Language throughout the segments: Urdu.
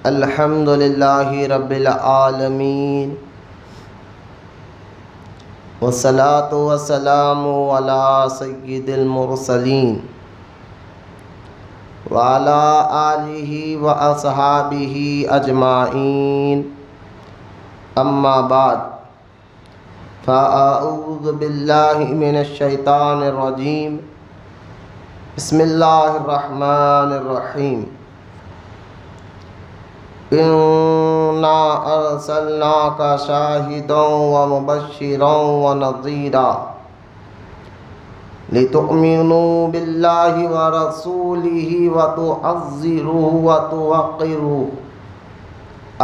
الحمد للہ رب العالمین والصلاة والسلام علی سید المرسلین وعلی آلہ واصحابہ اجمعین اما بعد فاعوذ باللہ من الشیطان الرجیم بسم اللہ الرحمن الرحیم اِنَّا أَرْسَلْنَاكَ شَاهِدًا وَمُبَشِّرًا وَنَذِيرًا لِتُؤْمِنُوا بِاللَّهِ وَرَسُولِهِ وَتُعَزِّرُوهُ وَتُوَقِّرُوهُ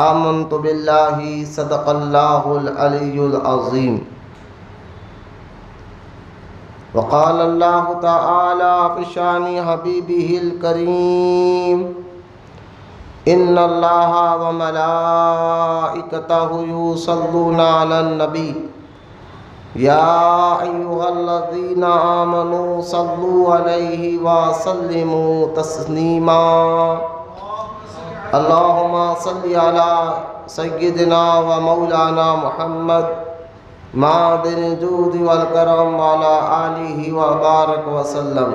آمَنْتُ بِاللَّهِ صدق اللَّهُ الْعَلِيُّ الْعَظِيمُ وقال الله تعالى في شأن حبيبه الكريم ان اللہ وملائکتہ یصلون علی النبی یا ایھا الذین آمنوا صلوا علیہ وسلموا تسلیما اللہم صل علی سیدنا و مولانا محمد معدن الجود والکرم وعلی آلہ وبارک وسلم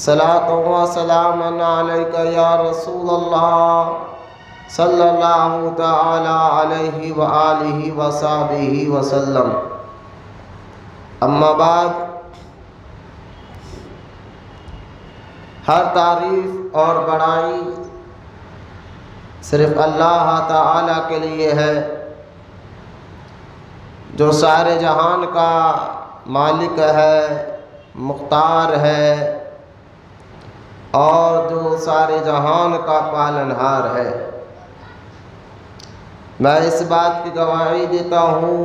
صلاۃ و سلام علیک یا رسول اللہ صلی اللہ تعالی علیہ وآلہ وصحبہ وسلم اما بعد ہر تعریف اور بڑائی صرف اللہ تعالی کے لیے ہے جو سارے جہان کا مالک ہے، مختار ہے اور جو سارے جہان کا پالنہار ہے۔ میں اس بات کی گواہی دیتا ہوں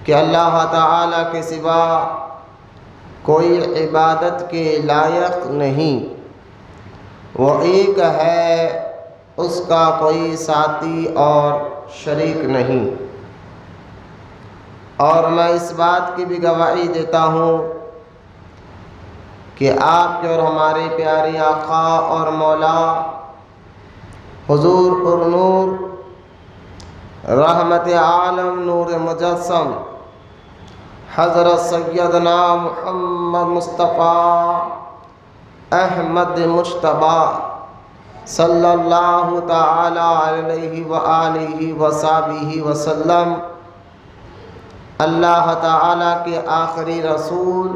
کہ اللہ تعالی کے سوا کوئی عبادت کے لائق نہیں، وہ ایک ہے، اس کا کوئی ساتھی اور شریک نہیں۔ اور میں اس بات کی بھی گواہی دیتا ہوں کہ آپ کے اور ہمارے پیارے آقا اور مولا حضور پر نور رحمت عالم نور مجسم حضرت سیدنا محمد مصطفیٰ احمد مجتبیٰ صلی اللہ تعالی علیہ وآلہ وصحبہ وسلم اللہ تعالی کے آخری رسول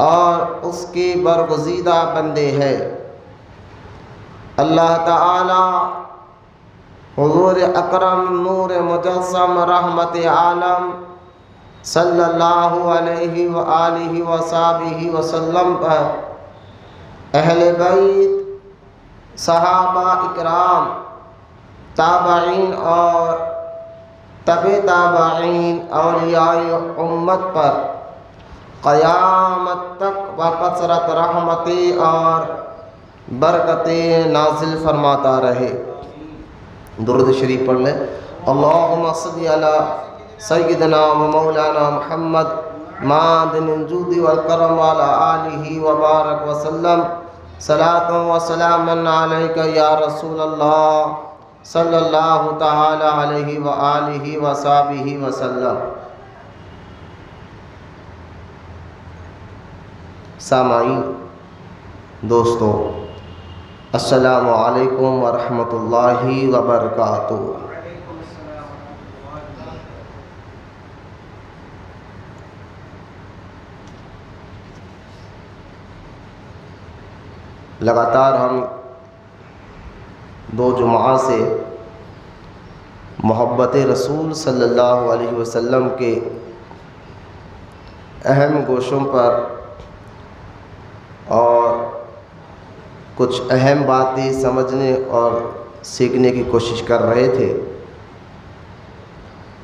اور اس کے برگزیدہ بندے ہیں۔ اللہ تعالی حضور اکرم نور مجسم رحمت عالم صلی اللہ علیہ وآلہ وصحبہ وسلم پر اہل بیت، صحابہ اکرام، تابعین اور تبع تابعین، اولیاء امت پر قیامت تک بکثرت رحمتیں اور برکتیں نازل فرماتا رہے۔ درود شریف پڑھ لیں۔ اللہم صل علی سیدنا و مولانا محمد معدن الجود والکرم وعلی آلہ وبارک وسلم صلاۃ و سلام علیک یا رسول اللہ صلی اللہ تعالی علیہ وآلہ وصحبہ وسلم۔ سامعین، دوستو، السلام علیکم ورحمۃ اللہ وبرکاتہ۔ لگاتار ہم 2 جمعہ سے محبت رسول صلی اللہ علیہ وسلم کے اہم گوشوں پر اور کچھ اہم باتیں سمجھنے اور سیکھنے کی کوشش کر رہے تھے۔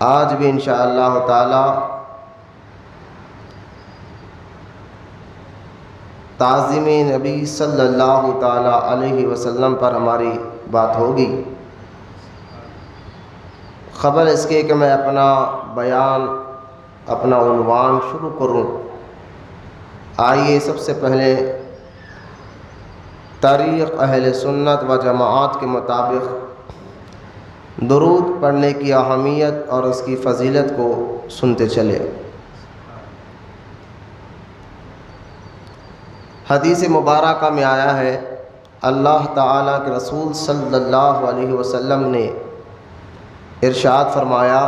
آج بھی انشاءاللہ تعالی تعظیم نبی صلی اللہ تعالی علیہ وسلم پر ہماری بات ہوگی۔ خبر اس کے کہ میں اپنا بیان، اپنا عنوان شروع کروں، آئیے سب سے پہلے طریق اہل سنت و جماعت کے مطابق درود پڑھنے کی اہمیت اور اس کی فضیلت کو سنتے چلے۔ حدیث مبارکہ میں آیا ہے، اللہ تعالیٰ کے رسول صلی اللہ علیہ وسلم نے ارشاد فرمایا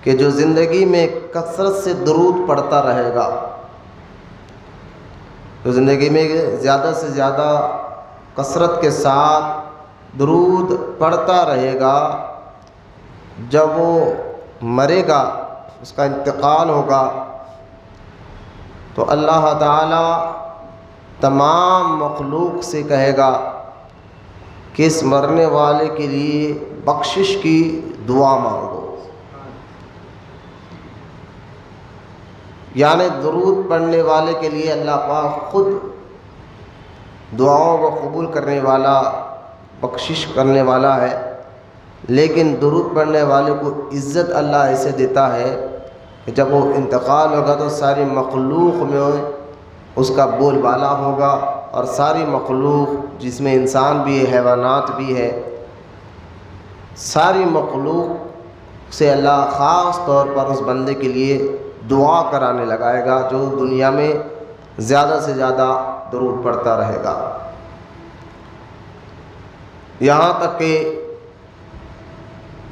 کہ جو زندگی میں کثرت سے درود پڑھتا رہے گا، جو زندگی میں زیادہ سے زیادہ کثرت کے ساتھ درود پڑھتا رہے گا، جب وہ مرے گا، اس کا انتقال ہوگا، تو اللہ تعالیٰ تمام مخلوق سے کہے گا کہ اس مرنے والے کے لیے بخشش کی دعا مانگو۔ یعنی درود پڑھنے والے کے لیے اللہ پاک خود دعاؤں کو قبول کرنے والا، بخشش کرنے والا ہے، لیکن درود پڑھنے والے کو عزت اللہ ایسے دیتا ہے کہ جب وہ انتقال ہوگا تو ساری مخلوق میں اس کا بول بالا ہوگا، اور ساری مخلوق جس میں انسان بھی ہے، حیوانات بھی ہے، ساری مخلوق سے اللہ خاص طور پر اس بندے کے لیے دعا کرانے لگائے گا جو دنیا میں زیادہ سے زیادہ درود پڑھتا رہے گا۔ یہاں تک کہ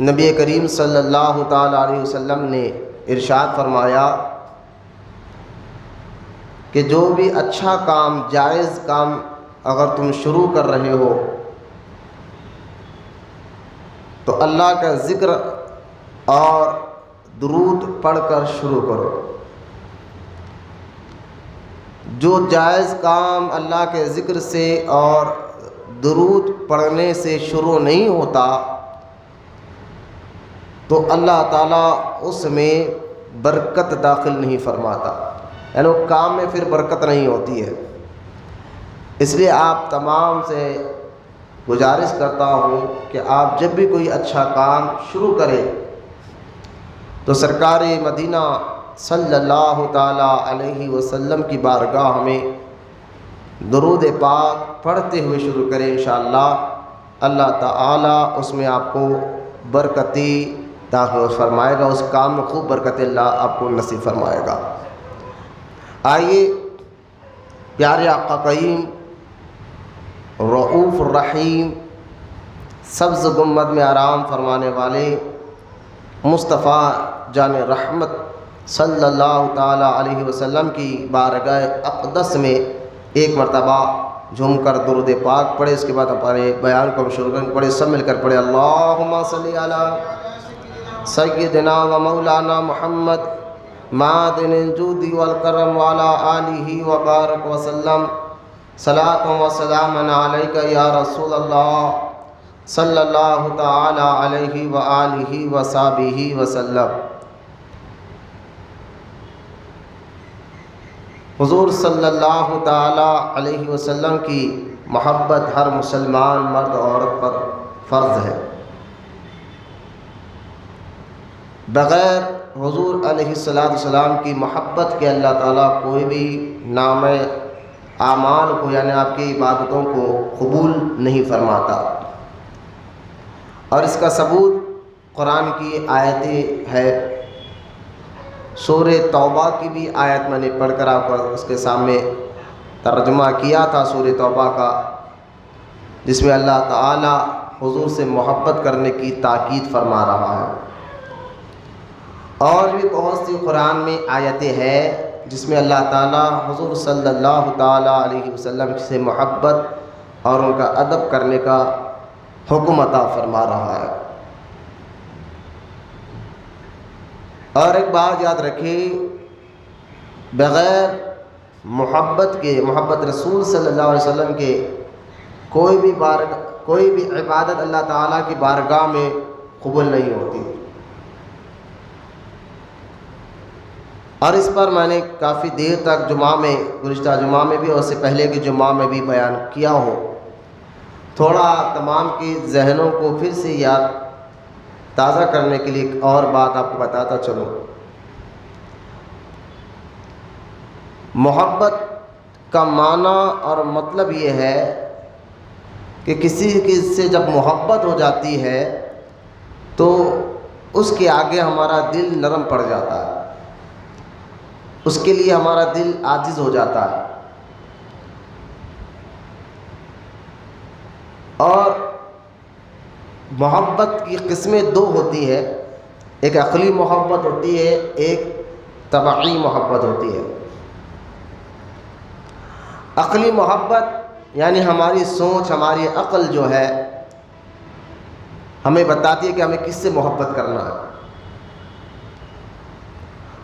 نبی کریم صلی اللہ تعالیٰ علیہ وسلم نے ارشاد فرمایا کہ جو بھی اچھا کام، جائز کام اگر تم شروع کر رہے ہو تو اللہ کا ذکر اور درود پڑھ کر شروع کرو۔ جو جائز کام اللہ کے ذکر سے اور درود پڑھنے سے شروع نہیں ہوتا تو اللہ تعالیٰ اس میں برکت داخل نہیں فرماتا، یعنی وہ کام میں پھر برکت نہیں ہوتی ہے۔ اس لیے آپ تمام سے گزارش کرتا ہوں کہ آپ جب بھی کوئی اچھا کام شروع کریں تو سرکار مدینہ صلی اللہ تعالیٰ علیہ وسلم کی بارگاہ میں درود پاک پڑھتے ہوئے شروع کریں، انشاءاللہ اللہ تعالیٰ اس میں آپ کو برکتی داخل فرمائے گا، اس کام میں خوب برکت اللہ آپ کو نصیب فرمائے گا۔ آئیے پیارے آقا کریم رؤوف الرحیم سبز گنبد میں آرام فرمانے والے مصطفیٰ جان رحمت صلی اللہ تعالیٰ علیہ وسلم کی بارگاہ اقدس میں ایک مرتبہ جھوم کر درود پاک پڑھے، اس کے بعد ہمارے بیان کو شروع پڑھے، سب مل کر پڑھے اللہم صلی علی سیدنا و مولانا محمد معدن الجود والکرم وعلی آلہ وبارک وسلم صلاۃ و سلام علیک یا رسول اللہ صلی اللہ تعالی علیہ وآلہ وصحبہ وسلم۔ حضور صلی اللہ تعالی علیہ وسلم کی محبت ہر مسلمان مرد اور عورت پر فرض ہے۔ بغیر حضور علیہ السلام کی محبت کے اللہ تعالیٰ کوئی بھی نام اعمال کو، یعنی آپ کی عبادتوں کو قبول نہیں فرماتا، اور اس کا ثبوت قرآن کی آیتیں ہے۔ سورہ توبہ کی بھی آیت میں نے پڑھ کر آپ کو اس کے سامنے ترجمہ کیا تھا سورہ توبہ کا، جس میں اللہ تعالیٰ حضور سے محبت کرنے کی تاکید فرما رہا ہے۔ اور بھی بہت سی قرآن میں آیتیں ہیں جس میں اللہ تعالیٰ حضور صلی اللہ تعالیٰ علیہ وسلم سے محبت اور ان کا ادب کرنے کا حکم عطا فرما رہا ہے۔ اور ایک بات یاد رکھیں، بغیر محبت کے، محبت رسول صلی اللہ علیہ وسلم کے کوئی بھی عبادت اللہ تعالیٰ کی بارگاہ میں قبول نہیں ہوتی۔ اور اس پر میں نے کافی دیر تک جمعہ میں، گزشتہ جمعہ میں بھی اور اس سے پہلے کے جمعہ میں بھی بیان کیا ہوں۔ تھوڑا تمام کے ذہنوں کو پھر سے یاد تازہ کرنے کے لیے ایک اور بات آپ کو بتاتا چلوں۔ محبت کا معنی اور مطلب یہ ہے کہ کسی سے جب محبت ہو جاتی ہے تو اس کے آگے ہمارا دل نرم پڑ جاتا ہے، اس کے لیے ہمارا دل عاجز ہو جاتا ہے۔ اور محبت کی قسمیں دو ہوتی ہے، ایک عقلی محبت ہوتی ہے، ایک طبعی محبت ہوتی ہے۔ عقلی محبت یعنی ہماری سوچ، ہماری عقل جو ہے ہمیں بتاتی ہے کہ ہمیں کس سے محبت کرنا ہے۔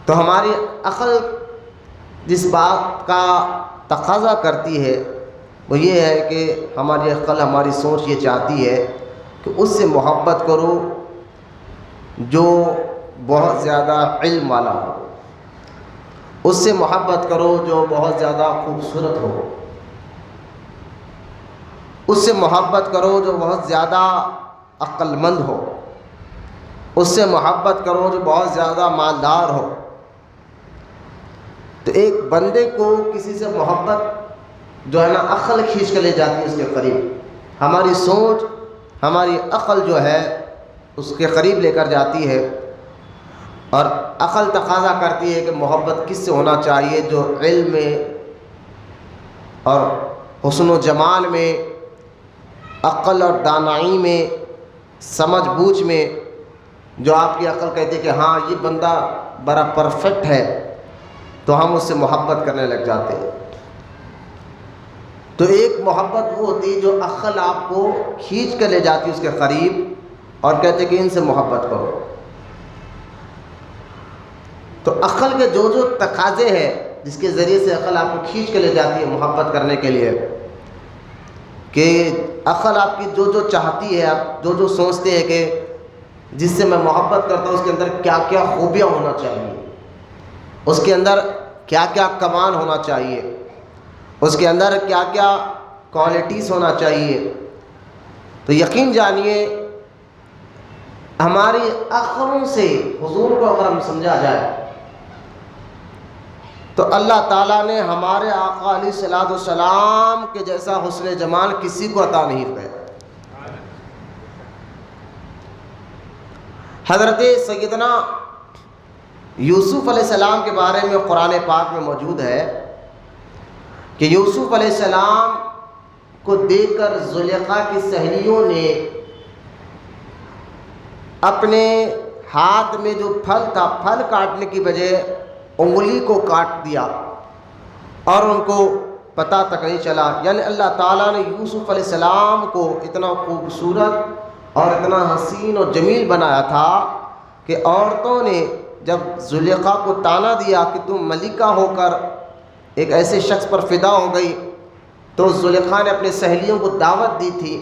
تو ہماری عقل جس بات کا تقاضا کرتی ہے وہ یہ ہے کہ ہماری عقل، ہماری سوچ یہ چاہتی ہے کہ اس سے محبت کرو جو بہت زیادہ علم والا ہو، اس سے محبت کرو جو بہت زیادہ خوبصورت ہو، اس سے محبت کرو جو بہت زیادہ عقل مند ہو، اس سے محبت کرو جو بہت زیادہ مالدار ہو۔ تو ایک بندے کو کسی سے محبت جو ہے نا عقل کھینچ کے لے جاتی ہے اس کے قریب، ہماری سوچ، ہماری عقل جو ہے اس کے قریب لے کر جاتی ہے، اور عقل تقاضا کرتی ہے کہ محبت کس سے ہونا چاہیے جو علم میں اور حسن و جمال میں، عقل اور دانائی میں، سمجھ بوجھ میں، جو آپ کی عقل کہتی ہے کہ ہاں یہ بندہ بڑا پرفیکٹ ہے، تو ہم اس سے محبت کرنے لگ جاتے ہیں۔ تو ایک محبت وہ ہوتی ہے جو عقل آپ کو کھینچ کر لے جاتی ہے اس کے قریب اور کہتے کہ ان سے محبت کرو۔ تو عقل کے جو جو تقاضے ہیں جس کے ذریعے سے عقل آپ کو کھینچ کے لے جاتی ہے محبت کرنے کے لیے، کہ عقل آپ کی جو جو چاہتی ہے، آپ جو جو سوچتے ہیں کہ جس سے میں محبت کرتا ہوں اس کے اندر کیا کیا خوبیاں ہونا چاہیے، اس کے اندر کیا کیا کمال ہونا چاہیے، اس کے اندر کیا کیا کوالٹیز ہونا چاہیے، تو یقین جانیے ہماری عقلوں سے حضور کو اگر ہم سمجھا جائے تو اللہ تعالیٰ نے ہمارے آقا علیہ الصلوۃ والسلام کے جیسا حسن جمال کسی کو عطا نہیں کیا۔ حضرت سیدنا یوسف علیہ السلام کے بارے میں قرآن پاک میں موجود ہے کہ یوسف علیہ السلام کو دیکھ کر زلیخا کی سہیلیوں نے اپنے ہاتھ میں جو پھل تھا، پھل کاٹنے کی بجائے انگلی کو کاٹ دیا اور ان کو پتہ تک نہیں چلا۔ یعنی اللہ تعالیٰ نے یوسف علیہ السلام کو اتنا خوبصورت اور اتنا حسین اور جمیل بنایا تھا کہ عورتوں نے جب زلیخا کو طعنہ دیا کہ تم ملکہ ہو کر ایک ایسے شخص پر فدا ہو گئی، تو زلیخا نے اپنے سہیلیوں کو دعوت دی تھی۔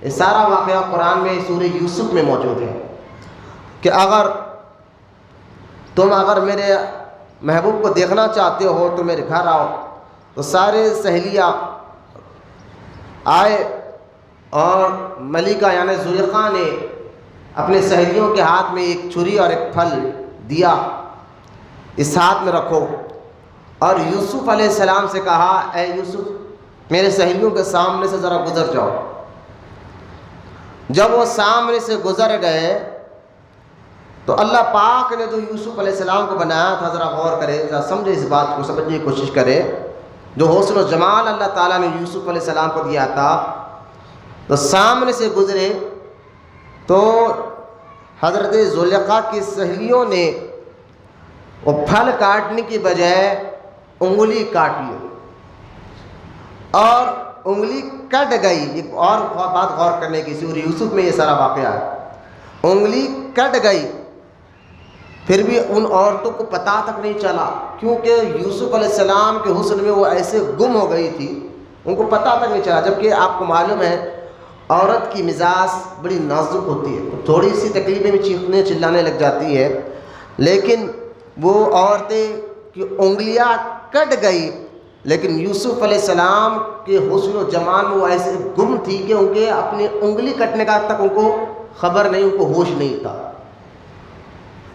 یہ سارا واقعہ قرآن میں سورہ یوسف میں موجود ہے کہ تم اگر میرے محبوب کو دیکھنا چاہتے ہو تو میرے گھر آؤ۔ تو سارے سہیلیاں آئے اور ملکہ یعنی زلیخا نے اپنے سہیلیوں کے ہاتھ میں ایک چھری اور ایک پھل دیا، اس ہاتھ میں رکھو، اور یوسف علیہ السلام سے کہا اے یوسف میرے سہیلیوں کے سامنے سے ذرا گزر جاؤ۔ جب وہ سامنے سے گزر گئے تو اللہ پاک نے جو یوسف علیہ السلام کو بنایا تھا، ذرا غور کرے، ذرا سمجھے، اس بات کو سمجھنے کی کوشش کرے، جو حسن و جمال اللہ تعالیٰ نے یوسف علیہ السلام کو دیا تھا، تو سامنے سے گزرے تو حضرت زلیخا کی سہیلیوں نے وہ پھل کاٹنے کی بجائے انگلی کاٹ لی اور انگلی کٹ گئی۔ ایک اور بات غور کرنے کی، سورہ یوسف میں یہ سارا واقعہ ہے، انگلی کٹ گئی، پھر بھی ان عورتوں کو پتہ تک نہیں چلا، کیونکہ یوسف علیہ السلام کے حسن میں وہ ایسے گم ہو گئی تھی، ان کو پتہ تک نہیں چلا۔ جبکہ آپ کو معلوم ہے عورت کی مزاج بڑی نازک ہوتی ہے، تھوڑی سی تکلیفیں میں چیخنے چلانے لگ جاتی ہے، لیکن وہ عورتیں کی انگلیاں کٹ گئی، لیکن یوسف علیہ السلام کے حسن و جمال میں وہ ایسے گم تھی کہ ان کے اپنی انگلی کٹنے کا تک ان کو خبر نہیں، ان کو ہوش نہیں تھا۔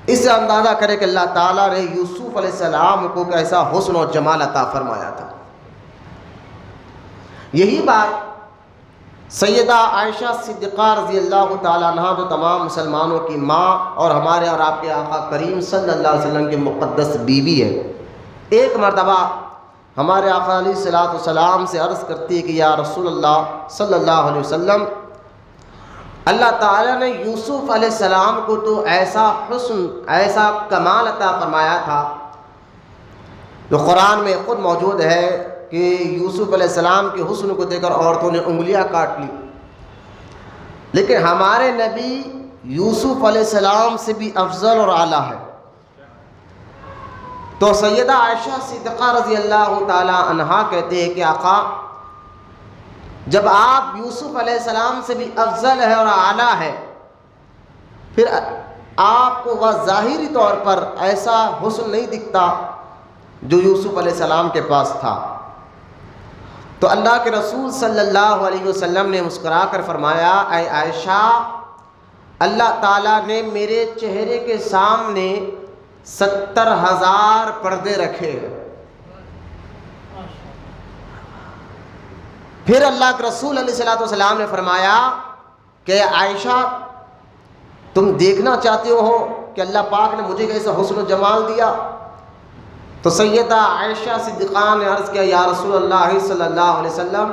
اس سے اندازہ کرے کہ اللہ تعالیٰ نے یوسف علیہ السلام کو کیسا حسن و جمال عطا فرمایا تھا۔ یہی بات سیدہ عائشہ صدیقہ رضی اللہ تعالیٰ عنہ جو تمام مسلمانوں کی ماں اور ہمارے اور آپ کے آقا کریم صلی اللہ علیہ وسلم کی مقدس بیوی ہے، ایک مرتبہ ہمارے آقا علیہ الصلوۃ والسلام سے عرض کرتی ہے کہ یا رسول اللہ صلی اللہ علیہ وسلم، اللہ تعالیٰ نے یوسف علیہ السلام کو تو ایسا حسن، ایسا کمال عطا فرمایا تھا جو قرآن میں خود موجود ہے کہ یوسف علیہ السلام کے حسن کو دیکھ کر عورتوں نے انگلیاں کاٹ لی، لیکن ہمارے نبی یوسف علیہ السلام سے بھی افضل اور اعلیٰ ہے۔ تو سیدہ عائشہ صدیقہ رضی اللہ تعالی عنہا کہتے ہیں کہ آقا جب آپ یوسف علیہ السلام سے بھی افضل ہے اور اعلیٰ ہے، پھر آپ کو وہ ظاہری طور پر ایسا حسن نہیں دکھتا جو یوسف علیہ السلام کے پاس تھا۔ تو اللہ کے رسول صلی اللہ علیہ وسلم نے مسکرا کر فرمایا، اے عائشہ، اللہ تعالیٰ نے میرے چہرے کے سامنے 70,000 پردے رکھے ہیں۔ پھر اللہ کے رسول علیہ السلام نے فرمایا کہ عائشہ، تم دیکھنا چاہتے ہو کہ اللہ پاک نے مجھے کیسا حسن و جمال دیا؟ تو سیدہ عائشہ صدیقہ نے عرض کیا، یا رسول اللہ صلی اللہ علیہ وسلم،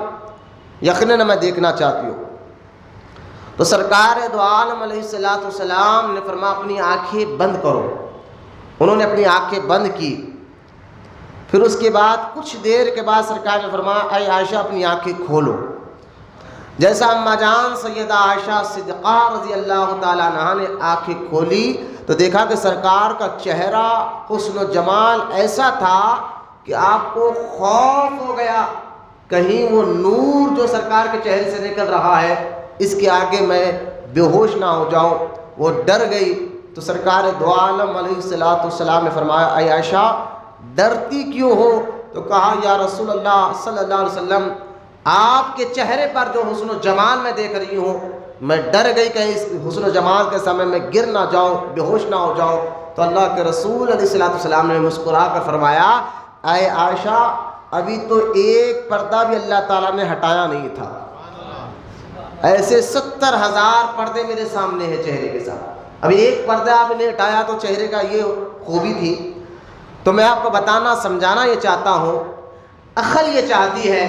یقیناً میں دیکھنا چاہتی ہوں۔ تو سرکار دو عالم علیہ السلام نے فرمایا اپنی آنکھیں بند کرو۔ انہوں نے اپنی آنکھیں بند کی، پھر اس کے بعد کچھ دیر کے بعد سرکار نے فرمایا، اے عائشہ اپنی آنکھیں کھولو۔ جیسا اماں جان سیدہ عائشہ صدیقہ رضی اللہ تعالیٰ عنہا نے آنکھیں کھولی تو دیکھا کہ سرکار کا چہرہ حسن و جمال ایسا تھا کہ آپ کو خوف ہو گیا، کہیں وہ نور جو سرکار کے چہرے سے نکل رہا ہے اس کے آگے میں بے ہوش نہ ہو جاؤں۔ وہ ڈر گئی۔ تو سرکار دو عالم علیہ السلام نے فرمایا، اے عائشہ ڈرتی کیوں ہو؟ تو کہا، یا رسول اللہ صلی اللہ علیہ وسلم، آپ کے چہرے پر جو حسن و جمال میں دیکھ رہی ہوں، میں ڈر گئی کہ اس حسن و جمال کے سامنے میں گر نہ جاؤں، بے ہوش نہ ہو جاؤں۔ تو اللہ کے رسول علیہ السلام نے مسکرا کر فرمایا، اے عائشہ ابھی تو ایک پردہ بھی اللہ تعالیٰ نے ہٹایا نہیں تھا، ایسے 70,000 پردے میرے سامنے ہیں چہرے کے ساتھ، ابھی ایک پردہ آپ نے ہٹایا تو چہرے کا یہ خوبی تھی۔ تو میں آپ کو بتانا سمجھانا یہ چاہتا ہوں، عقل یہ چاہتی ہے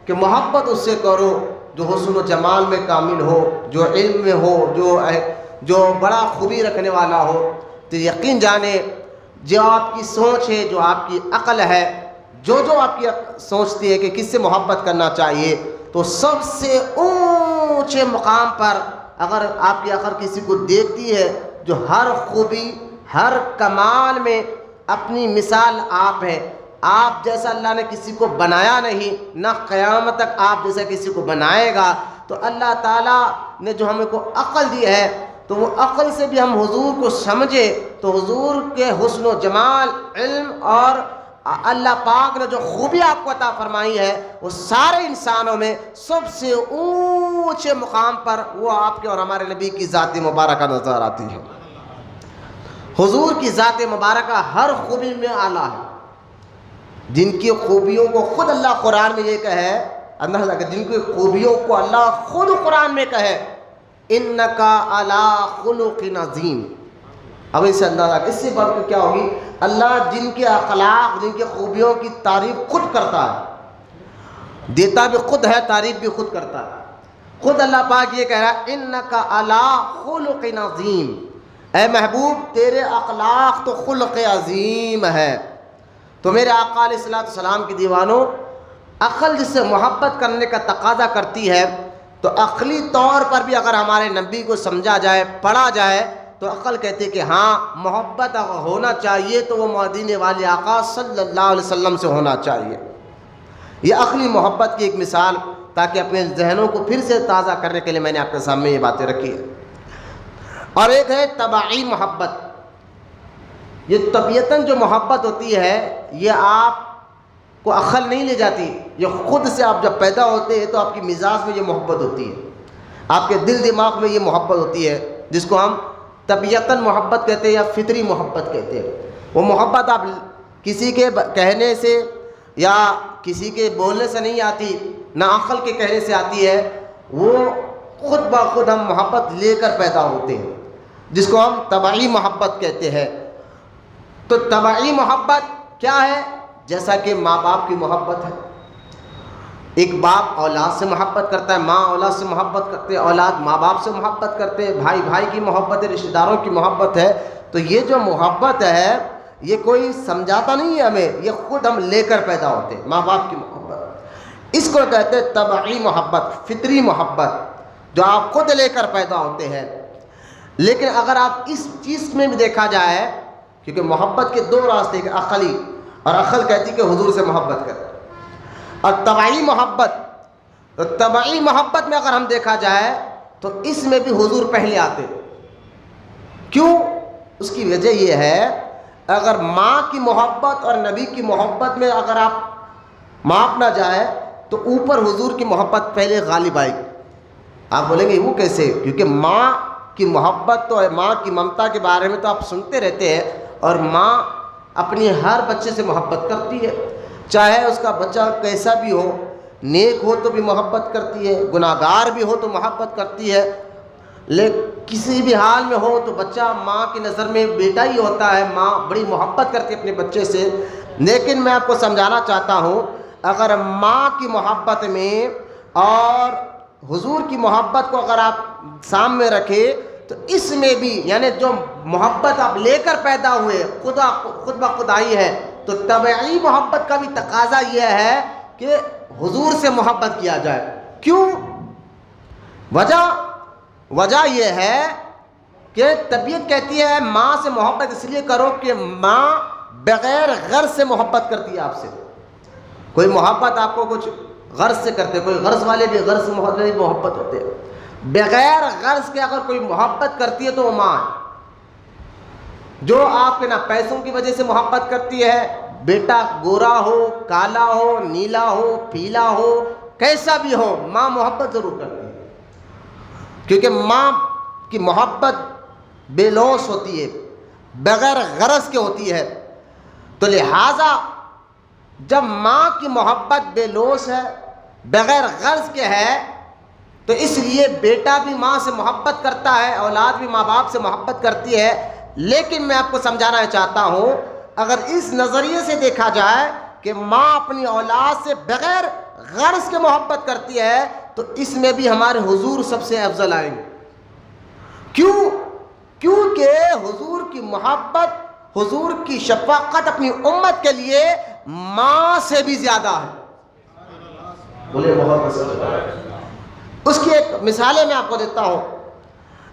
کہ محبت اس سے کرو جو حسن و جمال میں کامل ہو، جو علم میں ہو، جو بڑا خوبی رکھنے والا ہو۔ تو یقین جانے جو آپ کی سوچ ہے، جو آپ کی عقل ہے، جو آپ کی سوچتی ہے کہ کس سے محبت کرنا چاہیے، تو سب سے اونچے مقام پر اگر آپ کی عقل کسی کو دیکھتی ہے جو ہر خوبی، ہر کمال میں اپنی مثال آپ ہے، آپ جیسا اللہ نے کسی کو بنایا نہیں، نہ قیامت تک آپ جیسا کسی کو بنائے گا۔ تو اللہ تعالیٰ نے جو ہمیں کو عقل دی ہے، تو وہ عقل سے بھی ہم حضور کو سمجھے تو حضور کے حسن و جمال، علم اور اللہ پاک نے جو خوبی آپ کو عطا فرمائی ہے، وہ سارے انسانوں میں سب سے اونچے مقام پر وہ آپ کے اور ہمارے نبی کی ذات مبارکہ نظر آتی ہے۔ حضور کی ذات مبارکہ ہر خوبی میں اعلیٰ ہے، جن کی خوبیوں کو خود اللہ قرآن میں یہ کہے، اندازہ کہ جن کی خوبیوں کو اللہ خود قرآن میں کہے، اِنَّكَ عَلَىٰ خُلُقٍ عَظِيمٍ۔ اب اس سے اندازہ اس سے بڑھ کے کیا ہوگی؟ اللہ جن کے اخلاق، جن کے خوبیوں کی تعریف خود کرتا ہے، دیتا بھی خود ہے، تعریف بھی خود کرتا ہے۔ خود اللہ پاک یہ کہہ رہا ہے، اِنَّكَ عَلَىٰ خُلُقٍ عَظِيمٍ، اے محبوب تیرے اخلاق تو خلق عظیم ہے۔ تو میرے آقا علیہ السلام کی دیوانوں، عقل جس سے محبت کرنے کا تقاضا کرتی ہے، تو عقلی طور پر بھی اگر ہمارے نبی کو سمجھا جائے، پڑھا جائے، تو عقل کہتے کہ ہاں محبت اگر ہونا چاہیے تو وہ مدینے والے آقا صلی اللہ علیہ وسلم سے ہونا چاہیے۔ یہ عقلی محبت کی ایک مثال، تاکہ اپنے ذہنوں کو پھر سے تازہ کرنے کے لیے میں نے آپ کے سامنے یہ باتیں رکھی ہیں۔ اور ایک ہے طبعی محبت۔ یہ طبیعتاً جو محبت ہوتی ہے، یہ آپ کو عقل نہیں لے جاتی، یہ خود سے آپ جب پیدا ہوتے ہیں تو آپ کی مزاج میں یہ محبت ہوتی ہے، آپ کے دل دماغ میں یہ محبت ہوتی ہے، جس کو ہم طبیعتاً محبت کہتے ہیں یا فطری محبت کہتے ہیں. وہ محبت آپ کسی کے کہنے سے یا کسی کے بولنے سے نہیں آتی، نہ عقل کے کہنے سے آتی ہے، وہ خود بخود ہم محبت لے کر پیدا ہوتے ہیں، جس کو ہم طبعی محبت کہتے ہیں. تو طبعی محبت کیا ہے؟ جیسا کہ ماں باپ کی محبت ہے. ایک باپ اولاد سے محبت کرتا ہے، ماں اولاد سے محبت کرتے، اولاد ماں باپ سے محبت کرتے، بھائی بھائی کی محبت ہے، رشتہ داروں کی محبت ہے. تو یہ جو محبت ہے یہ کوئی سمجھاتا نہیں ہے ہمیں، یہ خود ہم لے کر پیدا ہوتے ہیں، ماں باپ کی محبت. اس کو کہتے ہیں طبعی محبت، فطری محبت، جو آپ خود لے کر پیدا ہوتے ہیں. لیکن اگر آپ اس چیز میں بھی دیکھا جائے، کیونکہ محبت کے دو راستے ہیں، عقلی، اور عقل کہتی کہ حضور سے محبت کر، اور طبعی محبت. تو طبعی محبت میں اگر ہم دیکھا جائے تو اس میں بھی حضور پہلے آتے. کیوں؟ اس کی وجہ یہ ہے، اگر ماں کی محبت اور نبی کی محبت میں اگر آپ ماپ نہ جائے تو اوپر حضور کی محبت پہلے غالب آئے گی. آپ بولیں گے وہ کیسے؟ کیونکہ ماں کی محبت تو، ماں کی ممتا کے بارے میں تو آپ سنتے رہتے ہیں، اور ماں اپنی ہر بچے سے محبت کرتی ہے، چاہے اس کا بچہ کیسا بھی ہو، نیک ہو تو بھی محبت کرتی ہے، گناہ گار بھی ہو تو محبت کرتی ہے. لیکن کسی بھی حال میں ہو تو بچہ ماں کی نظر میں بیٹا ہی ہوتا ہے. ماں بڑی محبت کرتی ہے اپنے بچے سے. لیکن میں آپ کو سمجھانا چاہتا ہوں، اگر ماں کی محبت میں اور حضور کی محبت کو اگر آپ سامنے رکھے تو اس میں بھی، یعنی جو محبت آپ لے کر پیدا ہوئے خود بخود آئی ہے، تو طبعی محبت کا بھی تقاضا یہ ہے کہ حضور سے محبت کیا جائے. کیوں؟ وجہ یہ ہے کہ طبیعت کہتی ہے ماں سے محبت اس لیے کرو کہ ماں بغیر غرض سے محبت کرتی ہے آپ سے. کوئی محبت آپ کو کچھ غرض سے کرتے، کوئی غرض والے بھی غرض سے محبت ہوتے ہیں. بغیر غرض کے اگر کوئی محبت کرتی ہے تو وہ ماں ہے، جو آپ کے نہ پیسوں کی وجہ سے محبت کرتی ہے. بیٹا گورا ہو، کالا ہو، نیلا ہو، پیلا ہو، کیسا بھی ہو، ماں محبت ضرور کرتی ہے. کیونکہ ماں کی محبت بے لوث ہوتی ہے، بغیر غرض کے ہوتی ہے. تو لہٰذا جب ماں کی محبت بے لوث ہے، بغیر غرض کے ہے، تو اس لیے بیٹا بھی ماں سے محبت کرتا ہے، اولاد بھی ماں باپ سے محبت کرتی ہے. لیکن میں آپ کو سمجھانا چاہتا ہوں، اگر اس نظریے سے دیکھا جائے کہ ماں اپنی اولاد سے بغیر غرض کے محبت کرتی ہے، تو اس میں بھی ہمارے حضور سب سے افضل آئیں گے. کیوں؟ کیونکہ حضور کی محبت، حضور کی شفقت اپنی امت کے لیے ماں سے بھی زیادہ ہے. بولے محبت. اس کی ایک مثالیں میں آپ کو دیتا ہوں.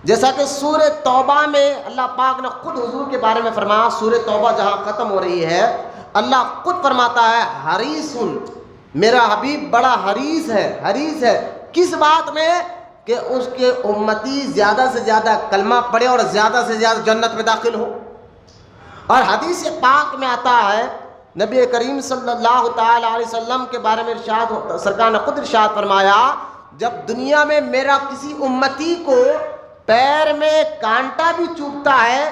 جیسا کہ سورہ توبہ میں اللہ پاک نے خود حضور کے بارے میں فرمایا. سورہ توبہ جہاں ختم ہو رہی ہے، اللہ خود فرماتا ہے حریصٌ، میرا حبیب بڑا حریص ہے. حریص ہے کس بات میں؟ کہ اس کے امتی زیادہ سے زیادہ کلمہ پڑھے اور زیادہ سے زیادہ جنت میں داخل ہو. اور حدیث پاک میں آتا ہے، نبی کریم صلی اللہ تعالی علیہ وسلم کے بارے میں ارشاد ہوتا، سرکار نے خود ارشاد فرمایا، جب دنیا میں میرا کسی امتی کو پیر میں کانٹا بھی چبھتا ہے،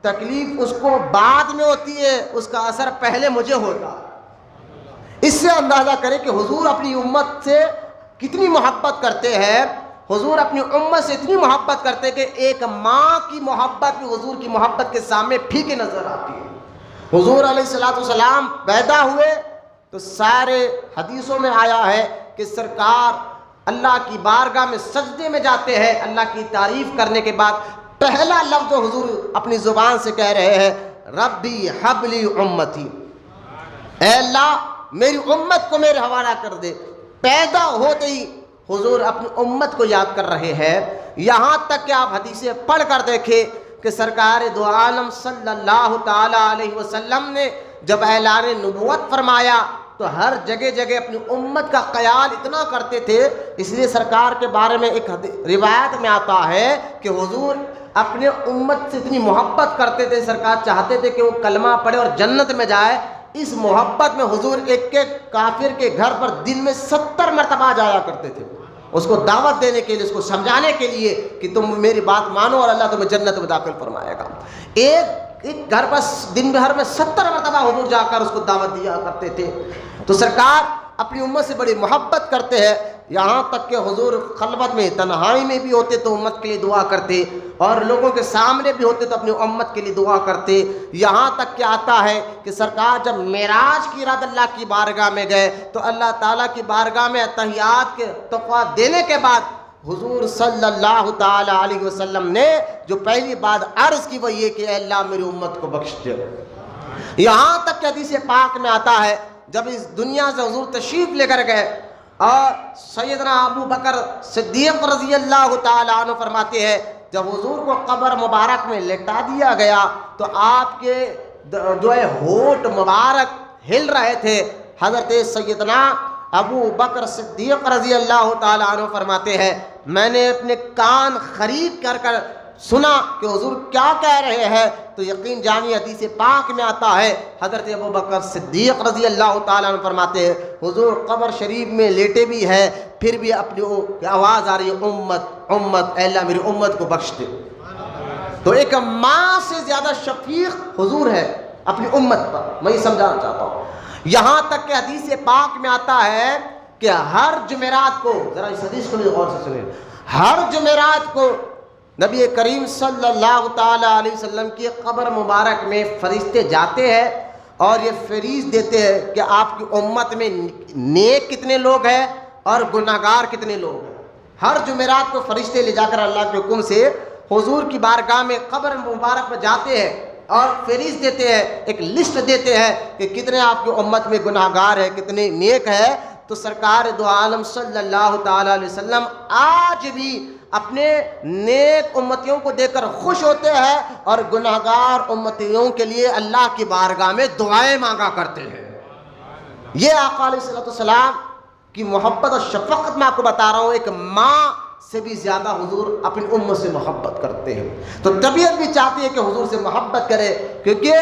تکلیف اس کو بعد میں ہوتی ہے، اس کا اثر پہلے مجھے ہوتا ہے. اس سے اندازہ کریں کہ حضور اپنی امت سے کتنی محبت کرتے ہیں. حضور اپنی امت سے اتنی محبت کرتے کہ ایک ماں کی محبت بھی حضور کی محبت کے سامنے پھیکے نظر آتی ہے. حضور علیہ الصلوۃ والسلام پیدا ہوئے تو سارے حدیثوں میں آیا ہے کہ سرکار اللہ کی بارگاہ میں سجدے میں جاتے ہیں. اللہ کی تعریف کرنے کے بعد پہلا لفظ جو حضور اپنی زبان سے کہہ رہے ہیں، ربی حب لی امتی، اے اللہ میری امت کو میرے حوالہ کر دے. پیدا ہوتے ہی حضور اپنی امت کو یاد کر رہے ہیں. یہاں تک کہ آپ حدیثیں پڑھ کر دیکھیں کہ سرکار دو عالم صلی اللہ تعالی علیہ وسلم نے جب اعلان نبوت فرمایا تو ہر جگہ جگہ اپنی امت کا خیال اتنا کرتے تھے. اس لیے سرکار کے بارے میں ایک روایت میں آتا ہے کہ حضور اپنے امت سے اتنی محبت کرتے تھے، سرکار چاہتے تھے کہ وہ کلمہ پڑھے اور جنت میں جائے. اس محبت میں حضور ایک ایک کافر کے گھر پر دن میں 70 مرتبہ جایا کرتے تھے. اس کو دعوت دینے کے لیے، اس کو سمجھانے کے لیے کہ تم میری بات مانو اور اللہ تمہیں جنت میں داخل فرمائے گا۔ ایک گھر پر دن بھر میں 70 مرتبہ حضور جا کر اس کو دعوت دیا کرتے تھے۔ تو سرکار اپنی امت سے بڑی محبت کرتے ہیں، یہاں تک کہ حضور خلوت میں تنہائی میں بھی ہوتے تو امت کے لیے دعا کرتے، اور لوگوں کے سامنے بھی ہوتے تو اپنی امت کے لیے دعا کرتے۔ یہاں تک کہ آتا ہے کہ سرکار جب معراج کی رات اللہ کی بارگاہ میں گئے تو اللہ تعالیٰ کی بارگاہ میں تحیات کے تقویٰ دینے کے بعد حضور صلی اللہ تعالیٰ علیہ وسلم نے جو پہلی بات عرض کی وہ یہ کہ اے اللہ میری امت کو بخش دے۔ یہاں تک کہ حدیث پاک میں آتا ہے جب اس دنیا سے حضور تشریف لے کر گئے اور سیدنا ابو بکر صدیق رضی اللہ تعالیٰ عنہ فرماتے ہیں جب حضور کو قبر مبارک میں لٹا دیا گیا تو آپ کے جو ہے ہونٹ مبارک ہل رہے تھے۔ حضرت سیدنا ابو بکر صدیق رضی اللہ تعالیٰ عنہ فرماتے ہیں میں نے اپنے کان خرید کر سنا کہ حضور کیا کہہ رہے ہیں، تو یقین جانی حدیث پاک میں آتا ہے حضرت ابو بکر صدیق رضی اللہ تعالیٰ عنہ فرماتے ہیں حضور قبر شریف میں لیٹے بھی ہیں پھر بھی اپنی آواز آ رہی ہے امت امت، اے اللہ میری امت کو بخش دے۔ تو ایک ماں سے زیادہ شفیق حضور ہے اپنی امت پر، میں یہ سمجھانا چاہتا ہوں۔ یہاں تک کہ حدیث پاک میں آتا ہے کہ ہر جمعرات کو، ذرا اس حدیث کو غور سے سنیں، ہر جمعرات کو نبی کریم صلی اللہ تعالیٰ علیہ وسلم کی قبر مبارک میں فرشتے جاتے ہیں اور یہ فریض دیتے ہیں کہ آپ کی امت میں نیک کتنے لوگ ہیں اور گناہگار کتنے لوگ ہیں۔ ہر جمعرات کو فرشتے لے جا کر اللہ کے حکم سے حضور کی بارگاہ میں قبر مبارک میں جاتے ہیں اور فریض دیتے ہیں، ایک لسٹ دیتے ہیں کہ کتنے آپ کی امت میں گناہگار ہے کتنے نیک ہے۔ تو سرکار دو عالم صلی اللہ تعالیٰ علیہ وسلم آج بھی اپنے نیک امتیوں کو دیکھ کر خوش ہوتے ہیں اور گناہگار امتیوں کے لیے اللہ کی بارگاہ میں دعائیں مانگا کرتے ہیں۔ یہ آقا علیہ السلام کی محبت اور شفقت میں آپ کو بتا رہا ہوں، ایک ماں سے بھی زیادہ حضور اپنی امت سے محبت کرتے ہیں۔ تو طبیعت بھی چاہتی ہے کہ حضور سے محبت کرے، کیونکہ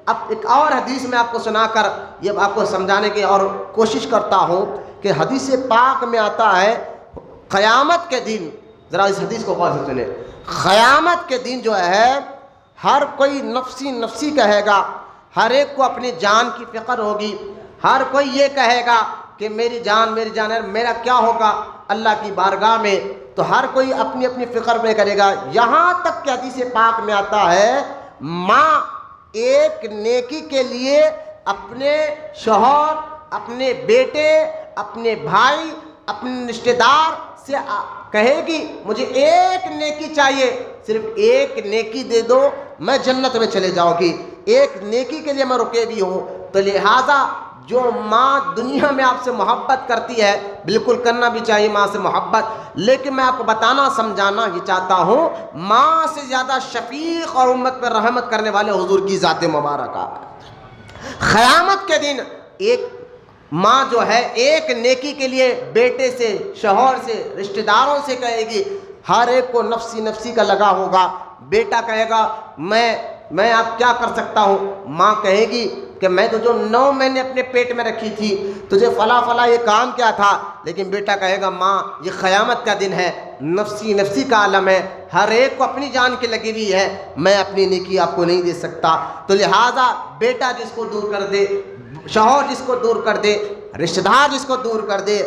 اب ایک اور حدیث میں آپ کو سنا کر یہ آپ کو سمجھانے کی اور کوشش کرتا ہوں کہ حدیث پاک میں آتا ہے قیامت کے دن، ذرا اس حدیث کو غور سے سنیں، قیامت کے دن جو ہے ہر کوئی نفسی نفسی کہے گا، ہر ایک کو اپنی جان کی فکر ہوگی، ہر کوئی یہ کہے گا کہ میری جان ہے، میرا کیا ہوگا اللہ کی بارگاہ میں، تو ہر کوئی اپنی اپنی فکر میں کرے گا۔ یہاں تک کہ حدیث پاک میں آتا ہے ماں ایک نیکی کے لیے اپنے شوہر، اپنے بیٹے، اپنے بھائی، اپنے رشتہ دار سے کہے گی مجھے ایک نیکی چاہیے، صرف ایک نیکی دے دو میں جنت میں چلے جاؤ گی، ایک نیکی کے لیے میں رکے بھی ہوں۔ تو لہٰذا جو ماں دنیا میں آپ سے محبت کرتی ہے بالکل کرنا بھی چاہیے ماں سے محبت، لیکن میں آپ کو بتانا سمجھانا یہ چاہتا ہوں ماں سے زیادہ شفیق اور امت پر رحمت کرنے والے حضور کی ذات مبارکہ۔ قیامت کے دن ایک ماں جو ہے ایک نیکی کے لیے بیٹے سے، شوہر سے، رشتہ داروں سے کہے گی، ہر ایک کو نفسی نفسی کا لگا ہوگا۔ بیٹا کہے گا میں آپ کیا کر سکتا ہوں، ماں کہے گی کہ میں تو جو 9 مہینے اپنے پیٹ میں رکھی تھی تجھے فلاں فلاں یہ کام کیا تھا، لیکن بیٹا کہے گا ماں یہ قیامت کا دن ہے، نفسی نفسی کا عالم ہے، ہر ایک کو اپنی جان کی لگی ہوئی ہے، میں اپنی نیکی آپ کو نہیں دے سکتا۔ تو لہٰذا بیٹا جس کو دور کر دے، شوہر جس کو دور کر دے، رشتہ دار جس کو دور کر دے،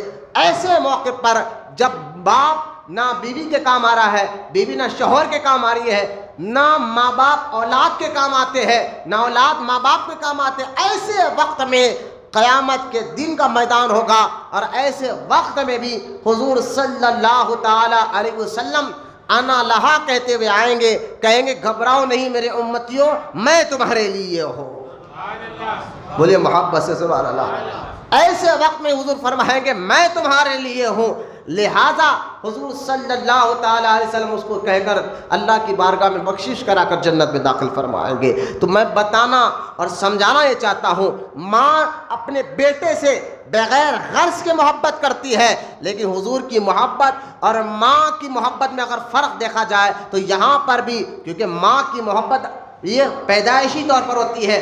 ایسے موقع پر جب باپ نہ بیوی کے کام آ رہا ہے، بیوی نہ شوہر کے کام آ رہی ہے، نہ ماں باپ اولاد کے کام آتے ہیں، نہ اولاد ماں باپ کے کام آتے ہیں، ایسے وقت میں قیامت کے دن کا میدان ہوگا، اور ایسے وقت میں بھی حضور صلی اللہ تعالی علیہ وسلم انا لہا کہتے ہوئے آئیں گے، کہیں گے گھبراؤ نہیں میرے امتیوں، میں تمہارے لیے ہوں۔ بولیے محبت سے سبحان اللہ۔ ایسے وقت میں حضور فرمائیں گے میں تمہارے لیے ہوں، لہٰذا حضور صلی اللہ تعالیٰ علیہ وسلم اس کو کہہ کر اللہ کی بارگاہ میں بخشش کرا کر جنت میں داخل فرمائیں گے۔ تو میں بتانا اور سمجھانا یہ چاہتا ہوں ماں اپنے بیٹے سے بغیر غرض کے محبت کرتی ہے، لیکن حضور کی محبت اور ماں کی محبت میں اگر فرق دیکھا جائے تو یہاں پر بھی، کیونکہ ماں کی محبت یہ پیدائشی طور پر ہوتی ہے،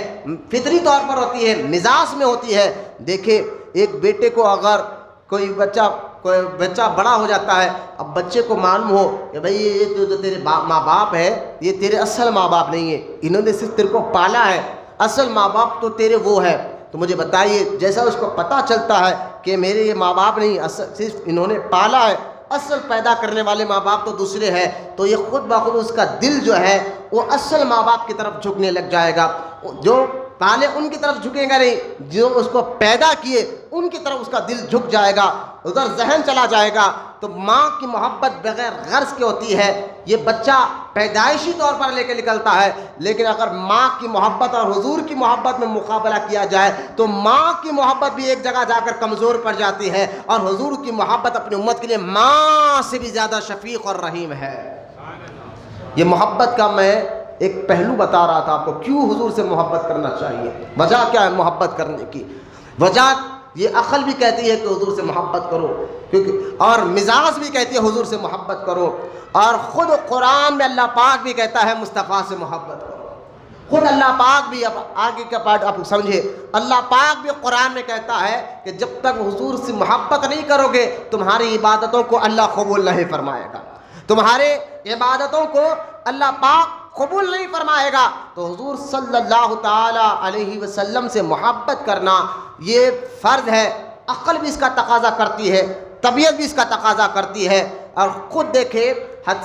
فطری طور پر ہوتی ہے، مزاج میں ہوتی ہے۔ دیکھیں ایک بیٹے کو اگر کوئی بچہ کوئی بچہ بڑا ہو جاتا ہے، اب بچے کو معلوم ہو کہ بھئی یہ جو تیرے ماں باپ ہے یہ تیرے اصل ماں باپ نہیں ہے، انہوں نے صرف تیرے کو پالا ہے، اصل ماں باپ تو تیرے وہ ہے، تو مجھے بتائیے جیسا اس کو پتہ چلتا ہے کہ میرے یہ ماں باپ نہیں، صرف انہوں نے پالا ہے، اصل پیدا کرنے والے ماں باپ تو دوسرے ہیں، تو یہ خود بخود اس کا دل جو ہے وہ اصل ماں باپ کی طرف جھکنے لگ جائے گا، جو پالے ان کی طرف جھکے گا نہیں، جو اس کو پیدا کیے ان کی طرف اس کا دل جھک جائے گا، ادھر ذہن چلا جائے گا۔ تو ماں کی محبت بغیر غرض کی ہوتی ہے، یہ بچہ پیدائشی طور پر لے کے نکلتا ہے، لیکن اگر ماں کی محبت اور حضور کی محبت میں مقابلہ کیا جائے تو ماں کی محبت بھی ایک جگہ جا کر کمزور پڑ جاتی ہے، اور حضور کی محبت اپنی امت کے لیے ماں سے بھی زیادہ شفیق اور رحیم ہے۔ یہ محبت کا میں ایک پہلو بتا رہا تھا آپ کو، کیوں حضور سے محبت کرنا چاہیے، وجہ کیا ہے محبت کرنے کی، وجہ یہ عقل بھی کہتی ہے کہ حضور سے محبت کرو، کیونکہ اور مزاج بھی کہتی ہے حضور سے محبت کرو، اور خود قرآن میں اللہ پاک بھی کہتا ہے مصطفیٰ سے محبت کرو، خود اللہ پاک بھی، اب آگے کا پارٹ آپ سمجھے، اللہ پاک بھی قرآن میں کہتا ہے کہ جب تک حضور سے محبت نہیں کرو گے تمہاری عبادتوں کو اللہ قبول نہیں فرمائے گا، تمہارے عبادتوں کو اللہ پاک قبول نہیں فرمائے گا۔ تو حضور صلی اللہ تعالی علیہ وسلم سے محبت کرنا یہ فرض ہے، عقل بھی اس کا تقاضا کرتی ہے، طبیعت بھی اس کا تقاضا کرتی ہے، اور خود دیکھیں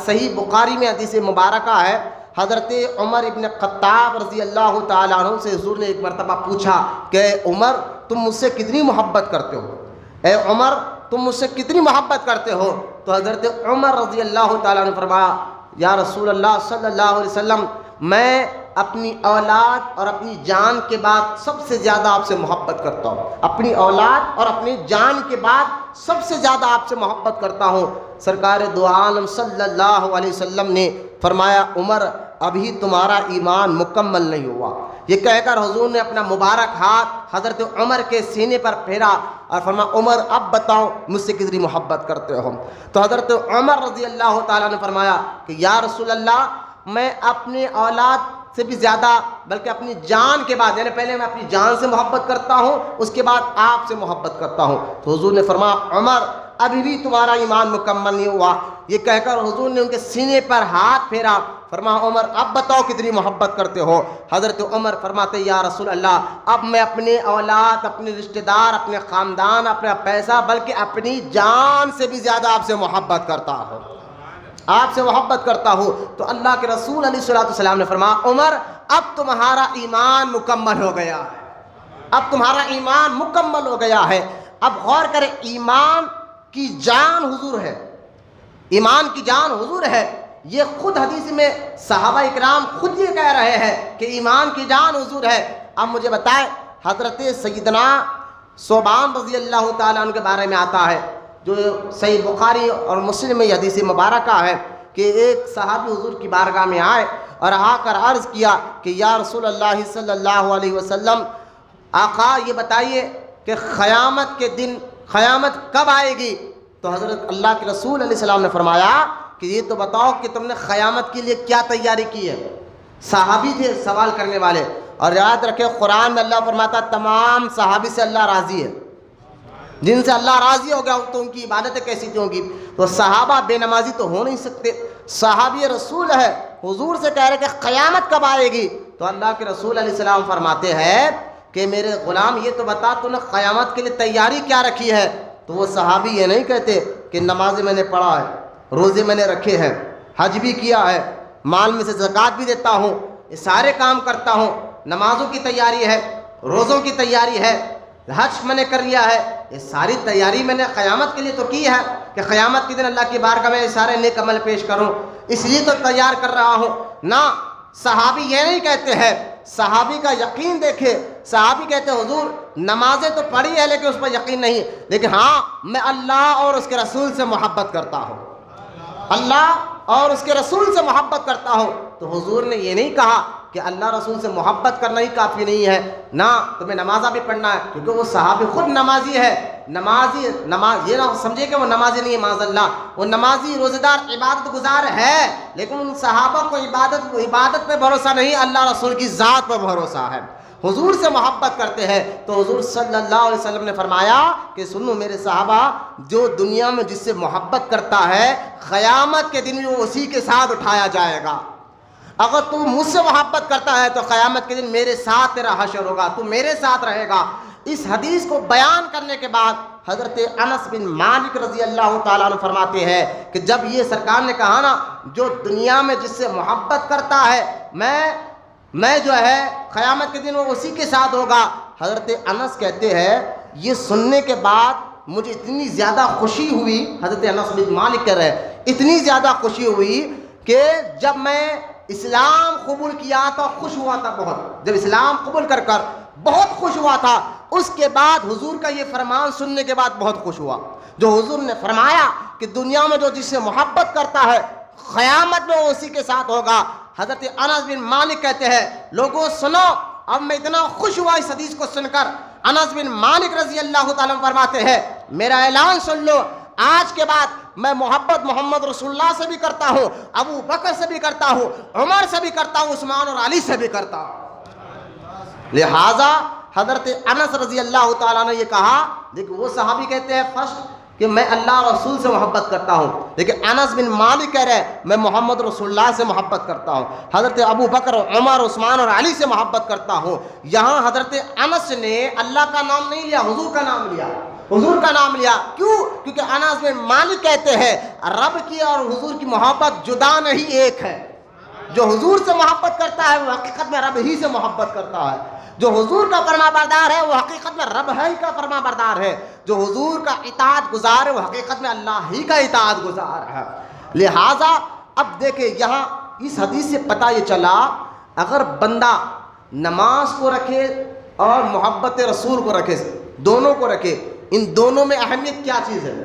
صحیح بخاری میں حدیث مبارکہ ہے، حضرت عمر ابن خطاب رضی اللہ تعالیٰ عنہ سے حضور نے ایک مرتبہ پوچھا کہ عمر تم مجھ سے کتنی محبت کرتے ہو، اے عمر تم مجھ سے کتنی محبت کرتے ہو؟ تو حضرت عمر رضی اللہ تعالیٰ عنہ فرمایا یا رسول اللہ صلی اللہ علیہ وسلم میں اپنی اولاد اور اپنی جان کے بعد سب سے زیادہ آپ سے محبت کرتا ہوں، اپنی اولاد اور اپنی جان کے بعد سب سے زیادہ آپ سے محبت کرتا ہوں۔ سرکار دو عالم صلی اللہ علیہ وسلم نے فرمایا عمر ابھی تمہارا ایمان مکمل نہیں ہوا، یہ کہہ کر حضور نے اپنا مبارک ہاتھ حضرت عمر کے سینے پر پھیرا اور فرمایا عمر اب بتاؤ مجھ سے کتنی محبت کرتے ہو؟ تو حضرت عمر رضی اللہ تعالیٰ نے فرمایا کہ یا رسول اللہ میں اپنی اولاد سے بھی زیادہ بلکہ اپنی جان کے بعد، یعنی پہلے میں اپنی جان سے محبت کرتا ہوں اس کے بعد آپ سے محبت کرتا ہوں۔ تو حضور نے فرمایا عمر ابھی بھی تمہارا ایمان مکمل نہیں ہوا، یہ کہہ کر حضور نے ان کے سینے پر ہاتھ پھیرا، فرمایا عمر اب بتاؤ کتنی محبت کرتے ہو؟ حضرت عمر فرماتے یا رسول اللہ اب میں اپنے اولاد، اپنے رشتہ دار، اپنے خاندان، اپنا پیسہ بلکہ اپنی جان سے بھی زیادہ آپ سے محبت کرتا ہوں، آپ سے محبت کرتا ہوں۔ تو اللہ کے رسول علیہ الصلوۃ والسلام نے فرمایا عمر اب تمہارا ایمان مکمل ہو گیا ہے، اب تمہارا ایمان مکمل ہو گیا ہے۔ اب غور کریں، ایمان کی جان حضور ہے، ایمان کی جان حضور ہے، یہ خود حدیث میں صحابہ اکرام خود یہ کہہ رہے ہیں کہ ایمان کی جان حضور ہے۔ اب مجھے بتائیں حضرت سیدنا ثوبان رضی اللہ تعالیٰ عنہ کے بارے میں آتا ہے جو صحیح بخاری اور مسلم میں یہ حدیث مبارکہ ہے کہ ایک صحابی حضور کی بارگاہ میں آئے اور آ کر عرض کیا کہ یا رسول اللہ صلی اللہ علیہ وسلم آقا یہ بتائیے کہ قیامت کے دن قیامت کب آئے گی؟ تو حضرت اللہ کے رسول علیہ السلام نے فرمایا کہ یہ تو بتاؤ کہ تم نے قیامت کے لیے کیا تیاری کی ہے۔ صحابی تھے سوال کرنے والے، اور یاد رکھیں قرآن میں اللہ فرماتا تمام صحابی سے اللہ راضی ہے، جن سے اللہ راضی ہو گیا تو ان کی عبادتیں کیسی ہوں گی؟ تو صحابہ بے نمازی تو ہو نہیں سکتے، صحابی رسول ہے، حضور سے کہہ رہے کہ قیامت کب آئے گی؟ تو اللہ کے رسول علیہ السلام فرماتے ہیں کہ میرے غلام یہ تو بتا تو نے قیامت کے لیے تیاری کیا رکھی ہے؟ تو وہ صحابی یہ نہیں کہتے کہ نماز میں نے پڑھا ہے، روزے میں نے رکھے ہیں، حج بھی کیا ہے، مال میں سے زکوٰۃ بھی دیتا ہوں، یہ سارے کام کرتا ہوں، نمازوں کی تیاری ہے، روزوں کی تیاری ہے، حج میں نے کر لیا ہے، یہ ساری تیاری میں نے قیامت کے لیے تو کی ہے کہ قیامت کے دن اللہ کی بارگاہ میں سارے نیک عمل پیش کروں، اس لیے تو تیار کر رہا ہوں۔ نہ، صحابی یہ نہیں کہتے ہیں، صحابی کا یقین دیکھے، صحابی کہتے ہیں حضور نمازیں تو پڑھی ہے لیکن اس پر یقین نہیں، لیکن ہاں میں اللہ اور اس کے رسول سے محبت کرتا ہوں، اللہ اور اس کے رسول سے محبت کرتا ہوں۔ تو حضور نے یہ نہیں کہا کہ اللہ رسول سے محبت کرنا ہی کافی نہیں ہے، نہ تمہیں نمازہ بھی پڑھنا ہے، کیونکہ وہ صحابی خود نمازی ہے، نماز یہ نہ سمجھے کہ وہ نمازی نہیں ہے، معاذ اللہ، وہ نمازی روزہ دار عبادت گزار ہے، لیکن ان صحابہ کو عبادت پہ بھروسہ نہیں، اللہ رسول کی ذات پر بھروسہ ہے۔ حضور سے محبت کرتے ہیں تو حضور صلی اللہ علیہ وسلم نے فرمایا کہ سنو میرے صحابہ، جو دنیا میں جس سے محبت کرتا ہے قیامت کے دن وہ اسی کے ساتھ اٹھایا جائے گا۔ اگر تو مجھ سے محبت کرتا ہے تو قیامت کے دن میرے ساتھ تیرا حشر ہوگا، تو میرے ساتھ رہے گا۔ اس حدیث کو بیان کرنے کے بعد حضرت انس بن مالک رضی اللہ تعالیٰ عنہ فرماتے ہیں کہ جب یہ سرکار نے کہا نا جو دنیا میں جس سے محبت کرتا ہے میں جو ہے قیامت کے دن وہ اسی کے ساتھ ہوگا، حضرت انس کہتے ہیں یہ سننے کے بعد مجھے اتنی زیادہ خوشی ہوئی، حضرت انس بن مالک کہہ رہے ہیں اتنی زیادہ خوشی ہوئی کہ جب میں اسلام قبول کیا تو خوش ہوا تھا بہت، جب اسلام قبول کر بہت خوش ہوا تھا، اس کے بعد حضور کا یہ فرمان سننے کے بعد بہت خوش ہوا، جو حضور نے فرمایا کہ دنیا میں جو جس سے محبت کرتا ہے قیامت میں وہ اسی کے ساتھ ہوگا۔ حضرت انس بن مالک کہتے ہیں لوگوں سنو، اب میں اتنا خوش ہوا اس حدیث کو سن کر، انس بن مالک رضی اللہ تعالیٰ فرماتے ہیں میرا اعلان سن لو، آج کے بعد میں محبت محمد رسول اللہ سے بھی کرتا ہوں، ابو بکر سے بھی کرتا ہوں، عمر سے بھی کرتا ہوں، عثمان اور علی سے بھی کرتا ہوں۔ لہٰذا حضرت انس رضی اللہ تعالیٰ نے یہ کہا، دیکھو وہ صحابی کہتے ہیں فرسٹ کہ میں اللہ رسول سے محبت کرتا ہوں، لیکن انس بن مالک کہہ رہے ہیں میں محمد رسول اللہ سے محبت کرتا ہوں، حضرت ابو بکر عمر عثمان اور علی سے محبت کرتا ہوں۔ یہاں حضرت انس نے اللہ کا نام نہیں لیا، حضور کا نام لیا، حضور کا نام لیا۔ کیوں؟ کیونکہ انس بن مالک کہتے ہیں رب کی اور حضور کی محبت جدا نہیں، ایک ہے۔ جو حضور سے محبت کرتا ہے وہ حقیقت میں رب ہی سے محبت کرتا ہے، جو حضور کا فرما بردار ہے وہ حقیقت میں رب ہی کا فرما بردار ہے، جو حضور کا اطاعت گزار ہے وہ حقیقت میں اللہ ہی کا اطاعت گزار ہے۔ لہٰذا اب دیکھیں یہاں اس حدیث سے پتہ یہ چلا اگر بندہ نماز کو رکھے اور محبت رسول کو رکھے، دونوں کو رکھے، ان دونوں میں اہمیت کیا چیز ہے؟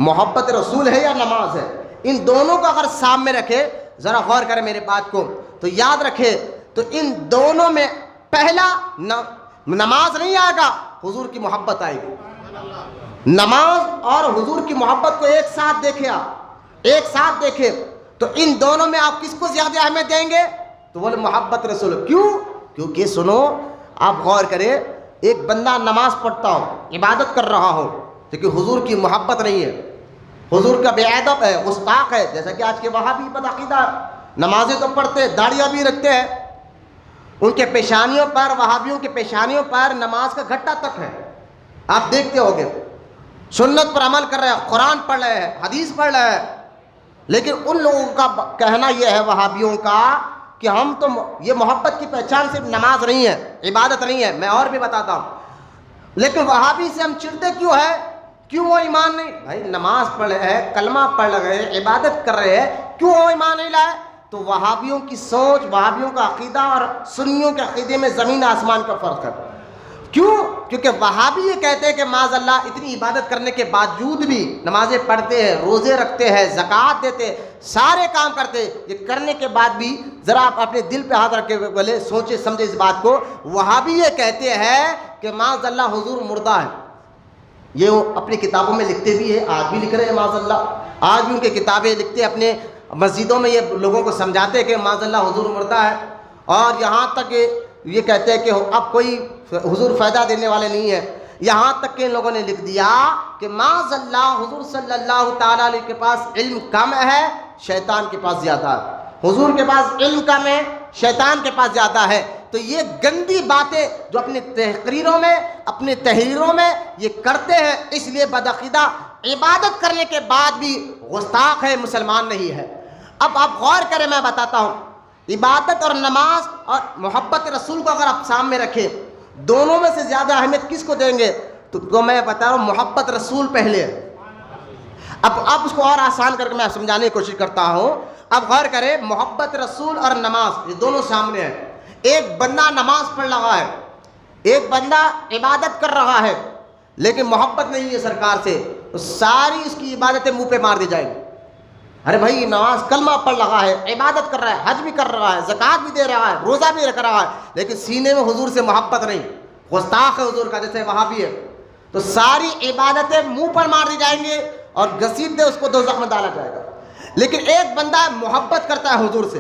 محبت رسول ہے یا نماز ہے؟ ان دونوں کو اگر سامنے رکھے، ذرا غور کریں میرے بات کو تو یاد رکھے، تو ان دونوں میں پہلا نماز نہیں آئے گا، حضور کی محبت آئے گی۔ نماز اور حضور کی محبت کو ایک ساتھ دیکھیں، آپ ایک ساتھ دیکھیں تو ان دونوں میں آپ کس کو زیادہ اہمیت دیں گے؟ تو بولے محبت رسول۔ کیوں؟ کیونکہ سنو آپ غور کریں، ایک بندہ نماز پڑھتا ہو، عبادت کر رہا ہو، لیکن حضور کی محبت نہیں ہے، حضور کا بے ادب ہے، گستاخ ہے، جیسا کہ آج کے وہابی بدعقیدہ نمازیں تو پڑھتے داڑیاں بھی رکھتے ہیں، ان کے پیشانیوں پر، وہابیوں کے پیشانیوں پر نماز کا گھٹا تک ہے، آپ دیکھتے ہو گے، سنت پر عمل کر رہے ہیں، قرآن پڑھ رہے ہیں، حدیث پڑھ رہے ہیں، لیکن ان لوگوں کا کہنا یہ ہے وہابیوں کا کہ ہم تو یہ محبت کی پہچان صرف نماز نہیں ہے، عبادت نہیں ہے، میں اور بھی بتاتا ہوں، لیکن وہابی سے ہم چڑھتے کیوں ہے؟ کیوں وہ ایمان نہیں؟ بھائی نماز پڑھ رہے ہیں، کلمہ پڑھ رہے ہیں، عبادت کر رہے ہیں، کیوں وہ ایمان نہیں لائے؟ تو وہابیوں کی سوچ، وہابیوں کا عقیدہ اور سنیوں کے عقیدے میں زمین آسمان کا فرق ہے۔ کیوں؟ کیونکہ وہابی یہ کہتے ہیں کہ معاذ اللہ اتنی عبادت کرنے کے باوجود بھی نمازیں پڑھتے ہیں، روزے رکھتے ہیں، زکوٰۃ دیتے ہیں، سارے کام کرتے ہیں، یہ کرنے کے بعد بھی ذرا آپ اپنے دل پہ ہاتھ رکھے ہوئے بولے سوچے سمجھے اس بات کو، وہابی یہ کہتے ہیں کہ معاذ اللہ حضور مردہ ہے، یہ وہ اپنی کتابوں میں لکھتے بھی ہیں، آج بھی لکھ رہے ہیں معاذ اللہ، آج بھی ان کی کتابیں لکھتے ہیں، اپنے مسجدوں میں یہ لوگوں کو سمجھاتے ہیں کہ معاذ اللہ حضور مردہ ہے، اور یہاں تک یہ کہتے ہیں کہ اب کوئی حضور فائدہ دینے والے نہیں ہیں، یہاں تک کہ ان لوگوں نے لکھ دیا کہ معاذ اللہ حضور صلی اللہ تعالیٰ علیہ کے پاس علم کم ہے، شیطان کے پاس زیادہ ہے، حضور کے پاس علم کم ہے، شیطان کے پاس زیادہ ہے۔ تو یہ گندی باتیں جو اپنی تحریروں میں اپنی تحریروں میں یہ کرتے ہیں، اس لیے بدعقیدہ عبادت کرنے کے بعد بھی گستاخ ہے، مسلمان نہیں ہے۔ اب آپ غور کریں، میں بتاتا ہوں، عبادت اور نماز اور محبت رسول کو اگر آپ سامنے رکھیں، دونوں میں سے زیادہ اہمیت کس کو دیں گے؟ تو میں بتا رہا ہوں محبت رسول پہلے۔ اب اس کو اور آسان کر کے میں سمجھانے کی کوشش کرتا ہوں۔ اب غور کریں، محبت رسول اور نماز یہ دونوں سامنے ہیں۔ ایک بندہ نماز پڑھ رہا ہے، ایک بندہ عبادت کر رہا ہے، لیکن محبت نہیں ہے سرکار سے، تو ساری اس کی عبادتیں منہ پہ مار دی جائیں گی۔ ارے بھائی نماز کلمہ پڑھ رہا ہے، عبادت کر رہا ہے، حج بھی کر رہا ہے، زکوٰۃ بھی دے رہا ہے، روزہ بھی رکھ رہا ہے، لیکن سینے میں حضور سے محبت نہیں، گستاخ ہے حضور کا، جیسے وہابی ہے، تو ساری عبادتیں منہ پر مار دی جائیں گی اور گھسیٹ دے اس کو دوزخ میں ڈالا جائے گا۔ لیکن ایک بندہ محبت کرتا ہے حضور سے،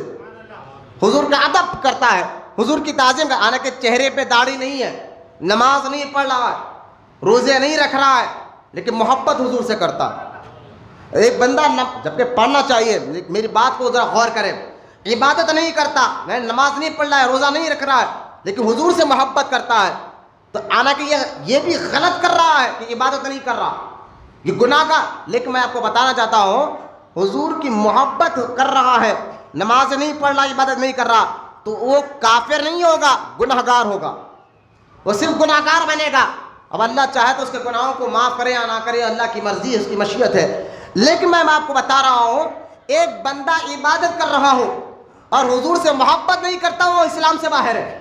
حضور کا ادب کرتا ہے، حضور کی تعظیم کا، حالانکہ چہرے پہ داڑھی نہیں ہے، نماز نہیں پڑھ رہا ہے، روزے نہیں رکھ رہا ہے، لیکن محبت حضور سے کرتا ہے۔ ایک بندہ جبکہ پڑھنا چاہیے، میری بات کو ذرا غور کریں، عبادت نہیں کرتا، نماز نہیں پڑھ رہا ہے، روزہ نہیں رکھ رہا ہے، لیکن حضور سے محبت کرتا ہے، تو حالانکہ یہ بھی غلط کر رہا ہے کہ عبادت نہیں کر رہا، یہ گناہ کا، لیکن میں آپ کو بتانا چاہتا ہوں حضور کی محبت کر رہا ہے، نماز نہیں پڑھ رہا، عبادت نہیں کر رہا، تو وہ کافر نہیں ہوگا، گناہگار ہوگا، وہ صرف گناہگار بنے گا۔ اب اللہ چاہے تو اس کے گناہوں کو معاف کرے یا نہ کرے، اللہ کی مرضی ہے، اس کی مشیت ہے، لیکن میں آپ کو بتا رہا ہوں ایک بندہ عبادت کر رہا ہو اور حضور سے محبت نہیں کرتا، وہ اسلام سے باہر ہے،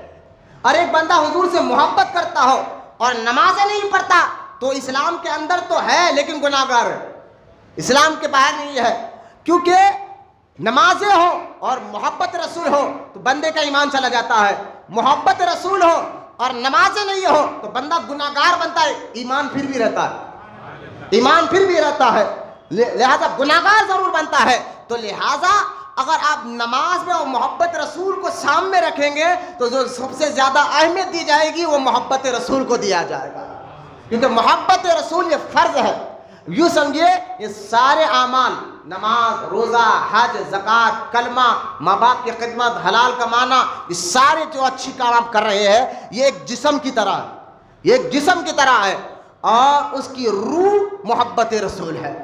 اور ایک بندہ حضور سے محبت کرتا ہو اور نمازیں نہیں پڑھتا تو اسلام کے اندر تو ہے لیکن گناہگار ہے، اسلام کے باہر نہیں ہے، کیونکہ نمازیں ہو اور محبت رسول ہو تو بندے کا ایمان چلا جاتا ہے، محبت رسول ہو اور نمازیں نہیں ہو تو بندہ گناہگار بنتا ہے، ایمان پھر بھی رہتا ہے، ایمان پھر بھی رہتا ہے، لہذا گناہگار ضرور بنتا ہے۔ تو لہذا اگر آپ نماز میں اور محبت رسول کو سامنے رکھیں گے تو جو سب سے زیادہ اہمیت دی جائے گی وہ محبت رسول کو دیا جائے گا، کیونکہ محبت رسول یہ فرض ہے۔ یوں سمجھیے یہ سارے اعمال، نماز، روزہ، حج، زکوٰۃ، کلمہ، ماں باپ کی خدمت، حلال کمانا، یہ سارے جو اچھی کام آپ کر رہے ہیں یہ ایک جسم کی طرح ہے، یہ ایک جسم کی طرح ہے، اور اس کی روح محبت رسول ہے۔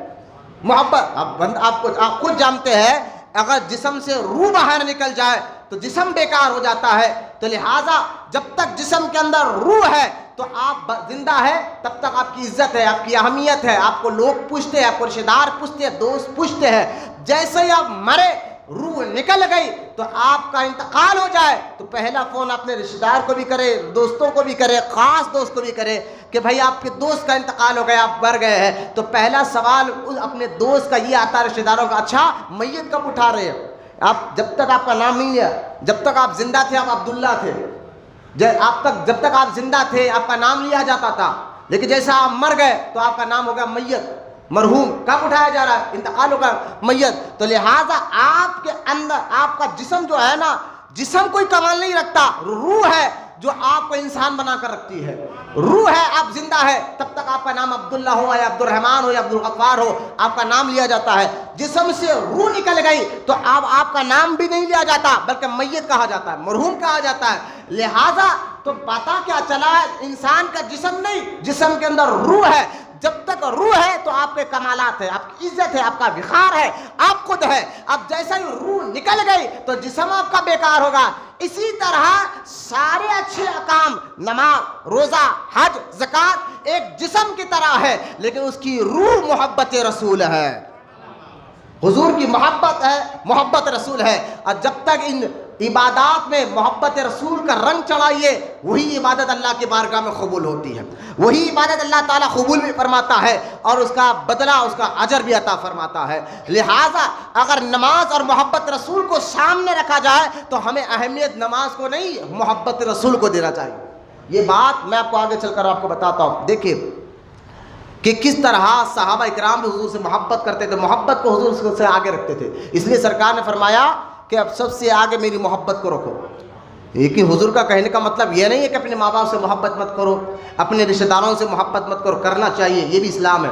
محبت آپ خود جانتے ہیں اگر جسم سے روح باہر نکل جائے تو جسم بیکار ہو جاتا ہے، تو لہٰذا جب تک جسم کے اندر روح ہے تو آپ زندہ ہے، تب تک آپ کی عزت ہے، آپ کی اہمیت ہے، آپ کو لوگ پوچھتے ہیں، آپ کو رشتہ دار پوچھتے ہیں، دوست پوچھتے ہیں۔ جیسے ہی آپ مرے، روح نکل گئی تو آپ کا انتقال ہو جائے تو پہلا فون اپنے رشتہ دار کو بھی کرے، دوستوں کو بھی کرے، خاص دوست کو بھی کرے کہ بھائی آپ کے دوست کا انتقال ہو گیا، آپ مر گئے ہیں، تو پہلا سوال اپنے دوست کا یہ آتا ہے، رشتہ داروں کا، اچھا میت کب اٹھا رہے ہیں؟ آپ جب تک آپ کا نام نہیں لیا، جب تک آپ زندہ تھے آپ عبداللہ تھے، جب تک آپ زندہ تھے آپ کا نام لیا جاتا تھا، لیکن جیسا آپ مر گئے تو آپ کا نام ہو گیا میت، مرحوم۔ کب اٹھایا جا رہا ہے؟ انتقال ہوگا، میت۔ تو لہٰذا آپ کے اندر آپ کا جسم جو ہے نا، جسم کوئی کمال نہیں رکھتا، روح ہے جو آپ کو انسان بنا کر رکھتی ہے، روح ہے، آپ زندہ ہے تب تک آپ کا نام عبداللہ ہو یا عبد الرحمن ہو یا عبد الغفار ہو، آپ کا نام لیا جاتا ہے۔ جسم سے روح نکل گئی تو آپ کا نام بھی نہیں لیا جاتا بلکہ میت کہا جاتا ہے، مرحوم کہا جاتا ہے۔ لہٰذا تو پتہ کیا چلا ہے، انسان کا جسم نہیں، جسم کے اندر روح ہے، جب تک روح ہے تو آپ کے کمالات ہے، آپ کی عزت ہے، آپ کا وقار ہے، آپ خود ہے۔ اب جیسا ہی روح نکل گئی تو جسم آپ کا بیکار ہوگا۔ اسی طرح سارے اچھے کام، نماز، روزہ، حج، زکوٰۃ ایک جسم کی طرح ہے لیکن اس کی روح محبت رسول ہے، حضور کی محبت ہے، محبت رسول ہے۔ اور جب تک ان عبادات میں محبت رسول کا رنگ چڑھائیے وہی عبادت اللہ کی بارگاہ میں قبول ہوتی ہے، وہی عبادت اللہ تعالیٰ قبول بھی فرماتا ہے اور اس کا بدلہ، اس کا اجر بھی عطا فرماتا ہے۔ لہٰذا اگر نماز اور محبت رسول کو سامنے رکھا جائے تو ہمیں اہمیت نماز کو نہیں، محبت رسول کو دینا چاہیے۔ یہ بات میں آپ کو آگے چل کر آپ کو بتاتا ہوں۔ دیکھیے کہ کس طرح صحابہ اکرام بھی حضور سے محبت کرتے تھے، محبت کو حضور سے آگے رکھتے تھے، اس لیے سرکار نے فرمایا کہ اب سب سے آگے میری محبت کو رکھو۔ لیکن حضور کا کہنے کا مطلب یہ نہیں ہے کہ اپنے ماں باپ سے محبت مت کرو، اپنے رشتہ داروں سے محبت مت کرو، کرنا چاہیے، یہ بھی اسلام ہے،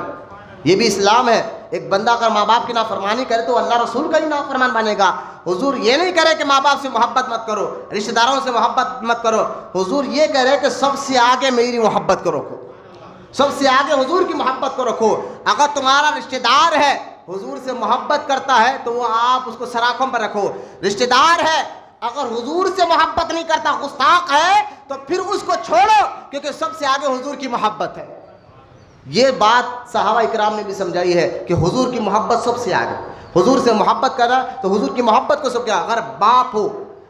یہ بھی اسلام ہے۔ ایک بندہ اگر ماں باپ کی نافرمانی کرے تو اللہ رسول کا ہی نافرمان بنے گا۔ حضور یہ نہیں کہہ رہے کہ ماں باپ سے محبت مت کرو، رشتہ داروں سے محبت مت کرو، حضور یہ کہہ رہے کہ سب سے آگے میری محبت کو رکھو، سب سے آگے حضور کی محبت کو رکھو۔ اگر تمہارا رشتہ دار ہے حضور سے محبت کرتا ہے تو وہ آپ اس کو سراخوں پر رکھو، رشتہ دار ہے اگر حضور سے محبت نہیں کرتا، گستاخ ہے، تو پھر اس کو چھوڑو، کیونکہ سب سے آگے حضور کی محبت ہے۔ یہ بات صحابہ اکرام نے بھی سمجھائی ہے کہ حضور کی محبت سب سے آگے، حضور سے محبت کرنا تو حضور کی محبت کو سب کیا۔ اگر باپ ہو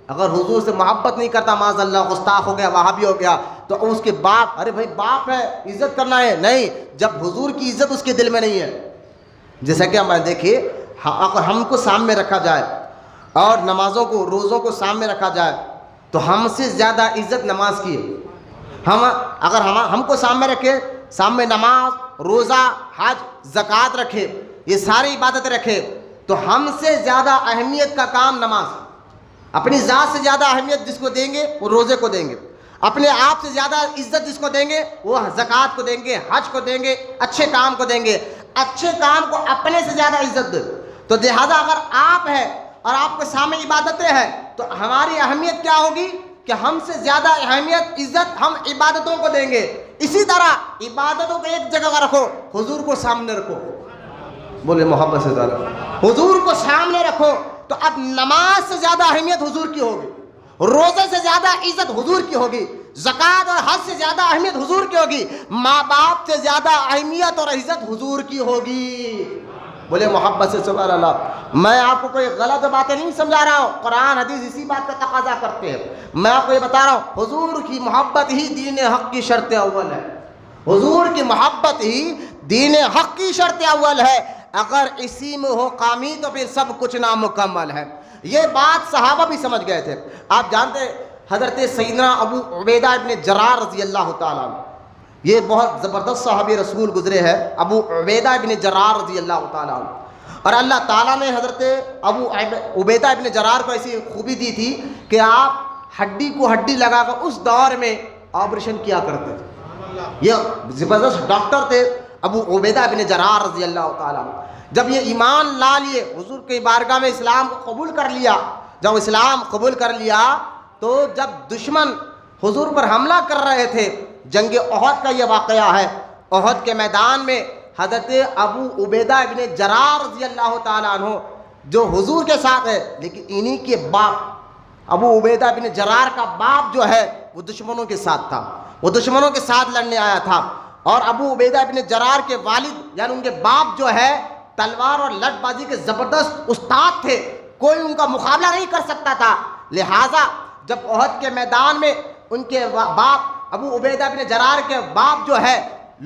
اگر حضور سے محبت نہیں کرتا، معاذ اللہ گستاخ ہو گیا، وہابی ہو گیا، تو اس کے باپ، ارے بھائی باپ ہے عزت کرنا ہے، نہیں، جب حضور کی عزت اس کے دل میں نہیں ہے۔ جیسا کہ ہمارے دیکھیے اگر ہم کو سامنے رکھا جائے اور نمازوں کو، روزوں کو سامنے رکھا جائے تو ہم سے زیادہ عزت نماز کی ہے۔ اگر ہم کو سامنے رکھے، سامنے نماز، روزہ، حج، زکوٰۃ رکھے، یہ ساری عبادتیں رکھے، تو ہم سے زیادہ اہمیت کا کام نماز، اپنی ذات سے زیادہ اہمیت جس کو دیں گے وہ روزے کو دیں گے، اپنے آپ سے زیادہ عزت جس کو دیں گے وہ زکوٰۃ کو دیں گے، حج کو دیں گے، اچھے کام کو دیں گے، اچھے کام کو اپنے سے زیادہ عزت دے۔ تو لہٰذا اگر آپ ہے اور آپ کے سامنے عبادتیں ہیں تو ہماری اہمیت کیا ہوگی کہ ہم سے زیادہ اہمیت عزت ہم عبادتوں کو دیں گے۔ اسی طرح عبادتوں کو ایک جگہ رکھو، حضور کو سامنے رکھو، بولے محبت سے زیادہ حضور کو سامنے رکھو، تو اب نماز سے زیادہ اہمیت حضور کی ہوگی، روزے سے زیادہ عزت حضور کی ہوگی، زکوٰۃ اور حج سے زیادہ اہمیت حضور کی ہوگی، ماں باپ سے زیادہ اہمیت اور عزت حضور کی ہوگی۔ بولے محبت سے سبحان اللہ۔ میں آپ کو کوئی غلط باتیں نہیں سمجھا رہا ہوں، قرآن حدیث اسی بات کا تقاضا کرتے ہیں۔ میں آپ کو یہ بتا رہا ہوں حضور کی محبت ہی دین حق کی شرط اول ہے، حضور کی محبت ہی دین حق کی شرط اول ہے، اگر اسی میں ہو کامی تو پھر سب کچھ نامکمل ہے۔ یہ بات صحابہ بھی سمجھ گئے تھے۔ آپ جانتے ہیں حضرت سیدنا ابو عبیدہ ابن جرار رضی اللہ تعالیٰ عنہ، یہ بہت زبردست صحابی رسول گزرے ہیں، ابو عبیدہ ابن جرار رضی اللہ تعالیٰ عنہ، اور اللہ تعالیٰ نے حضرت ابو عبیدہ ابن جرار کو ایسی خوبی دی تھی کہ آپ ہڈی کو ہڈی لگا کر اس دور میں آپریشن کیا کرتے تھے۔ یہ زبردست ڈاکٹر تھے ابو عبیدہ ابن جرار رضی اللہ تعالیٰ عنہ۔ جب یہ ایمان لا لیے، حضور کی بارگاہ میں اسلام کو قبول کر لیا، جب اسلام قبول کر لیا تو جب دشمن حضور پر حملہ کر رہے تھے، جنگ احد کا یہ واقعہ ہے، احد کے میدان میں حضرت ابو عبیدہ ابن جرار رضی اللہ تعالیٰ عنہ جو حضور کے ساتھ ہے، لیکن انہی کے باپ ابو عبیدہ ابن جرار کا باپ جو ہے وہ دشمنوں کے ساتھ تھا، وہ دشمنوں کے ساتھ لڑنے آیا تھا، اور ابو عبیدہ ابن جرار کے والد یعنی ان کے باپ جو ہے تلوار اور لٹ بازی کے زبردست استاد تھے، کوئی ان کا مقابلہ نہیں کر سکتا تھا۔ لہٰذا جب احد کے میدان میں ان کے باپ ابو عبیدہ بن جرار کے باپ جو ہے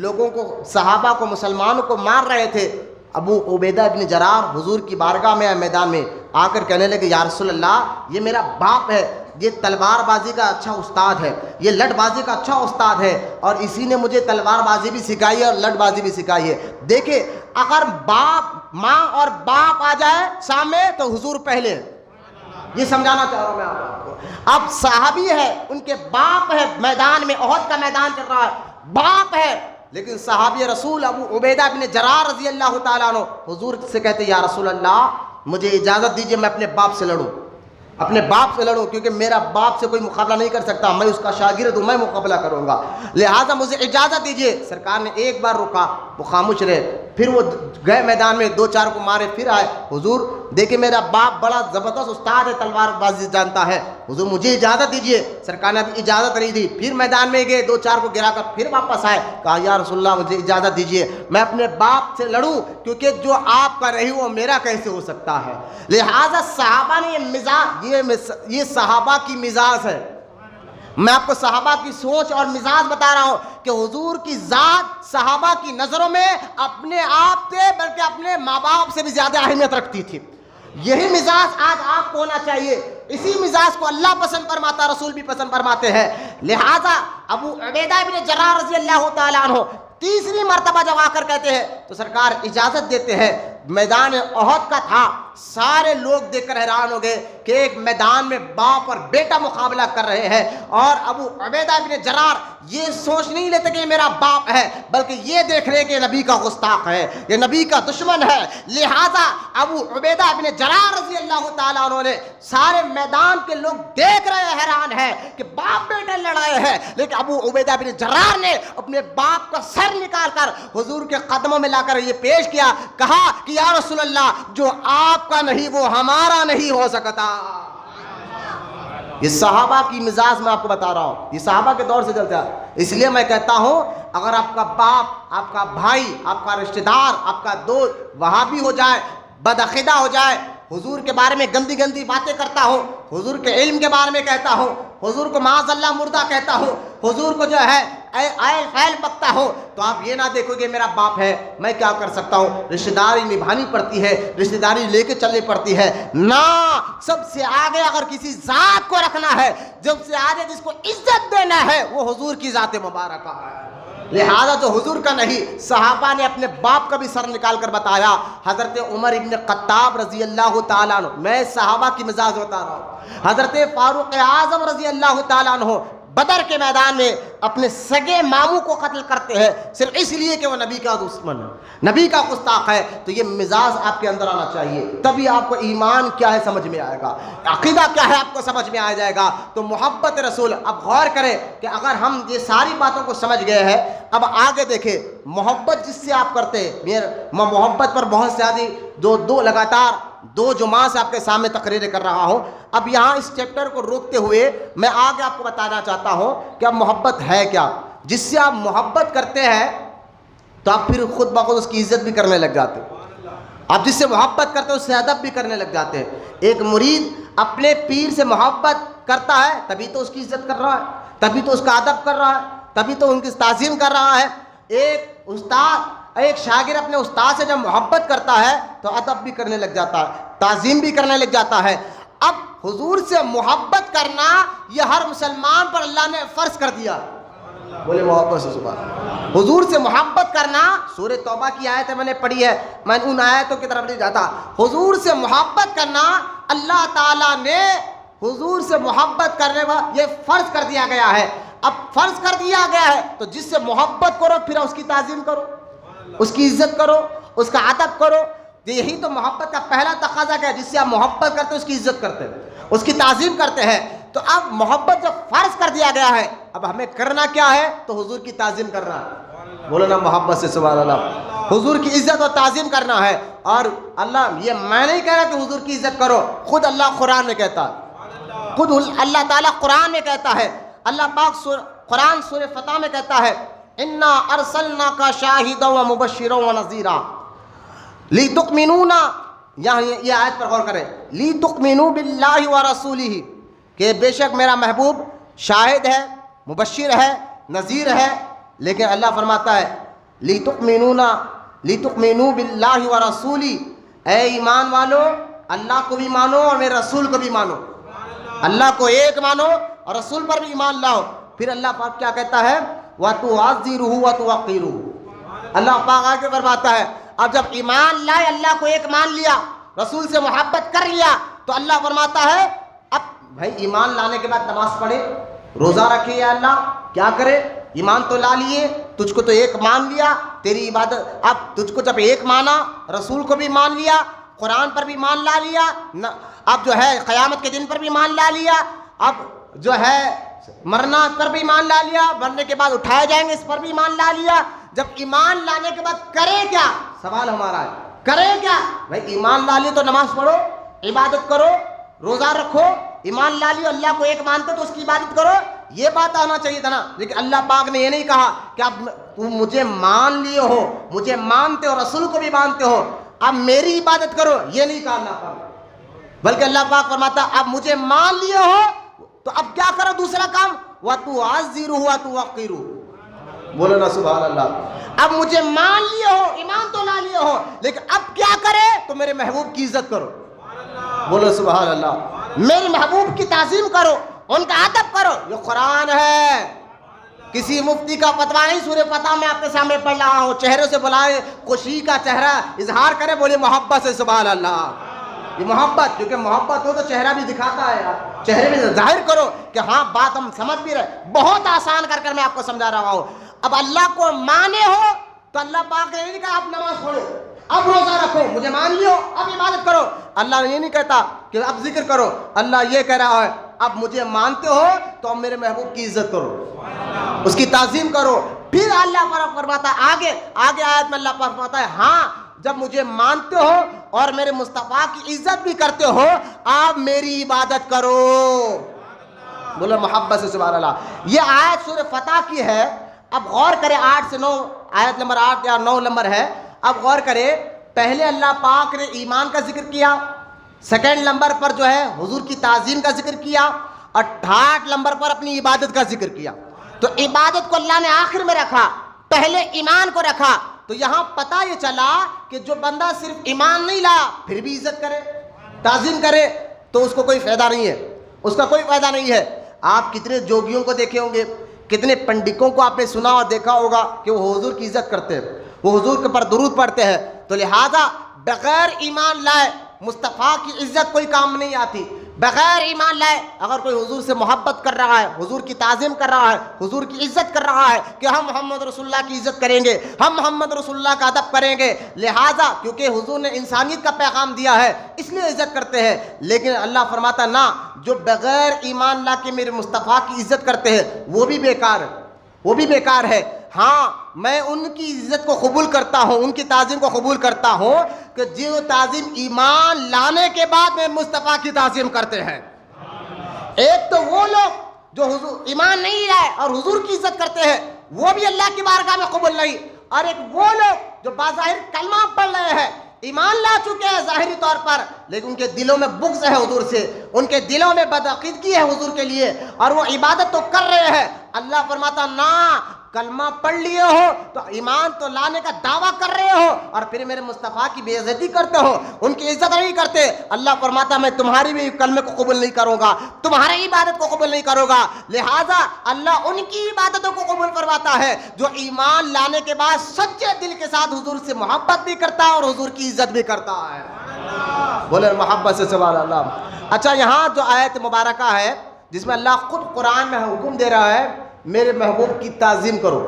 لوگوں کو، صحابہ کو، مسلمانوں کو مار رہے تھے، ابو عبیدہ بن جرار حضور کی بارگاہ میں میدان میں آ کر کہنے لگے یا رسول اللہ، یہ میرا باپ ہے، یہ تلوار بازی کا اچھا استاد ہے، یہ لٹ بازی کا اچھا استاد ہے، اور اسی نے مجھے تلوار بازی بھی سکھائی ہے اور لٹ بازی بھی سکھائی ہے۔ دیکھیں اگر باپ، ماں اور باپ آ جائے سامنے تو حضور پہلے، یہ سمجھانا چاہ رہا ہوں میں آپ کو۔ اب صحابی ہے، ان کے باپ ہے، میدان میں احد کا میدان چل رہا ہے، باپ ہے، لیکن صحابی رسول ابو عبیدہ بن جرار رضی اللہ تعالیٰ عنہ حضور سے کہتے یا رسول اللہ مجھے اجازت دیجئے میں اپنے باپ سے لڑوں، اپنے باپ سے لڑوں، کیونکہ میرا باپ سے کوئی مقابلہ نہیں کر سکتا، میں اس کا شاگرد ہوں، میں مقابلہ کروں گا، لہٰذا مجھے اجازت دیجئے۔ سرکار نے ایک بار رکا، وہ خاموش رہے، پھر وہ گئے میدان میں، دو چار کو مارے، پھر آئے، حضور دیکھیں میرا باپ بڑا زبردست استاد ہے، تلوار بازی جانتا ہے، حضور مجھے اجازت دیجئے۔ سرکار نے ابھی اجازت نہیں دی، پھر میدان میں گئے، دو چار کو گرا کر پھر واپس آئے، کہا یا رسول اللہ مجھے اجازت دیجئے میں اپنے باپ سے لڑوں، کیونکہ جو آپ کا نہیں وہ میرا کیسے ہو سکتا ہے۔ لہٰذا صحابہ نے یہ مزاج، یہ صحابہ کی مزاج ہے، میں آپ کو صحابہ کی سوچ اور مزاج بتا رہا ہوں کہ حضور کی ذات صحابہ کی نظروں میں اپنے آپ سے بلکہ اپنے ماں باپ سے بھی زیادہ اہمیت رکھتی تھی۔ یہی مزاج آج آپ کو ہونا چاہیے، اسی مزاج کو اللہ پسند فرماتا، رسول بھی پسند فرماتے ہیں۔ لہٰذا ابو عبیدہ بن جرار رضی اللہ تعالیٰ عنہ تیسری مرتبہ جب آ کر کہتے ہیں تو سرکار اجازت دیتے ہیں۔ میدان احد کا تھا، سارے لوگ دیکھ کر حیران ہو گئے کہ ایک میدان میں باپ اور بیٹا مقابلہ کر رہے ہیں، اور ابو عبیدہ بن جرار یہ سوچ نہیں لیتے کہ یہ میرا باپ ہے، بلکہ یہ دیکھ رہے کہ یہ نبی کا گستاخ ہے، یہ نبی کا دشمن ہے۔ لہٰذا ابو عبیدہ بن جرار رضی اللہ تعالیٰ عنہ نے، سارے میدان کے لوگ دیکھ رہے ہیں، حیران ہے کہ باپ بیٹے لڑائے ہیں، لیکن ابو عبیدہ بن جرار نے اپنے باپ کا سر نکال کر حضور کے قدموں میں لا کر یہ پیش کیا، کہا کہ یا رسول اللہ جو آپ کا نہیں وہ ہمارا نہیں ہو سکتا۔ یہ صحابہ کی مزاج میں آپ کو بتا رہا ہوں، یہ صحابہ کے دور سے چلتا ہے۔ اس لیے میں کہتا ہوں اگر آپ کا باپ، آپ کا بھائی، آپ کا رشتہ دار، آپ کا دوست وہابی ہو جائے، بدعقیدہ ہو جائے، حضور کے بارے میں گندی گندی باتیں کرتا ہو، حضور کے علم کے بارے میں کہتا ہو، حضور کو معاذ اللہ مردہ کہتا ہو، حضور کو جو ہے آئل فیل بکتا ہو، تو آپ یہ نہ دیکھو کہ میرا باپ ہے میں کیا کر سکتا ہوں، رشتہ داری نبھانی پڑتی ہے، رشتہ داری لے کے چلنی پڑتی ہے۔ نہ، سب سے آگے اگر کسی ذات کو رکھنا ہے، جب سے آگے جس کو عزت دینا ہے وہ حضور کی ذات مبارکہ ہے۔ لہذا جو حضور کا نہیں، صحابہ نے اپنے باپ کا بھی سر نکال کر بتایا. حضرت عمر ابن خطاب رضی اللہ تعالیٰ عنہ، میں صحابہ کی مزاج بتا رہا ہوں، حضرت فاروق اعظم رضی اللہ تعالیٰ عنہ بدر کے میدان میں اپنے سگے ماموں کو قتل کرتے ہیں صرف اس لیے کہ وہ نبی کا دشمن ہے، نبی کا گستاخ ہے. تو یہ مزاج آپ کے اندر آنا چاہیے، تبھی آپ کو ایمان کیا ہے سمجھ میں آئے گا، عقیدہ کیا ہے آپ کو سمجھ میں آ جائے گا. تو محبت رسول، اب غور کریں کہ اگر ہم یہ ساری باتوں کو سمجھ گئے ہیں، اب آگے دیکھیں محبت جس سے آپ کرتے ہیں. میں محبت پر بہت زیادہ دو لگاتار 2 جمعہ سے آپ کے سامنے تقریریں کر رہا ہوں. اب یہاں اس چیپٹر کو روکتے ہوئے میں آگے آپ کو بتانا چاہتا ہوں کہ اب محبت ہے کیا. جس سے آپ محبت کرتے ہیں تو آپ پھر خود بخود اس کی عزت بھی کرنے لگ جاتے ہیں. آپ جس سے محبت کرتے ہیں اس سے ادب بھی کرنے لگ جاتے ہیں. ایک مرید اپنے پیر سے محبت کرتا ہے تبھی تو اس کی عزت کر رہا ہے، تبھی تو اس کا ادب کر رہا ہے، تبھی تو ان کی تعظیم کر رہا ہے. ایک شاگرد اپنے استاد سے جب محبت کرتا ہے تو ادب بھی کرنے لگ جاتا ہے، تعظیم بھی کرنے لگ جاتا ہے. اب حضور سے محبت کرنا یہ ہر مسلمان پر اللہ نے فرض کر دیا. بولے محبت سے سبحان. حضور سے محبت کرنا، سورہ توبہ کی آیت میں نے پڑھی ہے، میں ان آیتوں کی طرف نہیں جاتا. حضور سے محبت کرنا اللہ تعالیٰ نے حضور سے محبت کرنے کا یہ فرض کر دیا گیا ہے. اب فرض کر دیا گیا ہے تو جس سے محبت کرو پھر اس کی تعظیم کرو، اس کی عزت کرو، اس کا ادب کرو. یہی تو محبت کا پہلا تقاضا ہے، جس سے آپ محبت کرتے ہیں اس کی عزت کرتے ہیں، اس کی تعظیم کرتے ہیں. تو اب محبت جب فرض کر دیا گیا ہے، اب ہمیں کرنا کیا ہے؟ تو حضور کی تعظیم کرنا ہے. بولو نا محبت سے سبحان اللہ. حضور کی عزت اور تعظیم کرنا ہے. اور اللہ، یہ میں نہیں کہہ رہا کہ حضور کی عزت کرو، خود اللہ قرآن میں کہتا ہے، خود اللہ تعالیٰ قرآن میں کہتا ہے. اللہ پاک قرآن سورہ فتح میں کہتا ہے انا ارسلناک شاہدا ومبشرا ونذیرا لتؤمنون، یہاں یہ آیت پر غور کریں، لتؤمنوا باللہ ورسولہ، کہ بے شک میرا محبوب شاہد ہے، مبشر ہے، نذیر ہے. لیکن اللہ فرماتا ہے لتؤمنوا باللہ ورسولہ، اے ایمان والو اللہ کو بھی مانو اور میرے رسول کو بھی مانو. اللہ کو ایک مانو اور رسول پر بھی ایمان لاؤ. پھر اللہ پاک کیا کہتا ہے؟ وَتُعَزِّرُهُ وَتُوَقِّرُهُ. اللہ پاک آگے فرماتا ہے اب جب ایمان لائے، اللہ کو ایک مان لیا، رسول سے محبت کر لیا، تو اللہ فرماتا ہے اب بھائی ایمان لانے کے بعد نماز پڑھے، روزہ رکھے، یا اللہ کیا کرے؟ ایمان تو لا لیے، تجھ کو تو ایک مان لیا، تیری عبادت، اب تجھ کو جب ایک مانا، رسول کو بھی مان لیا، قرآن پر بھی مان لا لیا، اب جو ہے قیامت کے دن پر بھی مان لا لیا، اب جو ہے مرنا پر بھی ایمان لا لیا، مرنے کے بعد اٹھائے جائیں گے اس پر بھی ایمان لا لیا. جب ایمان لانے کے بعد کرے کیا؟ سوال ہمارا ہے کرے کیا؟ بھائی ایمان لا لی تو نماز پڑھو، عبادت کرو، روزہ رکھو. ایمان لا لی اللہ کو ایک مانتے تو اس کی عبادت کرو، یہ بات آنا چاہیے تھا نا. لیکن اللہ پاک نے یہ نہیں کہا کہ اب تم مجھے مان لیے ہو، مجھے مانتے ہو، رسول کو بھی مانتے ہو، اب میری عبادت کرو، یہ نہیں کہا اللہ پاک. بلکہ اللہ پاک فرماتا اب مجھے مان لیے ہو تو اب کیا کرو؟ دوسرا کام وَتُعَزِّرُهُ وَتُوَقِّرُهُ. بولو نا سبحان اللہ. اب مجھے مان لیے ہو، ایمان تو لا لیے ہو، لیکن اب کیا کرے؟ تو میرے محبوب کی عزت کرو. بولو سبحان اللہ. میرے محبوب کی تعظیم کرو، ان کا ادب کرو. یہ قرآن ہے، کسی مفتی کا فتویٰ نہیں. سورہ فتح میں آپ کے سامنے پڑھ رہا ہوں. چہرے سے بلائے، خوشی کا چہرہ اظہار کرے، بولے محبت سے سبحان اللہ. یہ محبت، کیونکہ محبت ہو تو چہرہ بھی دکھاتا ہے یار، چہرے میں ظاہر کرو کہ ہاں بات ہم سمجھ بھی رہے. بہت آسان کر میں آپ کو سمجھا رہا ہوں. اب اللہ کو مانے ہو تو اللہ پاک نے نہیں کہا اب نماز پڑھو، اب روزہ رکھو، مجھے مان لیو، اب عبادت کرو. اللہ نے یہ نہیں کہتا کہ اب ذکر کرو. اللہ یہ کہہ رہا ہے اب مجھے مانتے ہو تو اب میرے محبوب کی عزت کرو، اس کی تعظیم کرو. پھر اللہ فرماتا ہے آگے آیت میں اللہ فرماتا ہے ہاں جب مجھے مانتے ہو اور میرے مصطفیٰ کی عزت بھی کرتے ہو، آپ میری عبادت کرو. بولو محبت سے سبحان اللہ. یہ آیت سورہ فتح کی ہے. اب غور کریں 8 سے 9، آیت نمبر 8 یا 9 نمبر ہے. اب غور کریں، پہلے اللہ پاک نے ایمان کا ذکر کیا، سیکنڈ نمبر پر جو ہے حضور کی تعظیم کا ذکر کیا، اور 3rd نمبر پر اپنی عبادت کا ذکر کیا. تو عبادت کو اللہ نے آخر میں رکھا، پہلے ایمان کو رکھا. تو یہاں پتہ یہ چلا کہ جو بندہ صرف ایمان نہیں لایا پھر بھی عزت کرے، تعظیم کرے، تو اس کو کوئی فائدہ نہیں ہے، اس کا کوئی فائدہ نہیں ہے. آپ کتنے جوگیوں کو دیکھے ہوں گے، کتنے پنڈتوں کو آپ نے سنا اور دیکھا ہوگا کہ وہ حضور کی عزت کرتے ہیں, وہ حضور کے پر درود پڑھتے ہیں. تو لہٰذا بغیر ایمان لائے مصطفیٰ کی عزت کوئی کام نہیں آتی. بغیر ایمان لائے اگر کوئی حضور سے محبت کر رہا ہے, حضور کی تعظیم کر رہا ہے, حضور کی عزت کر رہا ہے کہ ہم محمد رسول اللہ کی عزت کریں گے, ہم محمد رسول اللہ کا ادب کریں گے, لہٰذا کیونکہ حضور نے انسانیت کا پیغام دیا ہے اس لیے عزت کرتے ہیں. لیکن اللہ فرماتا نہ, جو بغیر ایمان لا کے میرے مصطفیٰ کی عزت کرتے ہیں وہ بھی بیکار ہے, وہ بھی بیکار ہے. ہاں میں ان کی عزت کو قبول کرتا ہوں, ان کی تعظیم کو قبول کرتا ہوں کہ جو تعظیم ایمان لانے کے بعد میں مصطفیٰ کی تعظیم کرتے ہیں. ایک تو وہ لوگ جو حضور ایمان نہیں لائے اور حضور کی عزت کرتے ہیں وہ بھی اللہ کی بارگاہ میں قبول نہیں, اور ایک وہ لوگ جو بظاہر کلمہ پڑھ رہے ہیں, ایمان لا چکے ہیں ظاہری طور پر, لیکن ان کے دلوں میں بغض ہے حضور سے, ان کے دلوں میں بدعقیدگی ہے حضور کے لیے, اور وہ عبادت تو کر رہے ہیں. اللہ فرماتا نہ, کلمہ پڑھ لیے ہو تو ایمان تو لانے کا دعویٰ کر رہے ہو اور پھر میرے مصطفیٰ کی بے عزتی کرتے ہو, ان کی عزت نہیں کرتے. اللہ فرماتا میں تمہاری بھی کلمے کو قبول نہیں کروں گا, تمہاری عبادت کو قبول نہیں کروں گا. لہٰذا اللہ ان کی عبادتوں کو قبول فرماتا ہے جو ایمان لانے کے بعد سچے دل کے ساتھ حضور سے محبت بھی کرتا ہے اور حضور کی عزت بھی کرتا ہے. بولے محبت سے سبحان اللہ. اچھا, یہاں جو آیت مبارکہ ہے جس میں اللہ خود قرآن میں حکم دے رہا ہے میرے محبوب کی تعظیم کرو,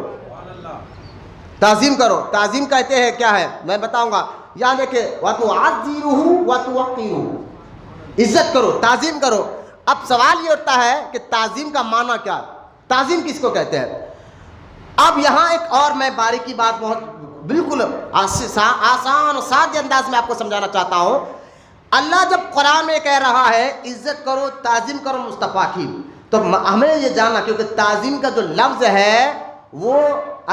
تعظیم کرو. تعظیم کہتے ہیں کیا ہے میں بتاؤں گا. یہاں دیکھیں وَتُعَذِّرُهُ وَتُوَقِّرُهُ, عزت کرو, تعظیم کرو. اب سوال یہ اٹھتا ہے کہ تعظیم کا معنی کیا ہے, تعظیم کس کو کہتے ہیں. اب یہاں ایک اور میں باریکی بات بہت بالکل آسان اور سادے انداز میں آپ کو سمجھانا چاہتا ہوں. اللہ جب قرآن میں کہہ رہا ہے عزت کرو, تعظیم کرو مصطفیٰ کی, تو ہمیں یہ جاننا کیونکہ تعظیم کا جو لفظ ہے وہ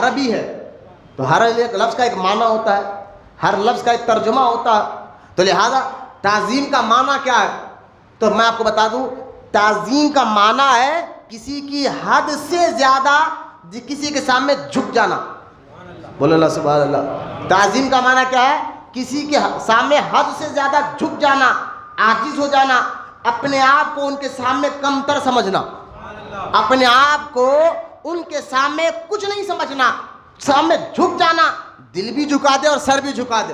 عربی ہے, تو ہر ایک لفظ کا ایک معنی ہوتا ہے, ہر لفظ کا ایک ترجمہ ہوتا ہے. تو لہٰذا تعظیم کا معنی کیا ہے, تو میں آپ کو بتا دوں تعظیم کا معنی ہے کسی کی حد سے زیادہ کسی کے سامنے جھک جانا. بولو اللہ سبحان اللہ. تعظیم کا معنی کیا ہے, کسی کے سامنے حد سے زیادہ جھک جانا, عاجز ہو جانا, اپنے آپ کو ان کے سامنے کمتر سمجھنا, اپنے آپ کو ان کے سامنے کچھ نہیں سمجھنا, سامنے جھک جانا, دل بھی جھکا دے اور سر بھی جھکا دے.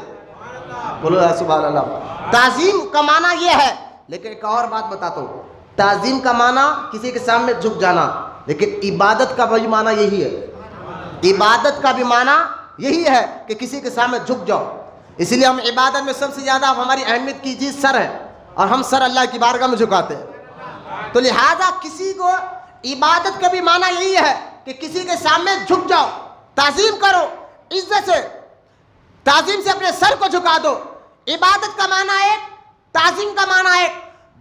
بولو سبحان اللہ. تعظیم کا معنی یہ ہے. لیکن ایک اور بات بتاتا ہوں, تعظیم کا معنی کسی کے سامنے جھک جانا, لیکن عبادت کا بھی معنی یہی ہے. عبادت کا بھی معنی یہی ہے کہ کسی کے سامنے جھک جاؤ. اس لیے ہم عبادت میں سب سے زیادہ ہماری اہمیت کی چیز سر ہے, اور ہم سر اللہ کی بارگاہ میں جھکاتے ہیں. تو لہٰذا کسی کو عبادت کا بھی معنی یہی ہے کہ کسی کے سامنے جھک جاؤ, تعظیم کرو, عزت سے تعظیم سے اپنے سر کو جھکا دو. عبادت کا معنی ایک, تعظیم کا معنی ایک,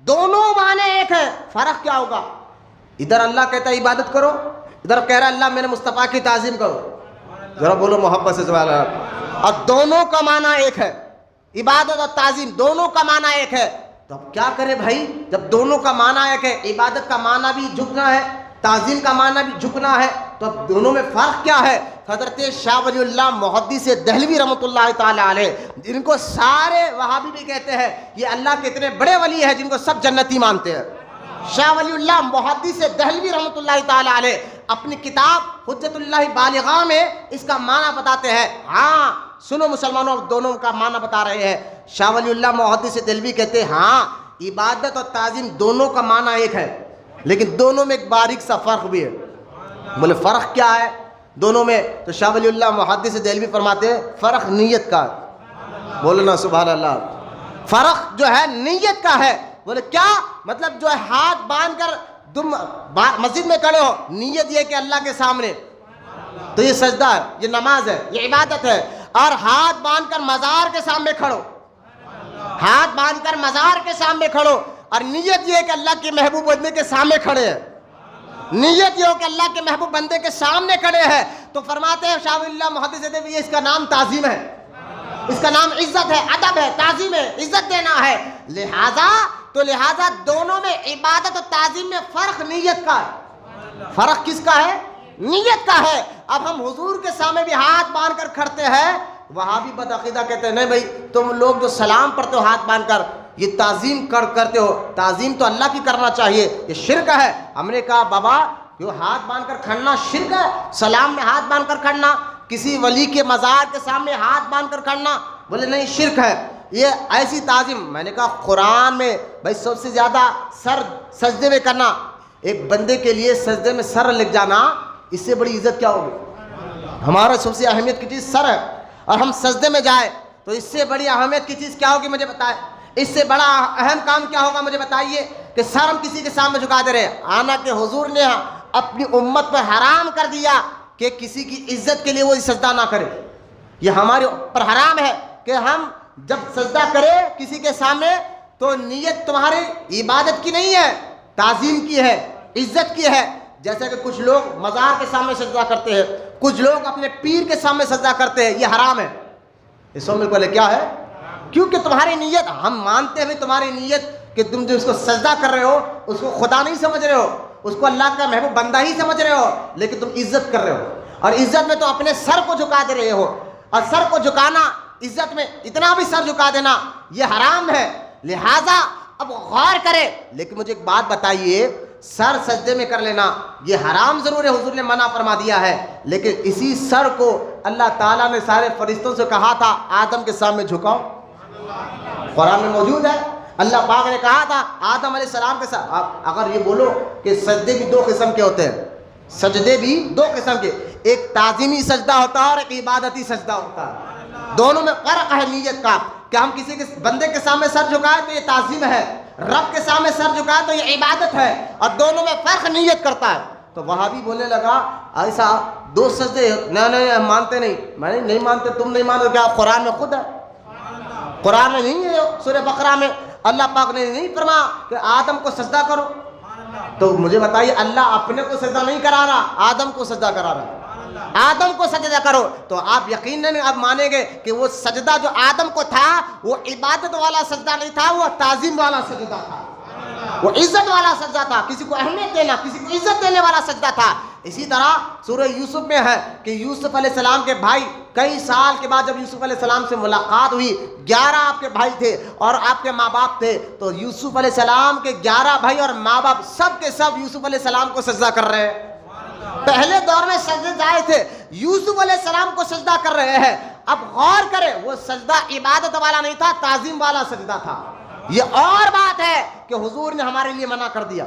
دونوں معنی ایک ہے. فرق کیا ہوگا, ادھر اللہ کہتا ہے عبادت کرو, ادھر کہہ رہا ہے اللہ میرے مصطفیٰ کی تعظیم کرو. ذرا بولو محبت سے سبحان اللہ. اور دونوں کا معنی ایک ہے, عبادت اور تعظیم دونوں کا معنی ایک ہے. تو اب کیا کرے بھائی, جب دونوں کا معنی ایک ہے, عبادت کا معنی بھی جھکنا ہے, تعظیم کا معنی بھی جھکنا ہے, تو اب دونوں میں فرق کیا ہے. حضرت شاہ ولی اللہ محدث دہلوی رحمۃ اللہ تعالی علیہ, جن کو سارے وہابی بھی کہتے ہیں یہ اللہ کے اتنے بڑے ولی ہیں جن کو سب جنتی مانتے ہیں, شاہ ولی اللہ محدث دہلوی رحمۃ اللہ تعالی علیہ اپنی کتاب حجت اللہ بالغہ میں اس کا معنی بتاتے ہیں. ہاں سنو مسلمانوں, دونوں کا معنی بتا رہے ہیں. شاہ ولی اللہ محدث دہلوی کہتے ہیں ہاں عبادت اور تعظیم دونوں کا معنی ایک ہے, لیکن دونوں میں ایک باریک سا فرق بھی ہے. بولے فرق کیا ہے دونوں میں, تو شاہ ولی اللہ محدث دہلوی فرماتے ہیں فرق نیت کا. بولنا سبحان اللہ. فرق جو ہے نیت کا ہے. بولے کیا مطلب, جو ہے ہاتھ باندھ کر تم مسجد میں کھڑے ہو, نیت یہ کہ اللہ کے سامنے, تو یہ سجدہ ہے, یہ نماز ہے, یہ عبادت ہے. اور ہاتھ باندھ کر مزار کے سامنے کھڑو, ہاتھ باندھ کر مزار کے سامنے کھڑو, اور نیت یہ کہ اللہ کے محبوب بندے کے سامنے کھڑے ہیں, نیت یہ ہو کہ اللہ کے محبوب بندے کے سامنے کھڑے ہیں. تو فرماتے ہیں شاہ ولی اللہ محدث دہلوی اس کا نام تعظیم ہے, اس کا نام عزت ہے, ادب ہے, تعظیم ہے, عزت دینا ہے. لہذا دونوں میں عبادت اور تعظیم میں فرق نیت کا ہے. فرق کس کا ہے, نیت کا ہے. اب ہم حضور کے سامنے بھی ہاتھ باندھ کر کھڑتے ہیں, وہاں بھی بدعقیدہ کہتے ہیں نہیں بھائی تم لوگ جو سلام پڑھتے ہو ہاتھ باندھ کر یہ تعظیم کرتے ہو, تعظیم تو اللہ کی کرنا چاہیے, یہ شرک ہے. ہم نے کہا بابا کیوں ہاتھ باندھ کر کھڑنا شرک ہے؟ سلام میں ہاتھ باندھ کر کھڑنا، کسی ولی کے مزار کے سامنے ہاتھ باندھ کر کھڑنا، بولے نہیں شرک ہے۔ یہ ایسی تعظیم، میں نے کہا قرآن میں بھائی سب سے زیادہ سر سجدے میں کرنا، ایک بندے کے لیے سجدے میں سر لگ جانا، اس سے بڑی عزت کیا ہوگی؟ ہمارا سب سے اہمیت کی چیز سر ہے، اور ہم سجدے میں جائیں تو اس سے بڑی اہمیت کی چیز کیا ہوگی مجھے بتائیں؟ اس سے بڑا اہم کام کیا ہوگا مجھے بتائیے؟ کہ سر ہم کسی کے سامنے جھکا دے رہے ہیں، آنا کہ حضور نے اپنی امت پر حرام کر دیا کہ کسی کی عزت کے لیے وہ سجدہ نہ کرے۔ یہ ہمارے پر حرام ہے کہ ہم جب سجدہ کرے کسی کے سامنے تو نیت تمہاری عبادت کی نہیں ہے، تعظیم کی ہے، عزت کی ہے۔ جیسے کہ کچھ لوگ مزار کے سامنے سجدہ کرتے ہیں، کچھ لوگ اپنے پیر کے سامنے سجدہ کرتے ہیں، یہ حرام ہے۔ اس میں بالکل کیا ہے؟ کیونکہ تمہاری نیت، ہم مانتے ہیں تمہاری نیت کہ تم جو اس کو سجدہ کر رہے ہو اس کو خدا نہیں سمجھ رہے ہو، اس کو اللہ کا محبوب بندہ ہی سمجھ رہے ہو، لیکن تم عزت کر رہے ہو، اور عزت میں تو اپنے سر کو جھکا دے رہے ہو، اور سر کو جھکانا عزت میں اتنا بھی سر جھکا دینا یہ حرام ہے۔ لہٰذا اب غور کرے۔ لیکن مجھے ایک بات بتائیے، سر سجدے میں کر لینا یہ حرام ضرور ہے، حضور نے منع فرما دیا ہے، لیکن اسی سر کو اللہ تعالیٰ نے سارے فرشتوں سے کہا تھا آدم کے سامنے جھکاؤ، قرآن میں موجود ہے۔ اللہ پاک نے کہا تھا آدم علیہ السلام کے ساتھ، اگر یہ بولو کہ سجدے بھی دو قسم کے ہوتے ہیں، سجدے بھی دو قسم کے، ایک تعظیمی سجدہ ہوتا ہے اور ایک عبادتی سجدہ ہوتا ہے، دونوں میں فرق ہے نیت کا، کہ ہم کسی کے بندے کے سامنے سر جھکائے تو یہ تعظیم ہے، رب کے سامنے سر جھکائے تو یہ عبادت ہے، اور دونوں میں فرق نیت کرتا ہے۔ تو وہاں بھی بولنے لگا ایسا دو سجدے، نہیں ہم مانتے نہیں، میں نہیں مانتے، تم نہیں مانتے، کیا قرآن میں خود ہے؟ قرآن میں نہیں ہے؟ سورہ بقرہ میں اللہ پاک نے نہیں فرمایا کہ آدم کو سجدہ کرو؟ تو مجھے بتائیے اللہ اپنے کو سجدہ نہیں کرا رہا، آدم کو سجدہ کرا رہا ہے۔ آدم کو سجدہ کرو تو آپ یقیناً اب مانیں گے کہ وہ سجدہ جو آدم کو تھا وہ عبادت والا سجدہ نہیں تھا، وہ تعظیم والا سجدہ تھا، وہ عزت والا سجدہ تھا، کسی کو اہمیت دینا، کسی کو عزت دینے والا سجدہ تھا۔ اسی طرح سورہ یوسف میں ہے کہ یوسف علیہ السلام کے بھائی کئی سال کے بعد جب یوسف علیہ السلام سے ملاقات ہوئی، 11 آپ کے بھائی تھے اور آپ کے ماں باپ تھے، تو یوسف علیہ السلام کے 11 بھائی اور ماں باپ سب کے سب یوسف علیہ السلام کو سجدہ کر رہے ہیں۔ پہلے دور میں سجدے جائز تھے، یوسف علیہ السلام کو سجدہ کر رہے ہیں۔ اب غور کریں، وہ سجدہ عبادت والا نہیں تھا، تعظیم والا سجدہ تھا۔ یہ اور بات ہے کہ حضور نے ہمارے لیے منع کر دیا،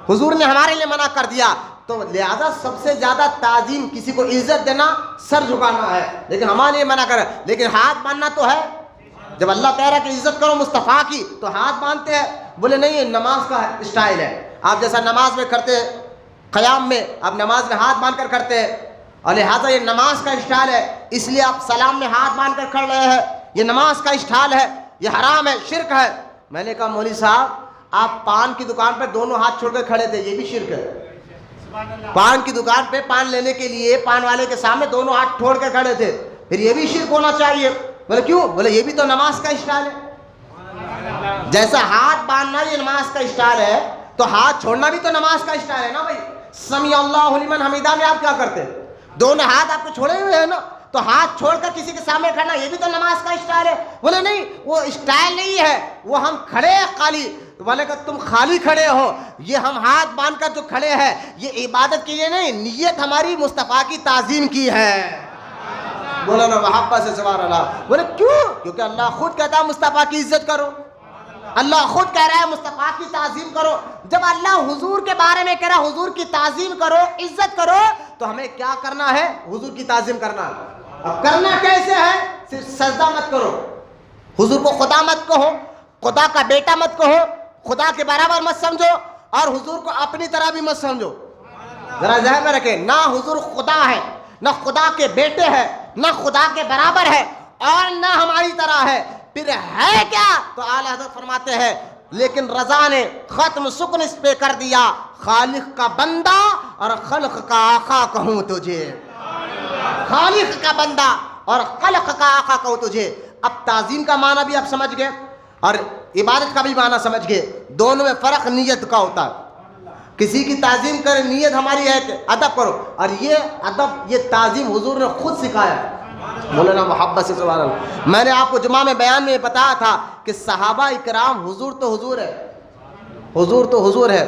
حضور نے ہمارے لیے منع کر دیا، تو لہذا سب سے زیادہ تعظیم، کسی کو عزت دینا، سر جھکانا ہے، لیکن ہمارے لیے منع کرے۔ لیکن ہاتھ باندھنا تو ہے، جب اللہ کہہ رہا ہے کہ عزت کرو مصطفیٰ کی تو ہاتھ باندھتے ہیں، بولے نہیں یہ نماز کا اسٹائل ہے، آپ جیسا نماز میں کرتے ہیں، قیام میں آپ نماز میں ہاتھ باندھ کر کرتے ہیں، اور لہٰذا یہ نماز کا اسٹائل ہے، اس لیے آپ سلام میں ہاتھ باندھ کر کھڑ رہے ہیں، یہ نماز کا اسٹائل ہے، یہ حرام ہے، شرک ہے۔ میں نے کہا مولوی صاحب آپ پان کی دکان پہ دونوں ہاتھ چھوڑ کر کھڑے تھے، یہ بھی شرک ہے۔ پان کی دکان پہ پان لینے کے لیے پان والے کے سامنے دونوں ہاتھ چھوڑ کر کھڑے تھے، پھر یہ بھی شرک ہونا چاہیے۔ بولے کیوں؟ بولے یہ بھی تو نماز کا اسٹائل ہے، جیسا ہاتھ باندھنا یہ نماز کا اسٹائل ہے تو ہاتھ چھوڑنا بھی تو نماز کا اسٹائل ہے نا بھائی۔ سمیع اللہ لمن حمیدہ میں آپ کیا کرتے ہیں؟ دونوں ہاتھ آپ کو چھوڑے ہوئے ہیں نا، تو ہاتھ چھوڑ کر کسی کے سامنے کھڑنا یہ بھی تو نماز کا اسٹائل ہے۔ بولے نہیں وہ اسٹائل نہیں ہے، وہ ہم کھڑے خالی، بولے کہ تم خالی کھڑے ہو، یہ ہم ہاتھ باندھ کر جو کھڑے ہیں یہ عبادت کے لیے نہیں، نیت ہماری مصطفیٰ کی تعظیم کی ہے۔ بولا نا محبت سے سبحان اللہ۔ بولے کیوں؟ کیونکہ اللہ خود کہتا ہے مصطفیٰ کی عزت کرو، اللہ خود کہہ رہا ہے مصطفیٰ کی تعظیم کرو۔ جب اللہ حضور کے بارے میں کہہ رہا ہے حضور کی تعظیم کرو، عزت کرو، تو ہمیں کیا کرنا ہے؟ حضور کی تعظیم کرنا ہے۔ اب کرنا کیسے ہے؟ صرف سجدہ مت کرو، حضور کو خدا مت کہو، خدا کا بیٹا مت کہو، خدا کے برابر مت سمجھو، اور حضور کو اپنی طرح بھی مت سمجھو۔ ذرا ذہن میں رکھیں، نہ حضور خدا ہے، نہ خدا کے بیٹے ہے، نہ خدا کے برابر ہے، اور نہ ہماری طرح ہے، پھر ہے کیا؟ تو اعلیٰ حضرت فرماتے ہیں لیکن رضا نے ختم سکن اس پہ کر دیا، خالق کا بندہ اور خلق کا آقا کہوں تجھے، خالق کا بندہ اور خلق کا آقا کہوں تجھے۔ اب تعظیم کا معنی بھی آپ سمجھ گئے اور عبادت کا بھی معنی سمجھ گئے، دونوں میں فرق نیت کا ہوتا ہے۔ کسی کی تعظیم کرے نیت ہماری ہے کہ ادب کرو، اور یہ ادب، یہ تعظیم حضور نے خود سکھایا۔ مولانا محبت سے سبحان اللہ۔ میں نے آپ کو جمعہ میں بیان میں بتایا تھا کہ صحابہ اکرام، حضور تو حضور ہے، حضور تو حضور ہے،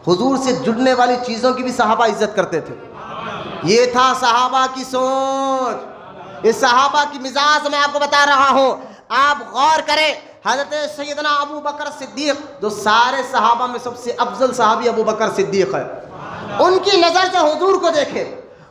حضور سے جڑنے والی چیزوں کی بھی صحابہ عزت کرتے تھے. یہ تھا صحابہ کی سوچ، یہ صحابہ کی مزاج میں آپ کو بتا رہا ہوں. آپ غور کریں، حضرت سیدنا ابو بکر صدیق جو سارے صحابہ میں سب سے افضل صحابی ابو بکر صدیق ہے، ان کی نظر سے حضور کو دیکھیں،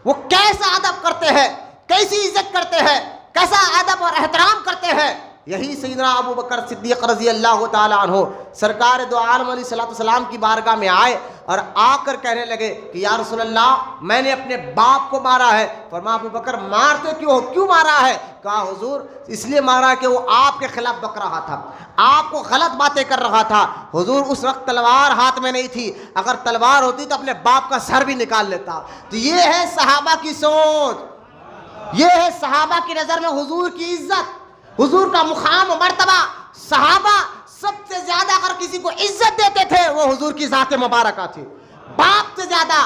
وہ کیسا ادب کرتے ہیں، کیسی عزت کرتے ہیں، کیسا ادب اور احترام کرتے ہیں. یہی سیدنا ابو بکر صدیق رضی اللہ تعالیٰ عنہ سرکار دو عالم علیہ السلام کی بارگاہ میں آئے اور آ کر کہنے لگے کہ یا رسول اللہ میں نے اپنے باپ کو مارا ہے. فرمایا ابو بکر مارتے کیوں ہو، کیوں مارا ہے؟ کہا حضور اس لیے مارا کہ وہ آپ کے خلاف بک رہا تھا، آپ کو غلط باتیں کر رہا تھا. حضور اس وقت تلوار ہاتھ میں نہیں تھی، اگر تلوار ہوتی تو اپنے باپ کا سر بھی نکال لیتا. تو یہ ہے صحابہ کی سوچ، یہ ہے صحابہ کی نظر میں حضور کی عزت، حضور کا مقام و مرتبہ. صحابہ سب سے زیادہ اگر کسی کو عزت دیتے تھے وہ حضور کی ذات مبارکہ تھی، باپ سے زیادہ،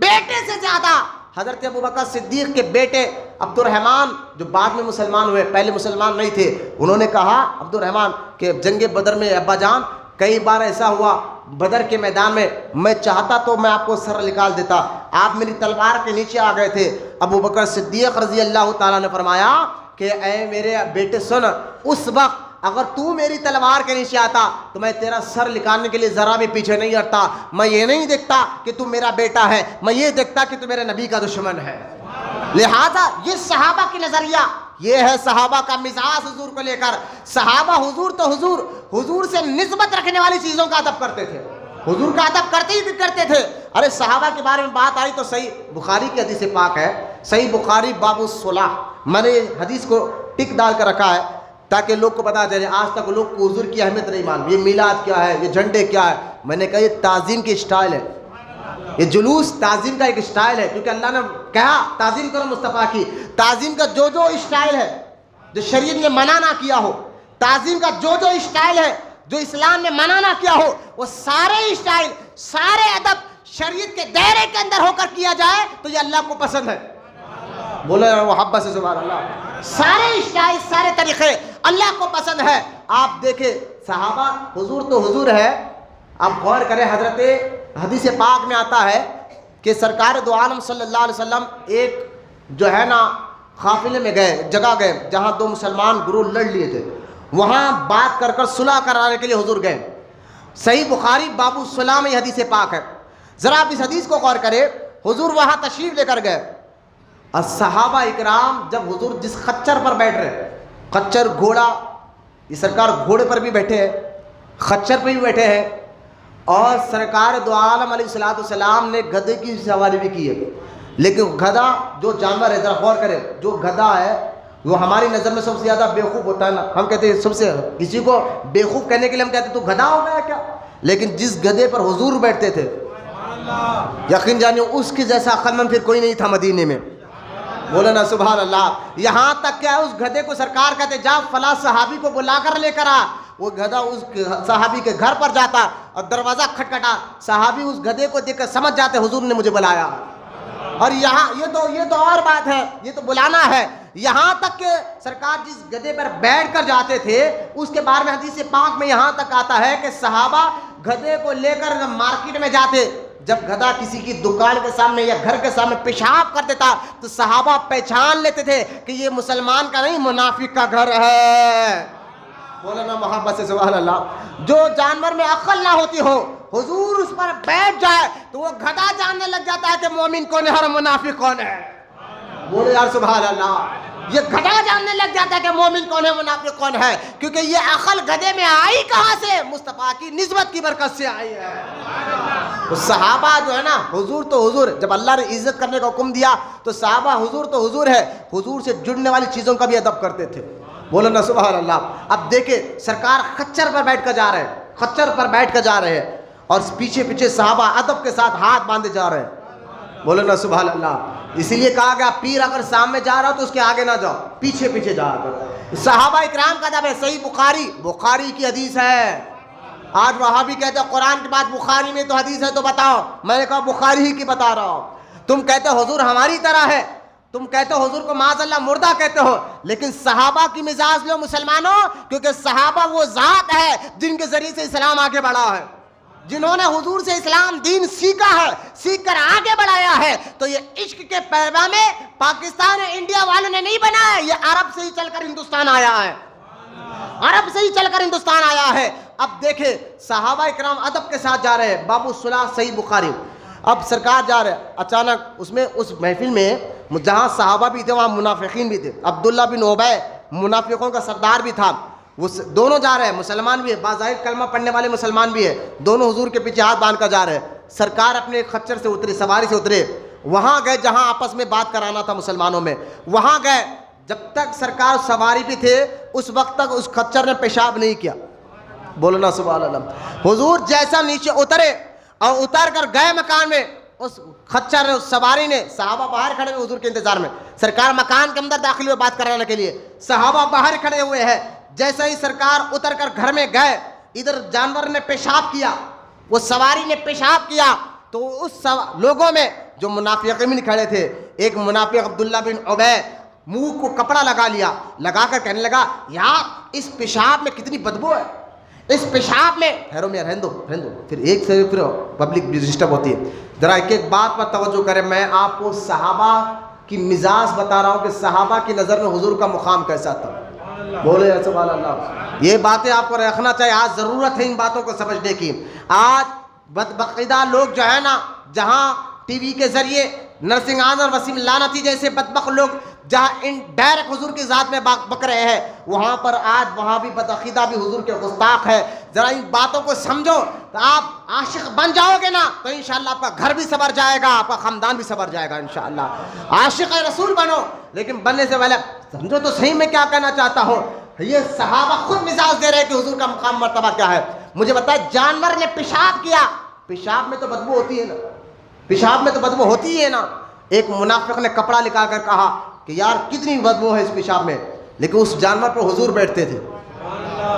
بیٹے سے زیادہ. حضرت ابو بکر صدیق کے بیٹے عبد الرحمن جو بعد میں مسلمان ہوئے، پہلے مسلمان نہیں تھے، انہوں نے کہا عبد الرحمن کہ جنگ بدر میں ابا جان کئی بار ایسا ہوا بدر کے میدان میں چاہتا تو میں آپ کو سر نکال دیتا، آپ میری تلوار کے نیچے آ گئے تھے. ابو بکر صدیق رضی اللہ تعالیٰ نے فرمایا کہ اے میرے بیٹے سن، اس وقت اگر تو میری تلوار کے نیچے آتا تو میں تیرا سر نکالنے کے لیے ذرا بھی پیچھے نہیں ہٹتا. میں یہ نہیں دیکھتا کہ تو میرا بیٹا ہے، میں یہ دیکھتا کہ تو میرے نبی کا دشمن ہے. لہذا یہ صحابہ کی نظریہ، یہ ہے صحابہ کا مزاج حضور کو لے کر. صحابہ حضور تو حضور، حضور سے نسبت رکھنے والی چیزوں کا ادب کرتے تھے، حضور کا ادب کرتے تھے. ارے صحابہ کے بارے میں بات آئی تو صحیح بخاری کی حدیث پاک ہے، صحیح بخاری باب الصلاح. میں نے حدیث کو ٹک ڈال کر رکھا ہے تاکہ لوگ کو پتا چلے. آج تک لوگ کو حضور کی اہمیت نہیں معلوم، یہ میلاد کیا ہے، یہ جھنڈے کیا ہے. میں نے کہا یہ تعظیم کی اسٹائل ہے، یہ جلوس تعظیم کا ایک اسٹائل ہے، کیونکہ اللہ نے کہا تعظیم کرو مصطفیٰ کی. تعظیم کا جو اسٹائل ہے جو شریعت نے منع نہ کیا ہو، تعظیم کا جو اسٹائل ہے جو اسلام نے منع نہ کیا ہو، وہ سارے اسٹائل، سارے ادب شریعت کے دائرے کے اندر ہو کر کیا جائے تو یہ اللہ کو پسند ہے. بولے محبت سے سبحان اللہ. سارے اسٹائل، سارے طریقے اللہ کو پسند ہے. آپ دیکھیں صحابہ حضور تو حضور ہے. آپ غور کریں، حضرت حدیث پاک میں آتا ہے کہ سرکار دو عالم صلی اللہ علیہ وسلم ایک جو ہے نا قافلے میں گئے، جگہ گئے جہاں دو مسلمان گروہ لڑ لیے تھے، وہاں بات کر صلح کرانے کے لیے حضور گئے. صحیح بخاری باب الصلاح میں یہ حدیث پاک ہے. ذرا آپ اس حدیث کو غور کریں. حضور وہاں تشریف لے کر گئے، اور صحابہ اکرام جب حضور جس خچر پر بیٹھ رہے، خچر گھوڑا، یہ سرکار گھوڑے پر بھی بیٹھے ہیں، خچر پہ بھی بیٹھے ہیں، اور سرکار دو عالم علیہ السلام نے گدھے کی سواری بھی کی ہے. لیکن گدھا جو جانور ہے، ذرا غور کریں، جو گدھا ہے وہ ہماری نظر میں سب سے زیادہ بیوقوف ہوتا ہے نا. ہم کہتے ہیں سب سے کسی کو بیوقوف کہنے کے لیے ہم کہتے ہیں تو گدھا ہو گیا کیا. لیکن جس گدھے پر حضور بیٹھتے تھے یقین جانیے اس کے جیسا عقل مند پھر کوئی نہیں تھا مدینے میں. بولے نا سبحان اللہ. یہاں تک کہ اس گدھے کو سرکار کہتے جا فلاں صحابی کو بلا کر لے کر آ. وہ گدھا اس صحابی کے گھر پر جاتا اور دروازہ کھٹکھٹا، صحابی اس گدھے کو دیکھ کر سمجھ جاتے حضور نے مجھے بلایا. اور یہاں یہ تو اور بات ہے، یہ تو بلانا ہے. یہاں تک کہ سرکار جس گدھے پر بیٹھ کر جاتے تھے اس کے بارے میں حدیث پاک میں یہاں تک آتا ہے کہ صحابہ گدھے کو لے کر مارکیٹ میں جاتے، جب گدھا کسی کی دکان کے سامنے یا گھر کے سامنے پیشاب کر دیتا تو صحابہ پہچان لیتے تھے کہ یہ مسلمان کا نہیں منافق کا گھر ہے. بولنا محبت سے سبحان اللہ. جو جانور میں عقل نہ ہوتی ہو حضور اس پر بیٹھ جائے تو وہ گدھا جاننے لگ جاتا ہے کہ مومن کون ہے اور منافق کون ہے. بولے یار سبحان اللہ. یہ گدھا جاننے لگ جاتا ہے کہ مومن کون ہے منافق کون ہے، کیونکہ یہ عقل گدھے میں آئی کہاں سے؟ مصطفیٰ کی نسبت کی برکت سے آئی ہے. صحابہ جو ہے نا حضور تو حضور، جب اللہ نے عزت کرنے کا حکم دیا تو صحابہ حضور تو حضور ہے، حضور سے جڑنے والی چیزوں کا بھی ادب کرتے تھے. بولو نا سبحان اللہ. اب دیکھیں سرکار خچر پر بیٹھ کر جا رہے ہیں، خچر پر بیٹھ کر جا رہے ہیں اور پیچھے پیچھے صحابہ ادب کے ساتھ ہاتھ باندھے جا رہے ہیں. بولو نا سبحان اللہ. اسی لیے کہا گیا پیر اگر سامنے جا رہا ہو تو اس کے آگے نہ جاؤ، پیچھے پیچھے جا کر. صحابہ اکرام کا ادب ہے. صحیح بخاری کی حدیث ہے. آج وہاں بھی کہتے ہیں قرآن کے بعد بخاری میں تو حدیث ہے تو بتاؤ. میں نے کہا بخاری ہی کی بتا رہا ہوں. تم کہتے ہو حضور ہماری طرح ہے، تم کہتے ہو حضور کو معاذ اللہ مردہ کہتے ہو، لیکن صحابہ کی مزاج لو مسلمانوں، کیونکہ صحابہ وہ ذات ہے جن کے ذریعے سے اسلام آگے بڑھا ہے. جنہوں نے حضور سے اسلام دین سیکھا ہے، سیکھ کر آگے بڑھایا ہے، تو یہ عشق کے پیغام پاکستان انڈیا والوں نے نہیں بنایا، یہ عرب سے ہی چل کر ہندوستان آیا ہے، عرب سے ہی چل کر ہندوستان آیا ہے۔ اب دیکھیں صحابہ اکرام ادب کے ساتھ جا رہے ہیں، باب الصلاح صحیح بخاری، اب سرکار جا رہے ہیں، اچانک اس محفل میں جہاں صحابہ بھی تھے وہاں منافقین بھی تھے، عبداللہ بن ابی منافقوں کا سردار بھی تھا، وہ دونوں جا رہے ہیں، مسلمان بھی ہے، باظاہر کلمہ پڑھنے والے مسلمان بھی ہے، دونوں حضور کے پیچھے ہاتھ باندھ کر جا رہے ہیں۔ سرکار اپنے ایک خچر سے اترے، سواری سے اترے، وہاں گئے جہاں آپس میں بات کرانا تھا مسلمانوں میں، وہاں گئے، جب تک سرکار سواری پہ تھے اس وقت تک اس خچر نے پیشاب نہیں کیا، بولنا سبحان اللہ۔ حضور جیسا نیچے اترے اور اتر کر گئے مکان میں، اس خچر نے، اس سواری نے، صحابہ باہر کھڑے ہوئے حضور کے انتظار میں، سرکار مکان کے اندر داخل ہوئے بات کرانے کے لیے، صحابہ باہر کھڑے ہوئے ہیں، جیسا ہی سرکار اتر کر گھر میں گئے، ادھر جانور نے پیشاب کیا، وہ سواری نے پیشاب کیا، تو اس لوگوں میں جو منافقین کھڑے تھے، ایک منافق عبداللہ بن ابی منہ کو کپڑا لگا لیا، لگا کر کہنے لگا یار اس پیشاب میں کتنی بدبو ہے، اس پیشاب میں، ٹھہرو میاں رہن دو پھر ایک سے پھر پبلک بھی ڈسٹرب ہوتی ہے، ذرا ایک ایک بات پر توجہ کریں۔ میں آپ کو صحابہ کی مزاج بتا رہا ہوں کہ صحابہ کی نظر میں حضور کا مقام کیسا تھا، بولے سبحان اللہ۔ یہ باتیں آپ کو رکھنا چاہیے، آج ضرورت ہے ان باتوں کو سمجھنے کی۔ آج بدبقیدہ لوگ جو ہے نا، جہاں ٹی وی کے ذریعے نرسنگ آنظر وسیم لعنتی جیسے بدبخت لوگ جہاں ان ڈائریکٹ حضور کی ذات میں بک رہے ہیں، وہاں پر آج وہاں بھی بدعقیدہ بھی حضور کے گستاخ ہے۔ ذرا ان باتوں کو سمجھو، تو آپ عاشق بن جاؤ گے نا تو انشاءاللہ آپ کا گھر بھی سنور جائے گا، آپ کا خاندان بھی سنور جائے گا انشاءاللہ۔ عاشق رسول بنو، لیکن بننے سے پہلے سمجھو تو صحیح میں کیا کہنا چاہتا ہوں۔ یہ صحابہ خود مزاج دے رہے کہ حضور کا مقام مرتبہ کیا ہے۔ مجھے بتائے جانور نے پیشاب کیا، پیشاب میں تو بدبو ہوتی ہے نا، پیشاب میں تو بدبو ہوتی ہی ہے نا۔ ایک منافق نے کپڑا نکال کر کہا کہ یار کتنی بدبو ہے اس پیشاب میں، لیکن اس جانور پر حضور بیٹھتے تھے،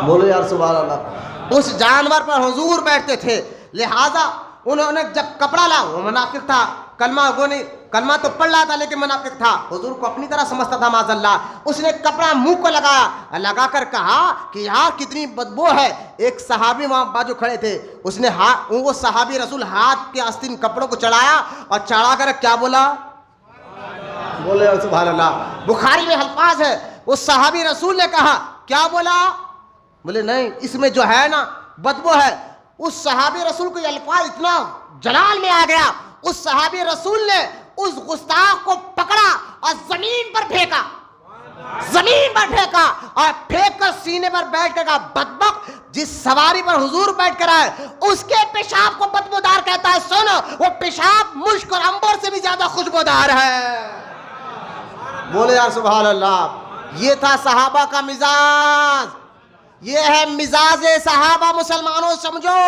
بولو یار سبحان اللہ، اس جانور پر حضور بیٹھتے تھے، لہذا انہوں نے جب کپڑا لا، وہ منافق تھا، کلمہ تو پڑھ رہا تھا لیکن منافق تھا، حضور کو اپنی طرح سمجھتا تھا معاذ اللہ، اس نے کپڑا منہ کو لگایا، لگا کر کہا کہ یار کتنی بدبو ہے۔ ایک صحابی وہاں بازو کھڑے تھے، اس نے وہ صحابی رسول ہاتھ کے آستین کپڑوں کو چڑھایا اور چڑھا کر کیا بولا، بولے سبحان اللہ۔ بخاری میں الفاظ ہے، وہ صحابی رسول نے کہا کیا بولا، بولے نہیں اس میں جو ہے نا بدبو ہے۔ اس صحابی رسول کو یہ الفاظ اتنا جلال میں آ گیا، اس صحابی رسول نے اس گستاخ کو پکڑا اور زمین پر پھینکا، زمین پر پھینکا اور پھینک کر سینے پر بیٹھ کر کہا بدبخت، جس سواری پر حضور بیٹھ کر آئے اس کے پیشاب کو بدبودار کہتا ہے، سنو وہ پیشاب مشک اور عنبر سے بھی زیادہ خوشبودار ہے، بولے یار سبحان اللہ۔ یہ تھا صحابہ کا مزاج، یہ ہے مزاج صحابہ۔ مسلمانوں سمجھو،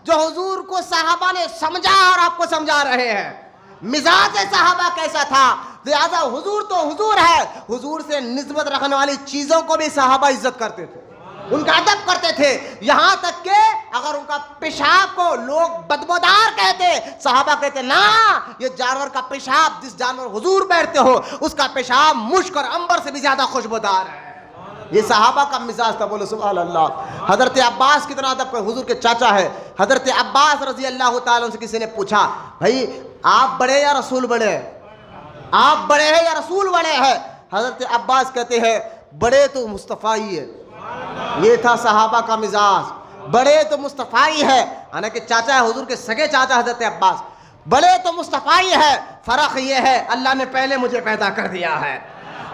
جو حضور کو صحابہ نے سمجھا اور آپ کو سمجھا رہے ہیں، مزاج صحابہ کیسا تھا۔ لہذا حضور تو حضور ہے، حضور سے نسبت رکھنے والی چیزوں کو بھی صحابہ عزت کرتے تھے، ان کا ادب کرتے تھے، یہاں تک کہ اگر ان کا پیشاب کو لوگ بدبودار کہتے، صحابہ کہتے نا یہ جانور کا پیشاب، جس جانور حضور بیٹھتے ہو اس کا پیشاب مشک اور عنبر سے بھی زیادہ خوشبودار ہے۔ یہ صحابہ کا مزاج تھا، بولو سبحان اللہ۔ حضرت عباس کتنا ادب کا، حضور کے چاچا ہے، حضرت عباس رضی اللہ تعالیٰ عنہ سے کسی نے پوچھا بھائی آپ بڑے یا رسول بڑے، آپ بڑے ہیں یا رسول بڑے ہیں؟ حضرت عباس کہتے ہیں بڑے تو مصطفیٰ ہی ہے۔ یہ تھا صحابہ کا مزاج، بڑے تو مصطفیٰ ہی ہے، حالانکہ چاچا ہے حضور کے سگے چاچا حضرت عباس، بڑے تو مصطفیٰ ہی ہے، فرق یہ ہے اللہ نے پہلے مجھے پیدا کر دیا ہے،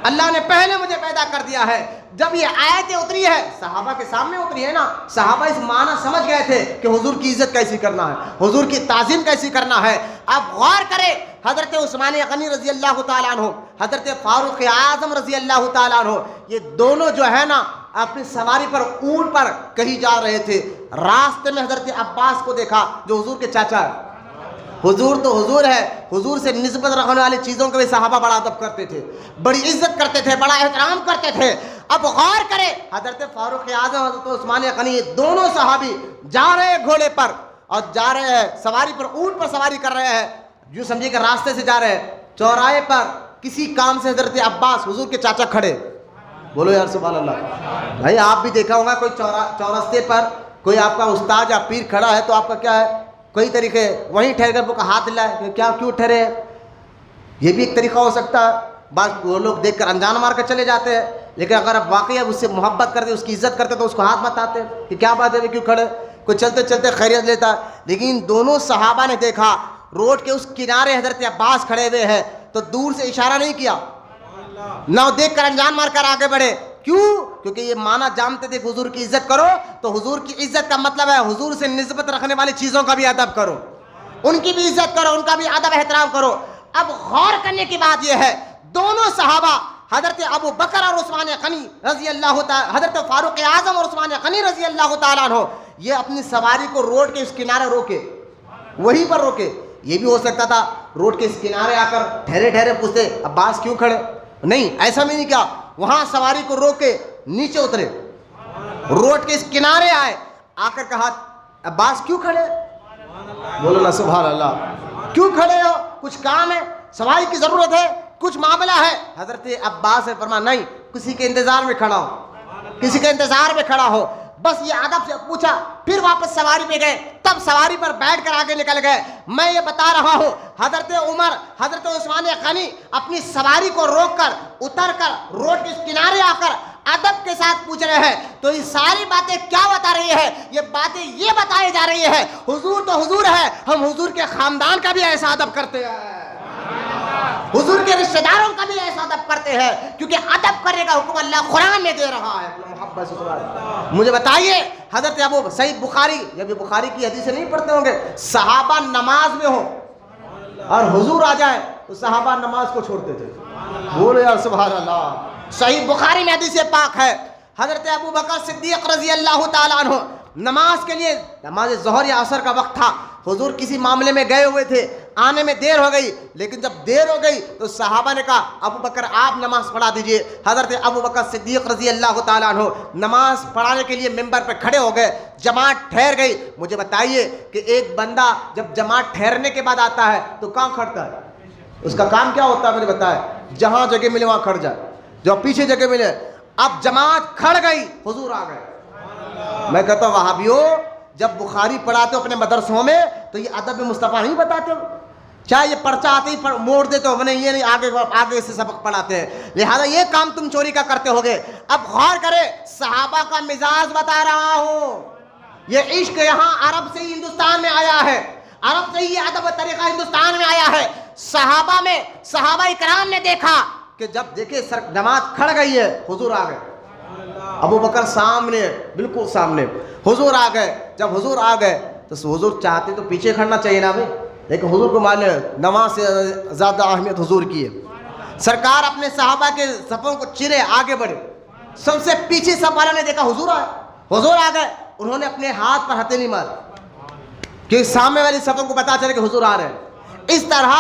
اللہ نے پہلے مجھے پیدا کر دیا ہے۔ جب یہ آیتیں اتری ہے صحابہ کے سامنے اتری ہے نا، صحابہ اس معنی سمجھ گئے تھے کہ حضور کی عزت کیسی کرنا ہے، حضور کی تعظیم کیسی کرنا ہے۔ اب غور کریں، حضرت عثمان غنی رضی اللہ تعالیٰ عنہ، حضرت فاروق اعظم رضی اللہ تعالیٰ عنہ، یہ دونوں جو ہے نا اپنی سواری پر اونٹ پر کہیں جا رہے تھے، راستے میں حضرت عباس کو دیکھا جو حضور کے چاچا ہے۔ حضور تو حضور ہے، حضور سے نسبت رکھنے والی چیزوں کو بھی صحابہ بڑا ادب کرتے تھے، بڑی عزت کرتے تھے، بڑا احترام کرتے تھے۔ اب غور کریں، حضرت فاروق اعظم، حضرت عثمان غنی، یہ دونوں صحابی جا رہے ہیں گھوڑے پر اور جا رہے ہیں سواری پر، اونٹ پر سواری کر رہے ہیں، یوں سمجھے کہ راستے سے جا رہے ہیں، چوراہے پر کسی کام سے حضرت عباس حضور کے چاچا کھڑے، بولو یار سبحان اللہ۔ بھائی آپ بھی دیکھا ہوگا کوئی چورستے پر کوئی آپ کا استاد یا پیر کھڑا ہے تو آپ کا کیا ہے کوئی طریقے وہیں ٹھہر کر وہ کا ہاتھ ہلائے کہ کیا کیوں ٹھہرے، یہ بھی ایک طریقہ ہو سکتا ہے. بعض وہ لوگ دیکھ کر انجان مار کر چلے جاتے ہیں، لیکن اگر آپ واقعی اس سے محبت کرتے اس کی عزت کرتے تو اس کو ہاتھ بتاتے کہ کیا بات ہے کیوں کھڑے. کوئی چلتے چلتے خیریت لیتا ہے. لیکن دونوں صحابہ نے دیکھا روڈ کے اس کنارے حضرت عباس کھڑے ہوئے ہیں تو دور سے اشارہ نہیں کیا، نہ دیکھ کر انجان مار کر آگے بڑھے. کیوں؟ کیونکہ یہ مانا جانتے تھے کہ حضور کی عزت کرو تو حضور کی عزت کا مطلب ہے حضور سے نسبت رکھنے والی چیزوں کا بھی ادب کرو، ان کی بھی عزت کرو، ان کا بھی ادب احترام کرو. اب غور کرنے کی بات یہ ہے دونوں صحابہ حضرت ابو بکر اور عثمان غنی رضی اللہ تعالی، حضرت فاروق اعظم اور عثمان غنی رضی اللہ تعالیٰ عنہ، یہ اپنی سواری کو روڈ کے اس کنارے روکے، وہیں پر روکے. یہ بھی ہو سکتا تھا روڈ کے اس کنارے آ کر ٹھہرے ٹھہرے پوچھتے عباس کیوں کھڑے، نہیں ایسا بھی نہیں کیا. وہاں سواری کو روک کے نیچے اترے، روڈ کے اس کنارے آئے، آ کر کہا عباس کیوں کھڑے، بولو نا سبحان اللہ، کیوں کھڑے ہو، کچھ کام ہے، سواری کی ضرورت ہے، کچھ معاملہ ہے. حضرت عباس نے فرمایا نہیں، کسی کے انتظار میں کھڑا ہو، کسی کے انتظار میں کھڑا ہو. بس یہ ادب سے پوچھا، پھر واپس سواری پہ گئے. تب سواری پر بیٹھ کر آگے نکل گئے. میں یہ بتا رہا ہوں حضرت عمر، حضرت عثمان غنی اپنی سواری کو روک کر اتر کر روڈ کے کنارے آ کر ادب کے ساتھ پوچھ رہے ہیں. تو یہ ساری باتیں کیا بتا رہی ہے؟ یہ باتیں یہ بتائی جا رہی ہے حضور تو حضور ہے، ہم حضور کے خاندان کا بھی ایسا ادب کرتے ہیں، حضور کے رشتہ داروں کا بھی ایسا ادب کرتے ہیں، کیونکہ ادب کرنے کا حکم اللہ قرآن میں دے رہا ہے. محبت سے مجھے بتائیے حضرت ابو سعید بخاری، جب یہ بخاری کی حدیثیں نہیں پڑھتے ہوں گے، صحابہ نماز میں ہو اور حضور آ جائے تو صحابہ نماز کو چھوڑتے تھے. بولو یار سبحان اللہ. صحیح بخاری میں حدیث پاک ہے حضرت ابو بکر صدیق رضی اللہ تعالیٰ عنہ نماز کے لیے، نماز ظہر یا عصر کا وقت تھا، حضور کسی معاملے میں گئے ہوئے تھے، آنے میں دیر ہو گئی. لیکن جب دیر ہو گئی تو صحابہ نے کہا ابو بکر آپ نماز پڑھا دیجئے. حضرت ابو بکر صدیق رضی اللہ تعالیٰ عنہ نماز پڑھانے کے لیے ممبر پہ کھڑے ہو گئے. جماعت ٹھہر گئی. مجھے بتائیے کہ ایک بندہ جب جماعت ٹھہرنے کے بعد آتا ہے تو کہاں کھڑتا ہے؟ اس کا کام کیا ہوتا ہے مجھے بتائے؟ جہاں جگہ ملے وہاں کھڑ جائے، جو پیچھے جگہ ملے. اب جماعت کھڑ گئی، حضور آ گئے. میں کہتا ہوں وہابیوں، جب بخاری پڑھاتے ہو اپنے مدرسوں میں تو یہ ادب مصطفیٰ نہیں بتاتے ہو؟ چاہے یہ پرچہ آتے ہی موڑ دیتے ہو، یہ نہیں آگے سے سبق پڑھاتے ہیں، لہذا یہ کام تم چوری کا کرتے ہوگے. اب غور کرے صحابہ کا مزاج بتا رہا ہوں. یہ عشق یہاں عرب سے ہی ہندوستان میں آیا ہے، عرب سے ہی یہ ادب و طریقہ ہندوستان میں آیا ہے. صحابہ میں صحابہ اکرام نے دیکھا کہ جب دیکھے جماعت کھڑ گئی ہے حضور آ گئے. ابو بکر سامنے، بالکل سامنے، حضور آ گئے. جب حضور آ گئے تو حضور چاہتے تو پیچھے کھڑنا چاہیے نا بھائی، لیکن حضور کو معلوم ہے نماز سے زیادہ اہمیت حضور کی ہے. سرکار اپنے صحابہ کے صفوں کو چرے آگے بڑھے. سب سے پیچھے سب والوں نے دیکھا حضور آئے، حضور آ گئے. انہوں نے اپنے ہاتھ پر ہتھیلی مار کہ سامنے والی صفوں کو پتا چلے کہ حضور آ رہے ہیں. اس طرح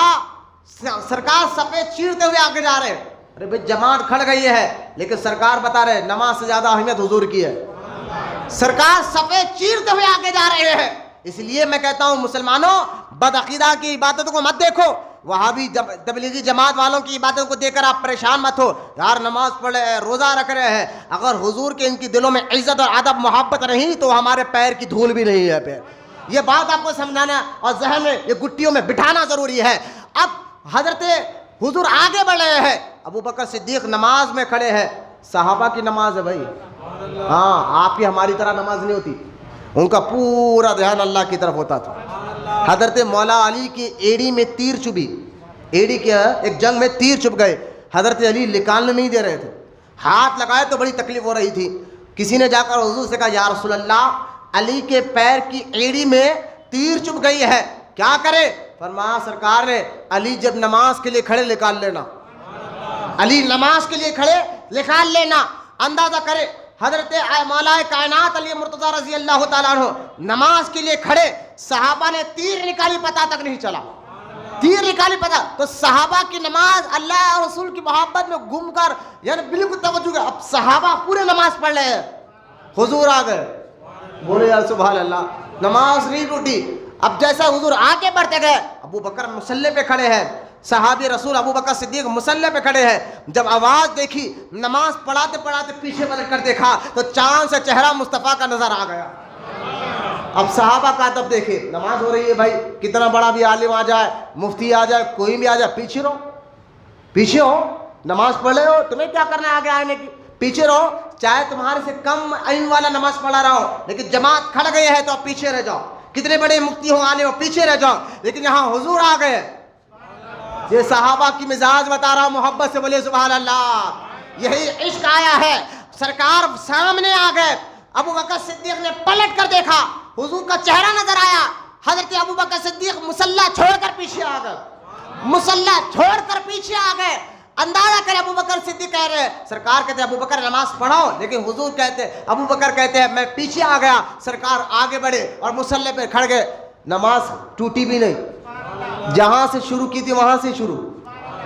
سرکار صفیں چیرتے ہوئے آگے جا رہے ہیں. ارے بھائی جماعت کھڑ گئی ہے، لیکن سرکار بتا رہے نماز سے زیادہ اہمیت حضور کی ہے. سرکار صفیں چیرتے ہوئے آگے جا رہے ہیں. اس لیے میں کہتا ہوں مسلمانوں، بدعقیدہ کی عبادتوں کو مت دیکھو، وہابی تبلیغی جماعت والوں کی عبادتوں کو دیکھ کر آپ پریشان مت ہو. یار نماز پڑھ رہے ہیں، روزہ رکھ رہے ہیں، اگر حضور کے ان کی دلوں میں عزت اور ادب محبت نہیں تو ہمارے پیر کی دھول بھی نہیں ہے پیر. یہ بات آپ کو سمجھانا اور ذہن میں یہ گٹیوں میں بٹھانا ضروری ہے. اب حضرت حضور آگے بڑھ رہے ہیں، ابو بکر صدیق نماز میں کھڑے ہیں. صحابہ کی نماز ہے بھائی، ہاں آپ کی ہماری طرح نماز نہیں ہوتی، ان کا پورا دھیان اللہ کی طرف ہوتا تھا. حضرت مولا علی کی ایڑی میں تیر چبھی، ایڑی کیا ایک جنگ میں تیر چبھ گئے. حضرت علی نکالنے نہیں دے رہے تھے، ہاتھ لگائے تو بڑی تکلیف ہو رہی تھی. کسی نے جا کر حضور سے کہا یا رسول اللہ علی کے پیر کی ایڑی میں تیر چبھ گئی ہے، کیا کرے؟ فرمایا سرکار نے علی جب نماز کے لیے کھڑے نکال لینا، علی نماز کے لیے کھڑے نکال لینا. اندازہ کرے حضرت مولا کائنات علی مرتضیٰ رضی اللہ تعالیٰ عنہ نماز کے لیے کھڑے، صحابہ نے تیر نکالی پتہ تک نہیں چلا، تیر نکالی پتہ. تو صحابہ کی نماز اللہ اور رسول کی محبت میں گم کر یعنی بالکل توجہ. اب صحابہ پورے نماز پڑھ رہے ہیں، حضور آ گئے. بولے یار سبحان اللہ. نماز نہیں ٹوٹی. اب جیسا حضور آگے بڑھتے گئے، ابو بکر مصلی پہ کھڑے ہیں، صحابی رسول ابو بکر صدیق مصلی پہ کھڑے ہیں. جب آواز دیکھی، نماز پڑھاتے پڑھاتے پیچھے پلٹ کر دیکھا تو چاند سے چہرہ مصطفیٰ کا نظر آ گیا. اب صحابہ کا ادب دیکھیں، نماز ہو رہی ہے بھائی، کتنا بڑا بھی عالم آ جائے، مفتی آ جائے، کوئی بھی آ جائے، پیچھے رہو، پیچھے ہو، نماز پڑھ رہے ہو، تمہیں کیا کرنا ہے آگے آنے کی، پیچھے رہو، چاہے تمہارے سے کم علم والا نماز پڑھا رہا ہو، لیکن جماعت کھڑ گئی ہے تو آپ پیچھے رہ جاؤ، کتنے بڑے مفتی ہو آنے ہو پیچھے رہ جاؤ، لیکن یہاں حضور آ گئے، یہ صحابہ کی مزاج بتا رہا ہوں، محبت سے بولے سبحان اللہ، یہی عشق آیا ہے، سرکار سامنے آ گئے، ابو بکر صدیق نے پلٹ کر دیکھا، حضور کا چہرہ نظر آیا، حضرت ابو بکر صدیق مصلی چھوڑ کر پیچھے آ گئے، مصلی چھوڑ کر پیچھے آ گئے، اندازہ کرے ابو بکر صدیق کہہ رہے ہیں، سرکار کہتے ہیں ابو بکر نماز پڑھاؤ، لیکن حضور کہتے ہیں، ابو بکر کہتے ہیں میں پیچھے آ گیا، سرکار آگے بڑھے اور مصلی پہ کھڑ گئے، نماز ٹوٹی بھی نہیں، جہاں سے شروع کی تھی وہاں سے شروع،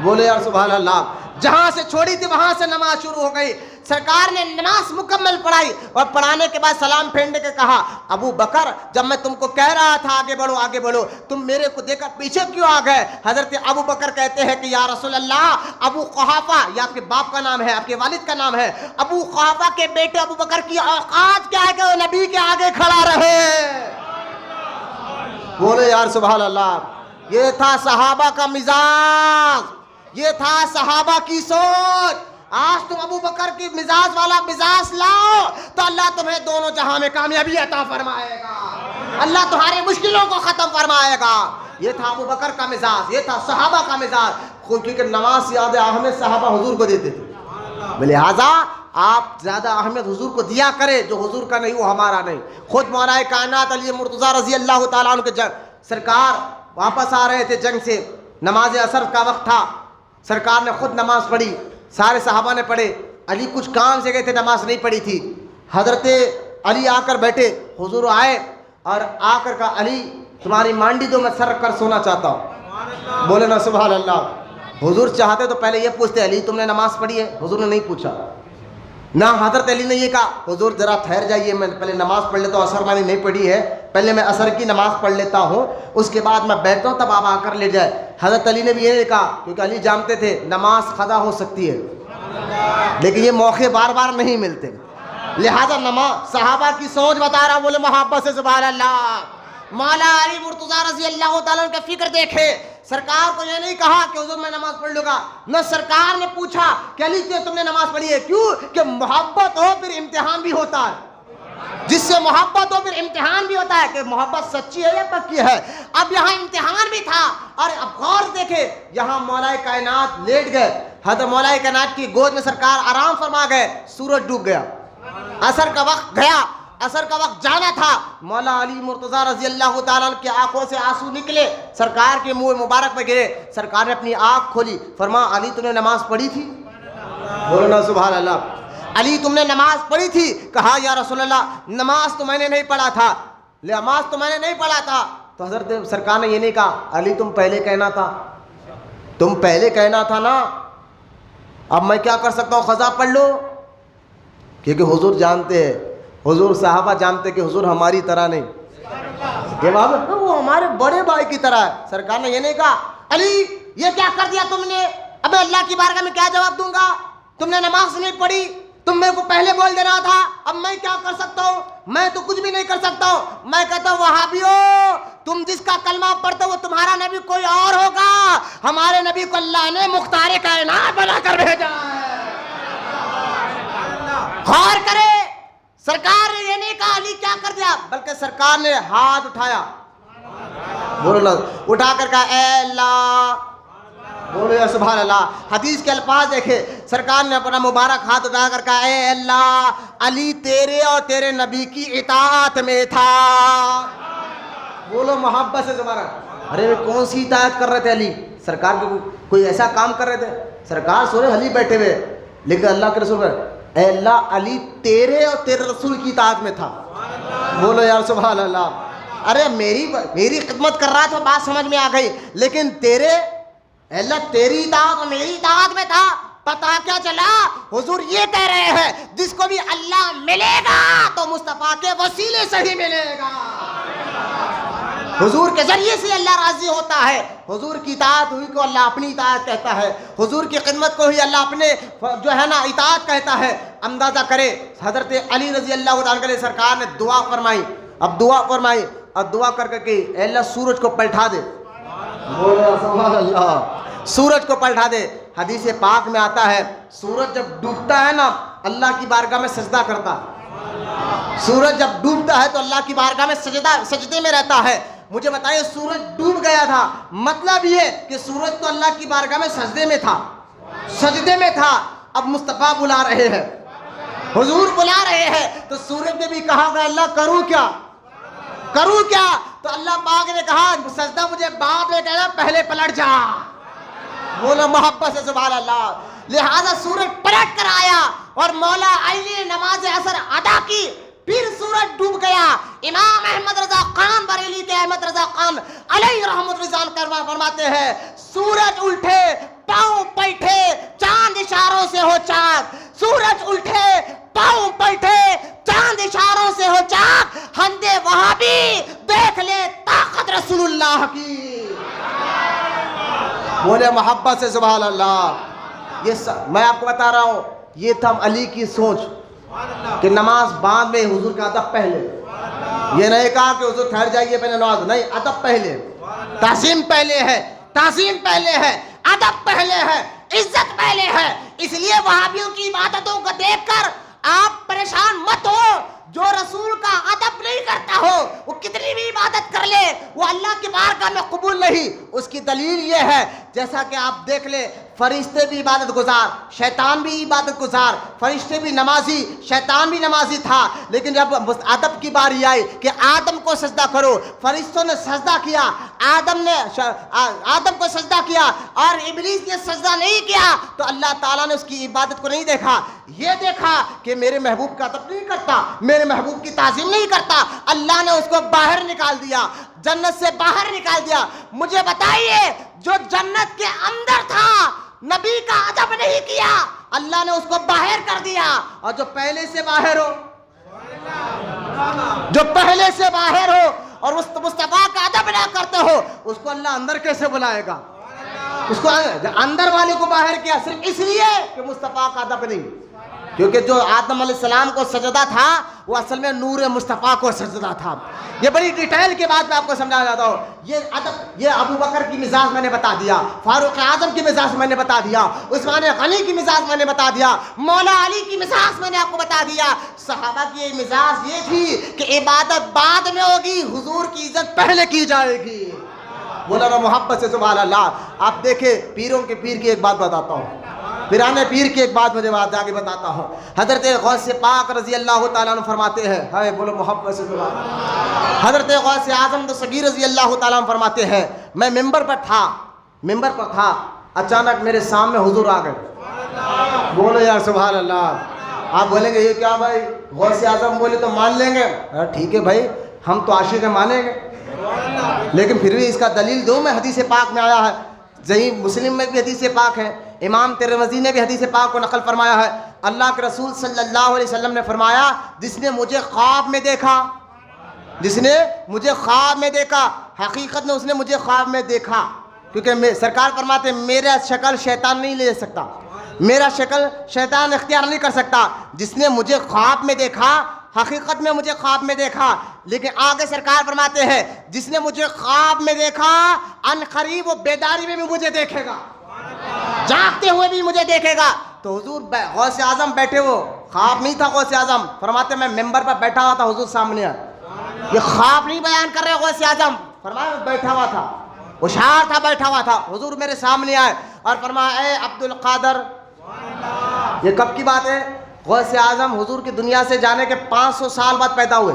بولے یار سبحان اللہ، جہاں سے چھوڑی تھی وہاں سے نماز شروع ہو گئی، سرکار نے نماز مکمل پڑھائی اور پڑھانے کے بعد سلام پھیرنے کے کہا، ابو بکر جب میں تم کو کہہ رہا تھا آگے بڑھو آگے بڑھو، تم میرے کو دیکھ کر پیچھے کیوں آ گئے؟ حضرت ابو بکر کہتے ہیں کہ یا رسول اللہ، ابو قحافہ، یہ آپ کے باپ کا نام ہے، آپ کے والد کا نام ہے، ابو قحافہ کے بیٹے ابو بکر کی اوقات کیا ہے کہ وہ نبی کے آگے کھڑا رہے، بولے یار سبحان اللہ، یہ تھا صحابہ کا مزاج، یہ تھا صحابہ کی سوچ، آج تم ابو بکر کی مزاج والا مزاج لاؤ تو اللہ تمہیں دونوں جہاں میں کامیابی عطا فرمائے گا، اللہ تمہاری مشکلوں کو ختم فرمائے گا، یہ تھا ابو بکر کا مزاج، یہ تھا صحابہ کا مزاج، کیونکہ نماز سے زیادہ اہمیت صحابہ حضور کو دیتے تھے، لہٰذا آپ زیادہ اہمیت حضور کو دیا کرے، جو حضور کا نہیں وہ ہمارا نہیں، خود مولا کائنات علی مرتضیٰ رضی اللہ تعالیٰ عنہ کے سرکار واپس آ رہے تھے جنگ سے، نماز عصر کا وقت تھا، سرکار نے خود نماز پڑھی، سارے صحابہ نے پڑھے، علی کچھ کام سے گئے تھے نماز نہیں پڑھی تھی، حضرت علی آ کر بیٹھے، حضور آئے اور آ کر کہا علی تمہاری مانڈی دو میں سر رکھ کر سونا چاہتا ہوں، بولے نا سبحان اللہ، حضور چاہتے تو پہلے یہ پوچھتے علی تم نے نماز پڑھی ہے، حضور نے نہیں پوچھا، نہ حضرت علی نے یہ کہا حضور ذرا ٹھہر جائیے میں پہلے نماز پڑھ لیتا ہوں، عصر میں نے نہیں پڑھی ہے، پہلے میں عصر کی نماز پڑھ لیتا ہوں، اس کے بعد میں بیٹھتا ہوں تب آپ آ کر لے جائے، حضرت علی نے بھی یہ کہا کیونکہ علی جانتے تھے نماز قضا ہو سکتی ہے لیکن یہ موقع بار بار نہیں ملتے، لہذا نماز صحابہ کی سوچ بتا رہا، بولے محبت سے سبحان اللہ، مولا علی مرتضیٰ رضی اللہ تعالیٰ عنہ کا فکر دیکھے، سرکار کو یہ نہیں کہا کہ حضور میں نماز پڑھ لوں گا، نہ سرکار نے پوچھا کہ علی کیوں تم نے نماز پڑھی ہے، کیوں کہ محبت ہو پھر امتحان بھی ہوتا ہے، جس سے محبت ہو پھر امتحان بھی ہوتا ہے کہ محبت سچی ہے یا پکی ہے، اب یہاں امتحان بھی تھا، اور اب غور دیکھے یہاں مولا کائنات لیٹ گئے، حضرت مولا کائنات کی گود میں سرکار آرام فرما گئے، سورج ڈوب گیا، عصر کا وقت گیا، عصر کا وقت جانا تھا، مولا علی مرتضیٰ رضی اللہ تعالیٰ عنہ کی آنکھوں سے آنسو نکلے، سرکار کے منہ مبارک پہ گرے، سرکار نے اپنی آنکھ کھولی، فرما علی تم نے نماز پڑھی تھی، بولنا سبحان اللہ، علی تم نے نماز پڑھی تھی، کہا یا رسول اللہ نماز تو میں نے نہیں پڑھا تھا، نماز تو میں نے نہیں پڑھا تھا، تو حضرت سرکار نے یہ نہیں کہا علی تم پہلے کہنا تھا، تم پہلے کہنا تھا نا، اب میں کیا کر سکتا ہوں قضا پڑھ لو، کیونکہ حضور جانتے ہیں، حضور صحابہ جانتے کہ حضور ہماری طرح نہیں، یہ بابا وہ ہمارے بڑے بھائی کی طرح ہے، سرکار نے یہ نہیں کہا علی یہ کیا کر دیا تم نے، اب اللہ کی بارگاہ میں کیا جواب دوں گا، تم نے نماز نہیں پڑھی، تم میرے کو پہلے بول دینا تھا، اب میں کیا کر سکتا ہوں، میں تو کچھ بھی نہیں کر سکتا ہوں، میں کہتا ہوں وہابیو تم جس کا کلمہ پڑھتے وہ تمہارا نبی کوئی اور ہوگا، ہمارے نبی کو اللہ نے مختار کائنات بنا کر بھیجا ہے، غور کرے، سرکار نے یہ نہیں کہا علی کیا کر دیا، بلکہ سرکار نے ہاتھ اٹھایا، بولو اٹھا کر کہا اے اللہ، بولو یا سبحان اللہ، حدیث کے الفاظ دیکھے، سرکار نے اپنا مبارک ہاتھ اٹھا کر کہا اے اللہ علی تیرے اور تیرے نبی کی اطاعت میں تھا، بولو محبت سے سبحان اللہ، ارے کون سی اطاعت کر رہے تھے علی، سرکار کے کوئی ایسا کام کر رہے تھے، سرکار سورے علی بیٹھے ہوئے، لیکن اللہ کے رسول اے اللہ علی تیرے اور تیرے رسول کی اطاعت میں تھا، بولو یار سبحان اللہ، ارے میری خدمت کر رہا تھا بات سمجھ میں آ گئی، لیکن تیرے اے اللہ تیری اطاعت اور میری اطاعت میں تھا، پتہ کیا چلا، حضور یہ کہہ رہے ہیں جس کو بھی اللہ ملے گا تو مصطفیٰ کے وسیلے سے ہی ملے گا، حضور کے ذریعے سے اللہ راضی ہوتا ہے، حضور کی اطاعت ہوئی کو اللہ اپنی اطاعت کہتا ہے، حضور کی خدمت کو ہی اللہ اپنے جو ہے نا اطاعت کہتا ہے، اندازہ کرے حضرت علی رضی اللہ عنہ کے لیے سرکار نے دعا فرمائی، اب دعا فرمائی اور دعا کر کے کہ اے اللہ سورج کو پلٹا دے. بولے سبحان اللہ. سورج کو پلٹا دے. حدیث پاک میں آتا ہے سورج جب ڈوبتا ہے نا اللہ کی بارگاہ میں سجدہ کرتا ہے. سورج جب ڈوبتا ہے تو اللہ کی بارگاہ میں سجدے میں رہتا ہے. مجھے بتائیے سورج ڈوب گیا تھا, مطلب یہ کہ سورج تو اللہ کی بارگاہ میں سجدے میں تھا. اب مصطفیٰ بلا رہے ہیں, حضور بلا رہے ہیں, تو سورج نے بھی کہا کہ اللہ کروں کیا. تو اللہ پاک نے کہا سجدہ مجھے بعد میں کہنا, پہلے پلٹ جا. بولو محبت سے سبحان اللہ. لہذا سورج پلٹ کر آیا اور مولا علی نے نماز عصر ادا کی, پھر سورج ڈوب گیا. امام احمد رضا خان بریلی کے احمد رضا خان علیہ رحمت رضوان فرماتے ہیں سورج الٹے پاؤں پلٹے چاند اشاروں سے ہو چاک. سورج الٹے پاؤں پلٹے چاند اشاروں سے ہو چاک. ہندے وہابی دیکھ لے طاقت رسول اللہ کی. بولے محبت سے سبحان اللہ. یہ میں آپ کو بتا رہا ہوں یہ تھا علی کی سوچ کہ نماز بعد میں حضور کا ادب پہلے. یہ نہیں کہا کہ حضور ٹھہر جائیے پہلے نماز, نہیں, ادب پہلے, تعظیم پہلے ہے, ادب پہلے ہے, عزت پہلے ہے. اس لیے وہابیوں کی عبادتوں کو دیکھ کر آپ پریشان مت ہو. جو رسول کا ادب نہیں کرتا ہو وہ کتنی بھی عبادت کر لے وہ اللہ کی بارگاہ میں قبول نہیں. اس کی دلیل یہ ہے جیسا کہ آپ دیکھ لیں فرشتے بھی عبادت گزار, شیطان بھی عبادت گزار. فرشتے بھی نمازی, شیطان بھی نمازی تھا, لیکن جب ادب کی باری آئی کہ آدم کو سجدہ کرو, فرشتوں نے سجدہ کیا, آدم کو سجدہ کیا اور ابلیس نے سجدہ نہیں کیا, تو اللہ تعالیٰ نے اس کی عبادت کو نہیں دیکھا. یہ دیکھا کہ میرے محبوب کا ادب نہیں کرتا, میرے محبوب کی تعظیم نہیں کرتا. اللہ نے اس کو باہر نکال دیا, جنت سے باہر نکال دیا. مجھے بتائیے جو جنت کے اندر تھا نبی کا ادب نہیں کیا, اللہ نے اس کو باہر کر دیا. اور جو پہلے سے باہر ہو اور اس مصطفیٰ کا ادب نہ کرتے ہو اس کو اللہ اندر کیسے بلائے گا. اس کو اندر والے کو باہر کیا صرف اس لیے کہ مصطفیٰ کا ادب نہیں. کیونکہ جو آدم علیہ السلام کو سجدہ تھا وہ اصل میں نور مصطفیٰ کو سجدہ تھا. یہ بڑی ڈیٹیل کے بعد میں آپ کو سمجھا جاتا ہوں. یہ ادب, یہ ابو بکر کی مزاج میں نے بتا دیا, فاروق اعظم کی مزاج میں نے بتا دیا, عثمان غنی کی مزاج میں نے بتا دیا, مولا علی کی مزاج میں نے آپ کو بتا دیا. صحابہ کی مزاج یہ تھی کہ عبادت بعد میں ہوگی, حضور کی عزت پہلے کی جائے گی. بولا نا محبت سے سبحان اللہ. آپ دیکھیں پیروں کے پیر کی ایک بات بتاتا ہوں, پیرانے پیر کی ایک بات مجھے آگے بتاتا ہوں. حضرت غوث پاک رضی اللہ تعالیٰ عنہ فرماتے ہیں, ہائے بولو محبت سے سبحان اللہ. حضرت غوث اعظم دستگیر رضی اللہ تعالیٰ عنہ فرماتے ہیں میں ممبر پر تھا, اچانک میرے سامنے حضور آ گئے. بولو یار سبحان اللہ. آپ بولیں گے یہ کیا بھائی, غوث اعظم بولے تو مان لیں گے, ٹھیک ہے بھائی ہم تو عاشق مانیں گے, لیکن پھر بھی اس کا دلیل دو. میں حدیث پاک میں آیا ہے, صحیح مسلم میں بھی حدیث پاک ہے, امام ترمذی نے بھی حدیث پاک کو نقل فرمایا ہے. اللہ کے رسول صلی اللہ علیہ وسلم نے فرمایا جس نے مجھے خواب میں دیکھا, حقیقت میں اس نے مجھے خواب میں دیکھا, کیونکہ سرکار فرماتے ہیں میرا شکل شیطان نہیں لے سکتا, میرا شکل شیطان اختیار نہیں کر سکتا. جس نے مجھے خواب میں دیکھا, حقیقت میں مجھے خواب میں دیکھا, لیکن آگے سرکار فرماتے ہیں جس نے مجھے خواب میں دیکھا ان قریب وہ بیداری میں بھی مجھے دیکھے گا, جاگتے ہوئے بھی مجھے دیکھے گا. تو حضور غوث اعظم بیٹھے, وہ خواب نہیں تھا غوث اعظم, فرماتے میں ممبر پر بیٹھا ہوا تھا, حضور سامنے آئے. یہ خواب نہیں بیان کر رہے غوث اعظم, فرمایا بیٹھا ہوا تھا, ہوشیار تھا, بیٹھا ہوا تھا. حضور میرے سامنے آئے اور فرمایا اے عبد القادر. یہ کب کی بات ہے؟ غوث اعظم حضور کی دنیا سے جانے کے 500 سال بعد پیدا ہوئے.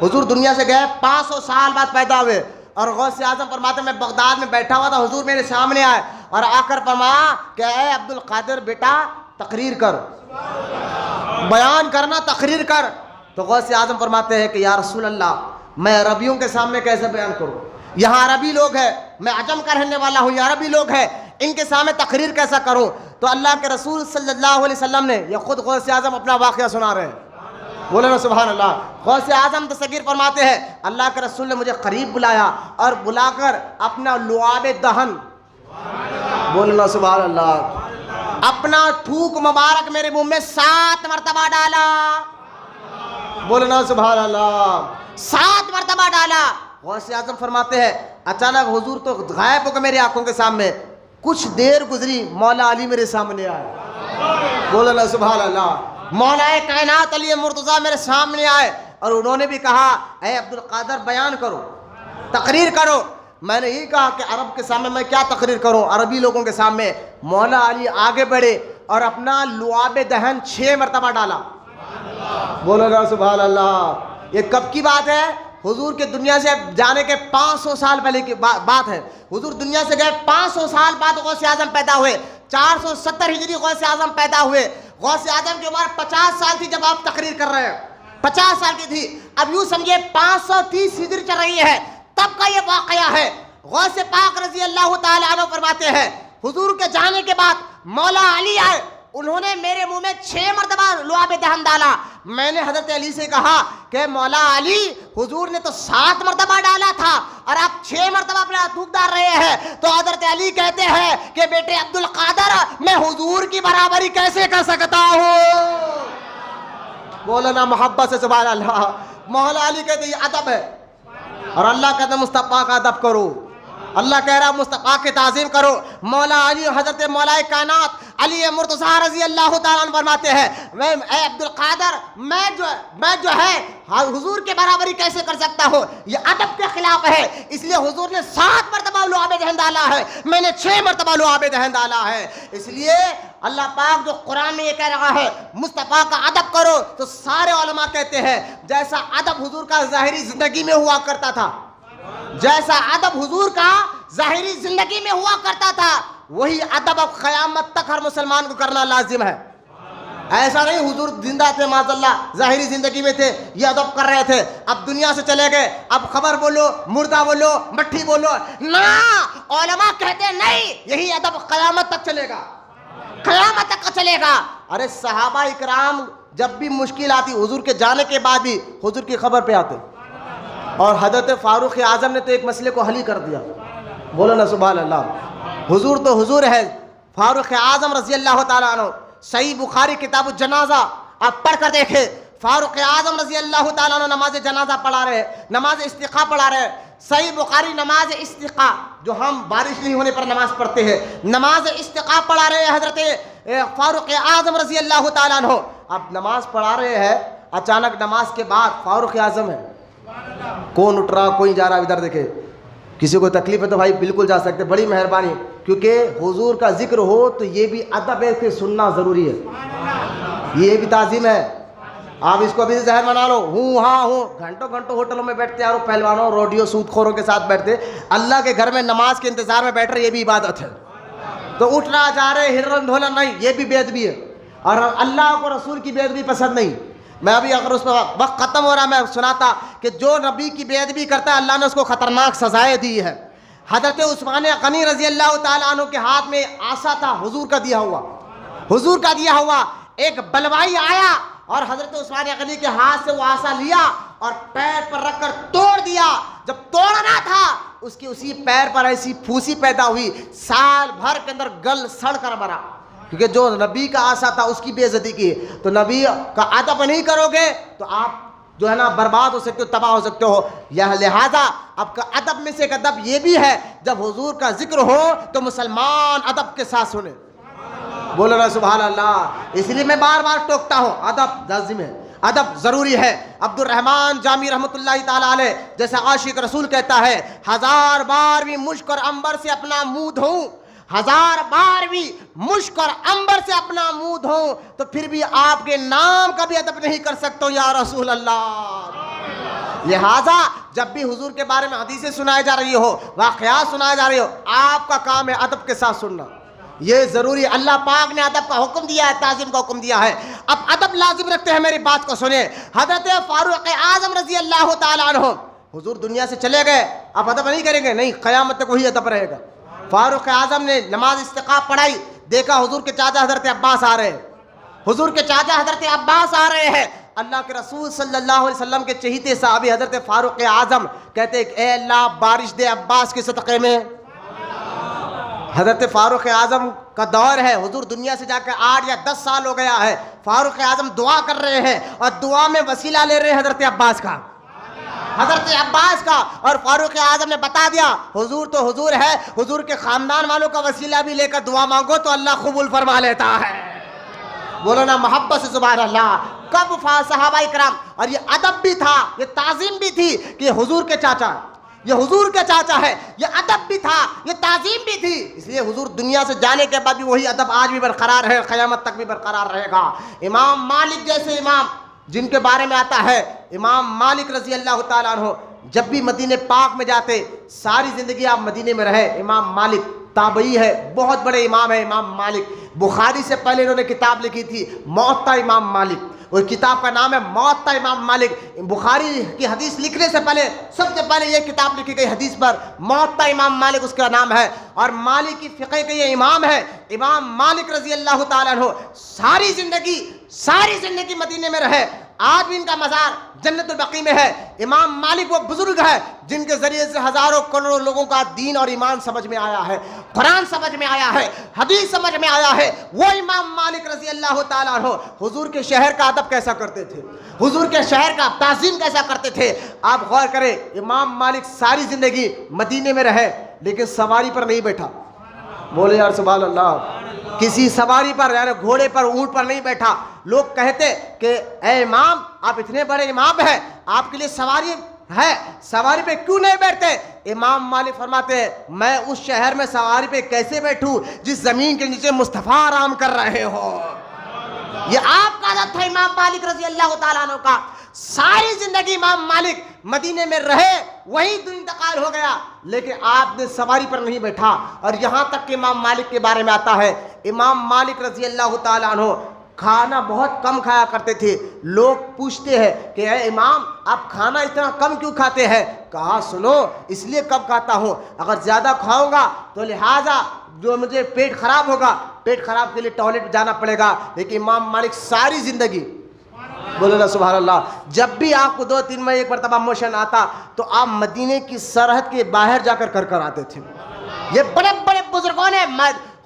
حضور دنیا سے گئے 500 سال بعد پیدا ہوئے, اور غوث اعظم فرماتے میں بغداد میں بیٹھا ہوا تھا, حضور میرے سامنے آئے اور آ کر فرمایا کہ اے عبد القادر بیٹا تقریر کر, بیان کرنا, تقریر کر. تو غوث اعظم فرماتے ہیں کہ یا رسول اللہ میں عربیوں کے سامنے کیسے بیان کروں, یہاں عربی لوگ ہیں, میں عجم کا رہنے والا ہوں, یہ عربی لوگ ہیں, ان کے سامنے تقریر کیسا کروں. تو اللہ کے رسول صلی اللہ علیہ وسلم نے, یہ خود غوث اعظم اپنا واقعہ سنا رہے ہیں, بولے نا سبحان اللہ. غوث اعظم دستگیر فرماتے ہیں اللہ کے رسول نے مجھے قریب بلایا اور بلا کر اپنا لعاب دہن, بولنا سبحان اللہ, اپنا تھوک مبارک میرے منہ میں 7 مرتبہ ڈالا. بولنا سبحان اللہ. 7 مرتبہ ڈالا. غوث اعظم فرماتے ہیں اچانک حضور تو غائب ہو گئے میری آنکھوں کے سامنے. کچھ دیر گزری مولا علی میرے سامنے آئے. بولنا سبحان اللہ. مولا کائنات علی مرتضیٰ میرے سامنے آئے اور انہوں نے بھی کہا اے عبد القادر بیان کرو, تقریر کرو. میں نے یہی کہا کہ عرب کے سامنے میں کیا تقریر کروں, عربی لوگوں کے سامنے. مولا علی آگے بڑھے اور اپنا لعاب دہن 6 مرتبہ ڈالا. بولو نا سبحان اللہ. یہ کب کی بات ہے؟ حضور کے دنیا سے جانے کے 500 سال پہلے کی بات ہے. حضور دنیا سے گئے 500 سال بعد غوث اعظم پیدا ہوئے. 470 ہجری غوث اعظم پیدا ہوئے. غوث اعظم کی عمر 50 سال تھی جب آپ تقریر کر رہے ہیں, 50 سال کی تھی. اب یوں سمجھے 530 ہجری چل رہی ہے تب کا یہ واقعہ ہے. غوث پاک رضی اللہ تعالی عنہ فرماتے ہیں حضور کے جانے کے بعد مولا علی آئے, انہوں نے میرے منہ میں 6 مرتبہ لعاب دہن ڈالا. میں نے حضرت علی سے کہا کہ مولا علی حضور نے تو 7 مرتبہ ڈالا تھا اور آپ 6 مرتبہ اپنا تھوک ڈال رہے ہیں. تو حضرت علی کہتے ہیں کہ بیٹے عبد القادر میں حضور کی برابری کیسے کر سکتا ہوں. بولنا محبت سے سبحان اللہ. مولا علی کہتے یہ ادب ہے اور اللہ کہتے مصطفیٰ کا ادب کرو. اللہ کہہ رہا مصطفیٰ کی تعظیم کرو. مولا علی حضرت مولا کائنات علی مرتضیٰ رضی اللہ تعالیٰ عنہ فرماتے ہیں اے عبد القادر میں جو ہے حضور کے برابری کیسے کر سکتا ہوں, یہ ادب کے خلاف ہے. اس لیے حضور نے 7 مرتبہ لعاب دہن ڈالا ہے, میں نے 6 مرتبہ لعاب دہن ڈالا ہے. اس لیے اللہ پاک جو قرآن میں یہ کہہ رہا ہے مصطفیٰ کا ادب کرو, تو سارے علماء کہتے ہیں جیسا ادب حضور کا ظاہری زندگی میں ہوا کرتا تھا, جیسا ادب حضور کا ظاہری زندگی میں ہوا کرتا تھا, وہی ادب اب قیامت تک ہر مسلمان کو کرنا لازم ہے. ایسا نہیں حضور زندہ تھے معاذ اللہ, ظاہری زندگی میں تھے, یہ ادب کر رہے تھے, اب دنیا سے چلے گئے, اب خبر بولو, مردہ بولو, مٹھی بولو. نہ, علماء کہتے نہیں یہی ادب قیامت تک چلے گا, قیامت تک چلے گا. ارے صحابہ اکرام جب بھی مشکل آتی حضور کے جانے کے بعد بھی حضور کی خبر پہ آتے, اور حضرت فاروق اعظم نے تو ایک مسئلے کو حل ہی کر دیا. بولو نا سبحان اللہ. حضور تو حضور ہے. فاروق اعظم رضی اللہ تعالیٰ عنہ, صحیح بخاری کتاب الجنازہ آپ پڑھ کر دیکھیں. فاروق اعظم رضی اللہ تعالیٰ عنہ نماز جنازہ پڑھا رہے, نماز استسقاء پڑھا رہے. صحیح بخاری نماز استسقاء جو ہم بارش نہیں ہونے پر نماز پڑھتے ہیں, نماز استسقاء پڑھا رہے ہیں حضرت فاروق اعظم رضی اللہ تعالیٰ عنہ. اب نماز پڑھا رہے ہیں, اچانک نماز کے بعد فاروق اعظم ہے, کون اٹھ رہا کوئی جا رہا, ادھر دیکھے. کسی کو تکلیف ہے تو بھائی بالکل جا سکتے, بڑی مہربانی, کیونکہ حضور کا ذکر ہو تو یہ بھی ادب ہے کہ سننا ضروری ہے, یہ بھی تعظیم ہے. آپ اس کو بھی زہر بنا لو, ہاں گھنٹوں ہوٹلوں میں بیٹھتے ہیں اور پہلوانوں روڈیو سود خوروں کے ساتھ بیٹھتے, اللہ کے گھر میں نماز کے انتظار میں بیٹھ رہے, یہ بھی عبادت ہے. تو اٹھنا جا رہے ہرن دھونا نہیں, یہ بھی بے ادبی ہے, اور اللہ کو رسول کی بے ادبی پسند نہیں. میں ابھی اگر اس پہ وقت ختم ہو رہا میں سناتا کہ جو نبی کی بے ادبی کرتا ہے اللہ نے اس کو خطرناک سزائیں دی ہے. حضرت عثمان غنی رضی اللہ تعالیٰ عنہ کے ہاتھ میں عصا تھا, حضور کا دیا ہوا. ایک بلوائی آیا اور حضرت عثمان غنی کے ہاتھ سے وہ عصا لیا اور پیر پر رکھ کر توڑ دیا. جب توڑنا تھا اس کی اسی پیر پر ایسی پھوسی پیدا ہوئی, سال بھر کے اندر گل سڑ کر مرا, کیونکہ جو نبی کا عصا تھا اس کی بے عزتی کی. تو نبی کا ادب نہیں کرو گے تو آپ جو ہے نا برباد ہو سکتے ہو, تباہ ہو سکتے ہو. یہ لہذا آپ کا ادب میں سے ایک ادب یہ بھی ہے جب حضور کا ذکر ہو تو مسلمان ادب کے ساتھ سنے. بولو نا سبحان اللہ. اس لیے میں بار بار ٹوکتا ہوں, ادب لازم ہے, ادب ضروری ہے. عبد الرحمن جامی رحمۃ اللہ تعالیٰ علیہ جیسا عاشق رسول کہتا ہے, 1000 بار بھی مشک اور عنبر سے اپنا منہ دھوں, 1000 بار بھی مشک اور عنبر سے اپنا منہ دھوں تو پھر بھی آپ کے نام کا بھی ادب نہیں کر سکتا یا رسول اللہ. لہذا جب بھی حضور کے بارے میں حدیثیں سنائی جا رہی ہو, واقعات سنائے جا رہی ہو, آپ کا کام ہے ادب کے ساتھ سننا, یہ ضروری. اللہ پاک نے ادب کا حکم دیا ہے, تعظیم کا حکم دیا ہے. اب ادب لازم رکھتے ہیں, میری بات کو سنیں. حضرت فاروق اعظم رضی اللہ تعالیٰ عنہ حضور دنیا سے چلے گئے, اب ادب نہیں کریں گے, نہیں, قیامت تک وہی ادب رہے گا. فاروق اعظم نے نماز استسقاء پڑھائی, دیکھا حضور کے چاچا حضرت عباس آ رہے ہیں, حضور کے چاچا حضرت عباس آ رہے ہیں. اللہ کے رسول صلی اللہ علیہ وسلم کے چہیتے صحابی حضرت فاروق اعظم کہتے ہیں اے اللہ بارش دے عباس کے صدقے میں. حضرت فاروق اعظم کا دور ہے، حضور دنیا سے جا کے 8 یا 10 سال ہو گیا ہے، فاروق اعظم دعا کر رہے ہیں اور دعا میں وسیلہ لے رہے ہیں حضرت عباس کا، اور فاروق اعظم نے بتا دیا حضور تو حضور ہے، حضور کے خاندان والوں کا وسیلہ بھی لے کر دعا مانگو تو اللہ قبول فرما لیتا ہے۔ بولو نا محبت سے سبحان اللہ۔ کب صحابہ کرام، اور یہ ادب بھی تھا، یہ تعظیم بھی تھی کہ حضور کے چاچا، یہ حضور کے چاچا ہے، یہ ادب بھی تھا، یہ تعظیم بھی تھی، اس لیے حضور دنیا سے جانے کے بعد بھی وہی ادب آج بھی برقرار ہے، قیامت تک بھی برقرار رہے گا۔ امام مالک جیسے امام جن کے بارے میں آتا ہے، امام مالک رضی اللہ تعالیٰ عنہ جب بھی مدینہ پاک میں جاتے، ساری زندگی آپ مدینے میں رہے۔ امام مالک تابعی ہے، بہت بڑے امام ہے امام مالک، بخاری سے پہلے انہوں نے کتاب لکھی تھی موطا امام مالک، اور کتاب کا نام ہے موطا امام مالک۔ بخاری کی حدیث لکھنے سے پہلے سب سے پہلے یہ کتاب لکھی گئی حدیث پر، موطا امام مالک اس کا نام ہے، اور مالک کی فقہ کے یہ امام ہے۔ امام مالک رضی اللہ تعالیٰ عنہ ساری زندگی مدینے میں رہے، آج بھی ان کا مزار جنت البقیع میں ہے۔ امام مالک وہ بزرگ ہے جن کے ذریعے سے ہزاروں کروڑوں لوگوں کا دین اور ایمان سمجھ میں آیا ہے، قرآن سمجھ میں آیا ہے، حدیث سمجھ میں آیا ہے۔ وہ امام مالک رضی اللہ تعالیٰ عنہ حضور کے شہر کا ادب کیسا کرتے تھے، حضور کے شہر کا تعظیم کیسا کرتے تھے۔ آپ غور کریں، امام مالک ساری زندگی مدینے میں رہے لیکن سواری پر نہیں بیٹھا، بولے یار سبحان اللہ، کسی سواری پر یعنی گھوڑے پر اونٹ پر نہیں بیٹھا۔ لوگ کہتے کہ اے امام آپ اتنے بڑے امام ہیں، آپ کے لیے سواری ہے، سواری پہ کیوں نہیں بیٹھتے؟ امام مالک فرماتے ہیں میں اس شہر میں سواری پہ کیسے بیٹھوں جس زمین کے نیچے مصطفیٰ آرام کر رہے ہو۔ یہ آپ کا عادت تھا امام مالک رضی اللہ تعالیٰ عنہ کا۔ ساری زندگی امام مالک مدینے میں رہے، وہیں تو انتقال ہو گیا، لیکن آپ نے سواری پر نہیں بیٹھا۔ اور یہاں تک کہ امام مالک کے بارے میں آتا ہے، امام مالک رضی اللہ تعالیٰ عنہ کھانا بہت کم کھایا کرتے تھے۔ لوگ پوچھتے ہیں کہ اے امام آپ کھانا اتنا کم کیوں کھاتے ہیں؟ کہا سنو اس لیے کم کھاتا ہوں، اگر زیادہ کھاؤں گا تو لہٰذا جو مجھے پیٹ خراب ہوگا، پیٹ خراب کے لیے ٹوائلٹ جانا پڑے گا۔ لیکن امام مالک ساری زندگی، بولو نا سبحان اللہ، جب بھی آپ کو 2-3 میں ایک مرتبہ موشن آتا تو آپ مدینے کی سرحد کے باہر جا کر آتے تھے۔ یہ بڑے بڑے بزرگوں نے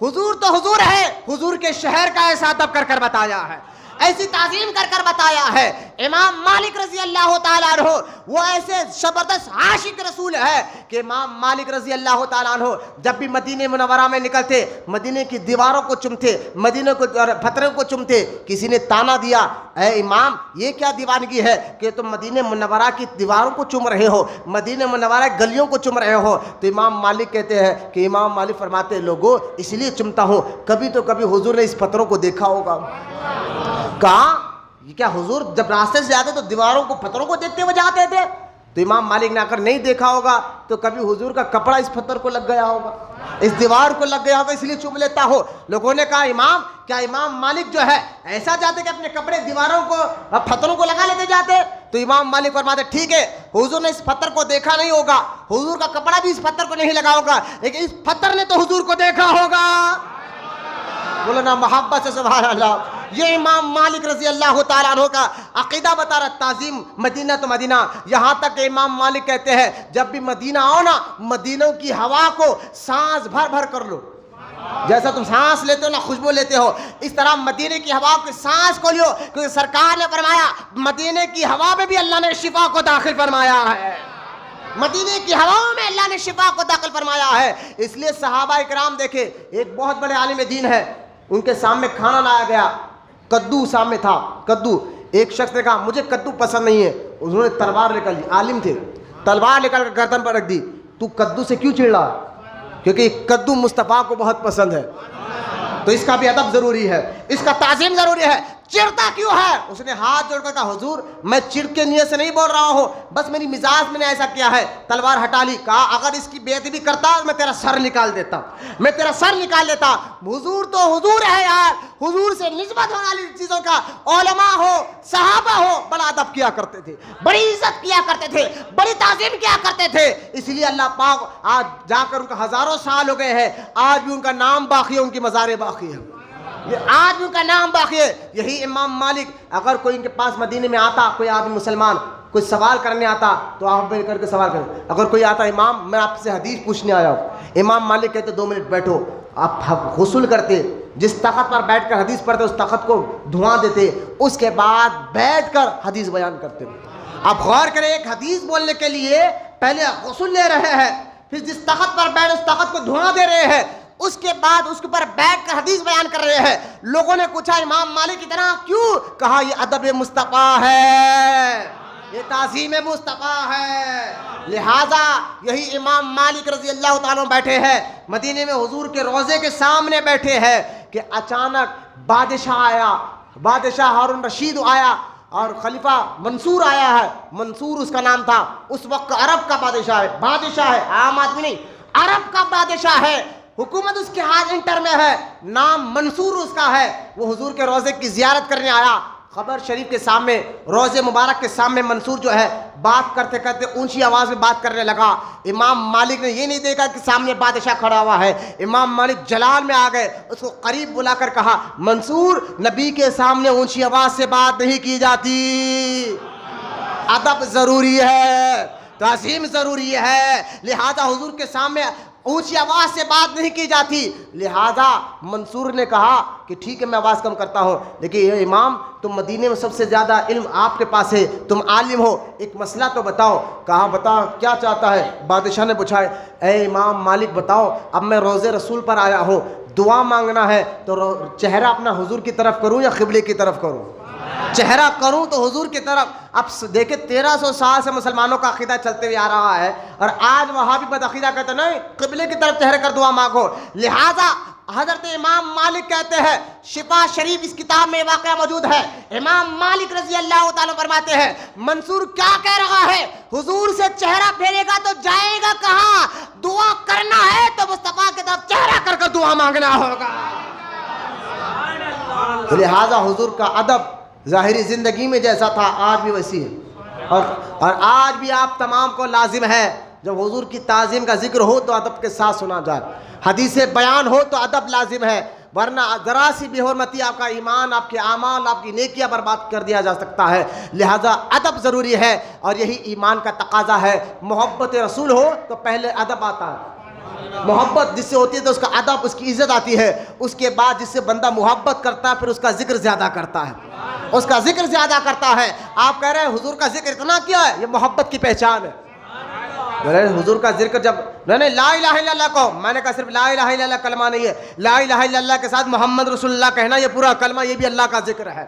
حضور تو حضور ہے، حضور کے شہر کا ایسا ادب کر بتایا ہے، ایسی تعظیم کر بتایا ہے۔ امام مالک رضی اللہ تعالیٰ عنہ وہ ایسے زبردست عاشق رسول ہے کہ امام مالک رضی اللہ تعالیٰ عنہ جب بھی مدینہ منورہ میں نکلتے، مدینے کی دیواروں کو چومتے، مدینے کو پتھروں کو چومتے۔ کسی نے تانا دیا اے امام یہ کیا دیوانگی ہے کہ تم مدینہ منورہ کی دیواروں کو چوم رہے ہو، مدینہ منورہ کی گلیوں کو چوم رہے ہو؟ تو امام مالک کہتے ہیں کہ امام مالک فرماتے لوگوں اس لیے چومتا ہوں کبھی تو کبھی حضور نے اس پتھروں کو دیکھا ہوگا۔ کہا یہ کیا حضور جب راستے سے جاتے تو دیواروں کو پتھروں کو دیکھتے ہوئے جاتے تھے؟ تو امام مالک نے آ کر نہیں دیکھا ہوگا تو کبھی حضور کا کپڑا اس پتھر کو لگ گیا ہوگا، اس دیوار کو لگ گیا ہوگا اس لیے چوم لیتا ہو۔ لوگوں نے کہا امام کیا امام مالک جو ہے ایسا جاتے کہ اپنے کپڑے دیواروں کو پتھروں کو لگا لیتے جاتے؟ تو امام مالک فرماتے ٹھیک ہے حضور نے اس پتھر کو دیکھا نہیں ہوگا، حضور کا کپڑا بھی اس پتھر کو نہیں لگا ہوگا، لیکن اس پتھر نے تو حضور کو دیکھا ہوگا۔ بولو نا محبت سے سبحان اللہ۔ یہ امام مالک رضی اللہ تعالیٰ عنہ کا عقیدہ بتا رہا، تعظیم مدینہ تو مدینہ۔ یہاں تک کہ امام مالک کہتے ہیں جب بھی مدینہ آؤ نا، مدینوں کی ہوا کو سانس بھر کر لو، جیسا تم سانس لیتے ہو نا خوشبو لیتے ہو، اس طرح مدینے کی ہوا کی سانس کو لیو، کیونکہ سرکار نے فرمایا مدینے کی ہوا میں بھی اللہ نے شفا کو داخل فرمایا ہے، مدینے کی ہواؤں میں اللہ نے شفا کو داخل فرمایا ہے۔ اس لیے صحابہ کرام دیکھے، ایک بہت بڑے عالم دین ہے، ان کے سامنے کھانا لایا گیا، کدو سامنے تھا، کدو۔ ایک شخص نے کہا مجھے کدو پسند نہیں ہے، انہوں نے تلوار نکال لی، عالم تھے، تلوار نکال کر گردن پر رکھ دی۔ تو کدو سے کیوں چڑھ رہا؟ کیونکہ کدو مصطفیٰ کو بہت پسند ہے، تو اس کا بھی ادب ضروری ہے، اس کا تعظیم ضروری ہے۔ چڑھتا کیوں ہے؟ اس نے ہاتھ جوڑ کر کہا حضور میں چڑھ کے نیت سے نہیں بول رہا ہوں، بس میری مزاج میں نے ایسا کیا ہے۔ تلوار ہٹا لی، کہا اگر اس کی بے ادبی کرتا میں تیرا سر نکال دیتا، میں تیرا سر نکال دیتا۔ حضور تو حضور ہے یار، حضور سے نسبت ہونے والی چیزوں کا علماء ہو صحابہ ہو بڑا ادب کیا کرتے تھے، بڑی عزت کیا کرتے تھے، بڑی تعظیم کیا کرتے تھے۔ اس لیے اللہ پاک آج جا کر ان کا ہزاروں سال ہو گئے ہیں، آج بھی ان کا نام باقی ہے، ان کی مزاریں باقی ہیں، آج ان کا نام باقی ہے۔ یہی امام مالک اگر کوئی ان کے پاس مدینے میں آتا، کوئی آدمی مسلمان کوئی سوال کرنے آتا تو آپ مل کر کے سوال کریں. اگر کوئی آتا امام میں آپ سے حدیث پوچھنے آیا ہوں, امام مالک کہتے 2 منٹ بیٹھو, آپ غسل کرتے, جس تخت پر بیٹھ کر حدیث پڑھتے اس تخت کو دھواں دیتے, اس کے بعد بیٹھ کر حدیث بیان کرتے. آپ غور کریں, ایک حدیث بولنے کے لیے پہلے غسل لے رہے ہیں, پھر جس تخت پر بیٹھ اس تخت کو دھواں دے رہے ہیں, اس کے بعد اس کے اوپر بیٹھ کر حدیث بیان کر رہے ہیں. لوگوں نے پوچھا امام مالک اتنا کیوں؟ کہا یہ ادب مصطفیٰ ہے, یہ تعظیم مصطفیٰ ہے. لہذا یہی امام مالک رضی اللہ تعالیٰ بیٹھے ہیں مدینے میں حضور کے روضے کے سامنے بیٹھے ہیں کہ اچانک بادشاہ آیا, بادشاہ ہارون رشید آیا اور خلیفہ منصور آیا ہے. منصور اس کا نام تھا, اس وقت عرب کا بادشاہ ہے, بادشاہ ہے عام آدمی نہیں, عرب کا بادشاہ ہے, حکومت اس کے ہاتھ انٹر میں ہے, نام منصور اس کا ہے. وہ حضور کے روضے کی زیارت کرنے آیا, قبر شریف کے سامنے, روضے مبارک کے سامنے منصور جو ہے بات کرتے کرتے اونچی آواز میں بات کرنے لگا. امام مالک نے یہ نہیں دیکھا کہ سامنے بادشاہ کھڑا ہوا ہے, امام مالک جلال میں آ گئے, اس کو قریب بلا کر کہا منصور نبی کے سامنے اونچی آواز سے بات نہیں کی جاتی, ادب ضروری ہے, تعظیم ضروری ہے, لہذا حضور کے سامنے اونچی آواز سے بات نہیں کی جاتی. لہذا منصور نے کہا کہ ٹھیک ہے میں آواز کم کرتا ہوں, لیکن یہ امام تم مدینے میں سب سے زیادہ علم آپ کے پاس ہے, تم عالم ہو, ایک مسئلہ تو بتاؤ. کہا بتا کیا چاہتا ہے؟ بادشاہ نے پوچھا اے امام مالک بتاؤ, اب میں روضے رسول پر آیا ہوں, دعا مانگنا ہے تو چہرہ اپنا حضور کی طرف کروں یا قبلے کی طرف کروں؟ چہرہ کروں تو حضور کی طرف. اب دیکھیں 1300 سال سے مسلمانوں کا عقیدہ چلتے ہوئے آ رہا ہے, اور آج وہاں بھی بدعقیدہ کہتے نہیں قبلے کی طرف چہرہ کر دعا مانگو. لہذا حضرت امام مالک کہتے ہیں, شفا شریف اس کتاب میں واقعہ موجود ہے, امام مالک رضی اللہ تعالیٰ فرماتے ہیں منصور کیا کہہ رہا ہے, حضور سے چہرہ پھیرے گا تو جائے گا کہاں؟ دعا کرنا ہے تو مصطفیٰ کی طرف چہرہ کر کر دعا مانگنا ہوگا. لہذا حضور کا ادب ظاہری زندگی میں جیسا تھا آج بھی ویسی ہے, اور آج بھی آپ تمام کو لازم ہے جب حضور کی تعظیم کا ذکر ہو تو ادب کے ساتھ سنا جائے, حدیث بیان ہو تو ادب لازم ہے, ورنہ ذرا سی بے حرمتی آپ کا ایمان, آپ کے اعمال, آپ کی نیکیاں برباد کر دیا جا سکتا ہے. لہذا ادب ضروری ہے, اور یہی ایمان کا تقاضا ہے. محبت رسول ہو تو پہلے ادب آتا ہے, محبت جس سے ہوتی ہے تو اس کا ادب, اس کی عزت آتی ہے, اس کے بعد جس سے بندہ محبت کرتا ہے پھر اس کا ذکر زیادہ کرتا ہے, اس کا ذکر زیادہ کرتا ہے. آپ کہہ رہے ہیں حضور کا ذکر اتنا کیا ہے, یہ محبت کی پہچان ہے. حضور کا ذکر جب نہیں لا الہ الا اللہ کو, میں نے کہا صرف لا الہ الا اللہ کلمہ نہیں ہے, لا الہ الا اللہ کے ساتھ محمد رسول اللہ کہنا یہ پورا کلمہ, یہ بھی اللہ کا ذکر ہے.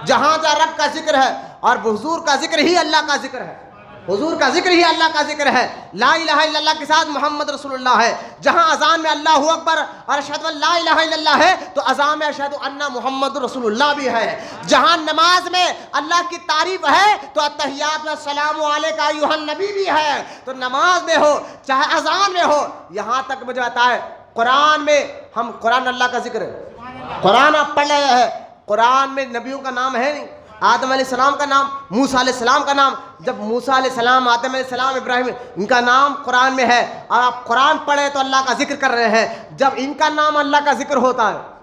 جہاں جہاں رب کا ذکر ہے, اور حضور کا ذکر ہی اللہ کا ذکر ہے, حضور کا ذکر ہی اللہ کا ذکر ہے. لا الہ الا اللہ کے ساتھ محمد رسول اللہ ہے. جہاں اذان میں اللہ اکبر اور اشہد ان لا الہ الا اللہ ہے تو اذان میں اشہد ان محمد رسول اللہ بھی ہے. جہاں نماز میں اللہ کی تعریف ہے تو التحیات والسلام علیک ایھا النبی بھی ہے. تو نماز میں ہو چاہے اذان میں ہو, یہاں تک مجھے آتا ہے قرآن میں, ہم قرآن اللہ کا ذکر ہے, قرآن آپ پڑھ رہے ہیں, قرآن میں نبیوں کا نام ہے نہیں, آدم علیہ السلام کا نام, موسیٰ علیہ السلام کا نام, جب موسیٰ علیہ السلام, آدم علیہ السلام, ابراہیم, ان کا نام قرآن میں ہے, اور آپ قرآن پڑھیں تو اللہ کا ذکر کر رہے ہیں. جب ان کا نام اللہ کا ذکر ہوتا ہے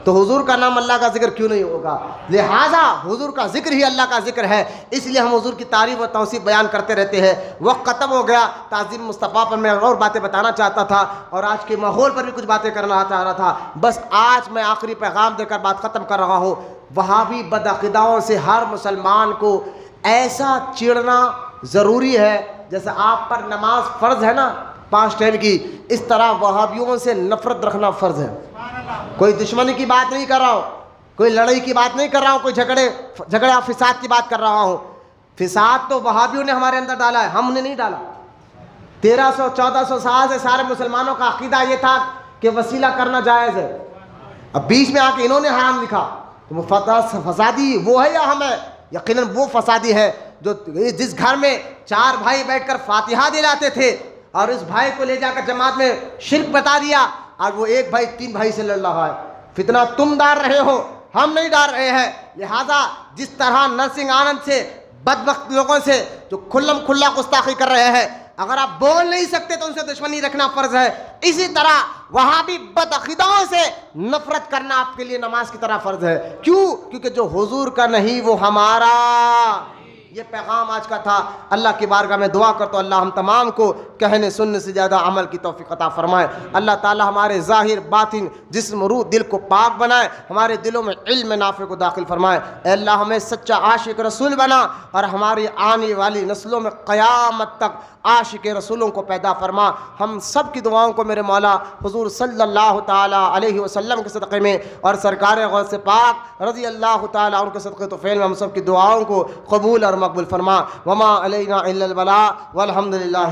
تو حضور کا نام اللہ کا ذکر کیوں نہیں ہوگا؟ لہٰذا حضور کا ذکر ہی اللہ کا ذکر ہے, اس لیے ہم حضور کی تعریف و توصیف بیان کرتے رہتے ہیں. وقت ختم ہو گیا, تعظیم مصطفیٰ پر میں اور باتیں بتانا چاہتا تھا, اور آج کے ماحول پر بھی کچھ باتیں کرنا چاہ رہا تھا. بس آج میں آخری پیغام دے کر بات ختم کر رہا ہوں. وہابی بدعقیداؤں سے ہر مسلمان کو ایسا چڑنا ضروری ہے جیسے آپ پر نماز فرض ہے نا 5 ٹائم کی, اس طرح وہابیوں سے نفرت رکھنا فرض ہے. کوئی دشمنی کی بات نہیں کر رہا ہوں, کوئی لڑائی کی بات نہیں کر رہا ہوں, کوئی جھگڑے فساد کی بات کر رہا ہوں. فساد تو وہابیوں نے ہمارے اندر ڈالا ہے, ہم نے نہیں ڈالا. 1300-1400 سال سے سارے مسلمانوں کا عقیدہ یہ تھا کہ وسیلہ کرنا جائز ہے. اب بیچ میں آ کے انہوں نے حرام لکھا, تو فسادی وہ ہے یا ہم ہے؟ یقیناً وہ فسادی ہے جو جس گھر میں 4 بھائی بیٹھ کر فاتحہ دلاتے تھے اور اس بھائی کو لے جا کر جماعت میں شرک بتا دیا, اور وہ ایک بھائی 3 بھائی سے لڑ رہا ہے. فتنہ تم ڈال رہے ہو, ہم نہیں ڈال رہے ہیں. لہذا جس طرح نرسنگ آنند سے بدبخت لوگوں سے جو کھلم کھلا گستاخی کر رہے ہیں, اگر آپ بول نہیں سکتے تو ان سے دشمنی رکھنا فرض ہے. اسی طرح وہاں بھی بدعقیداؤں سے نفرت کرنا آپ کے لیے نماز کی طرح فرض ہے. کیوں؟ کیونکہ جو حضور کا نہیں وہ ہمارا. یہ پیغام آج کا تھا۔ اللہ کی بارگاہ میں دعا کرتا ہوں اللہ ہم تمام کو کہنے سننے سے زیادہ عمل کی توفیق عطا فرمائے۔ اللہ تعالی ہمارے ظاہر باطن جسم روح دل کو پاک بنائے، ہمارے دلوں میں علم نافع کو داخل فرمائے۔ اے اللہ ہمیں سچا عاشق رسول بنا اور ہماری آنے والی نسلوں میں قیامت تک عاشق رسولوں کو پیدا فرما۔ ہم سب کی دعاؤں کو میرے مولا حضور صلی اللہ تعالیٰ علیہ وسلم کے صدقے میں اور سرکار غوث پاک رضی اللہ تعالیٰ عنہ کے صدقے توفیل میں ہم سب کی دعاؤں کو قبول اور مقبول فرما۔ وما علینا الا البلاغ والحمد للہ۔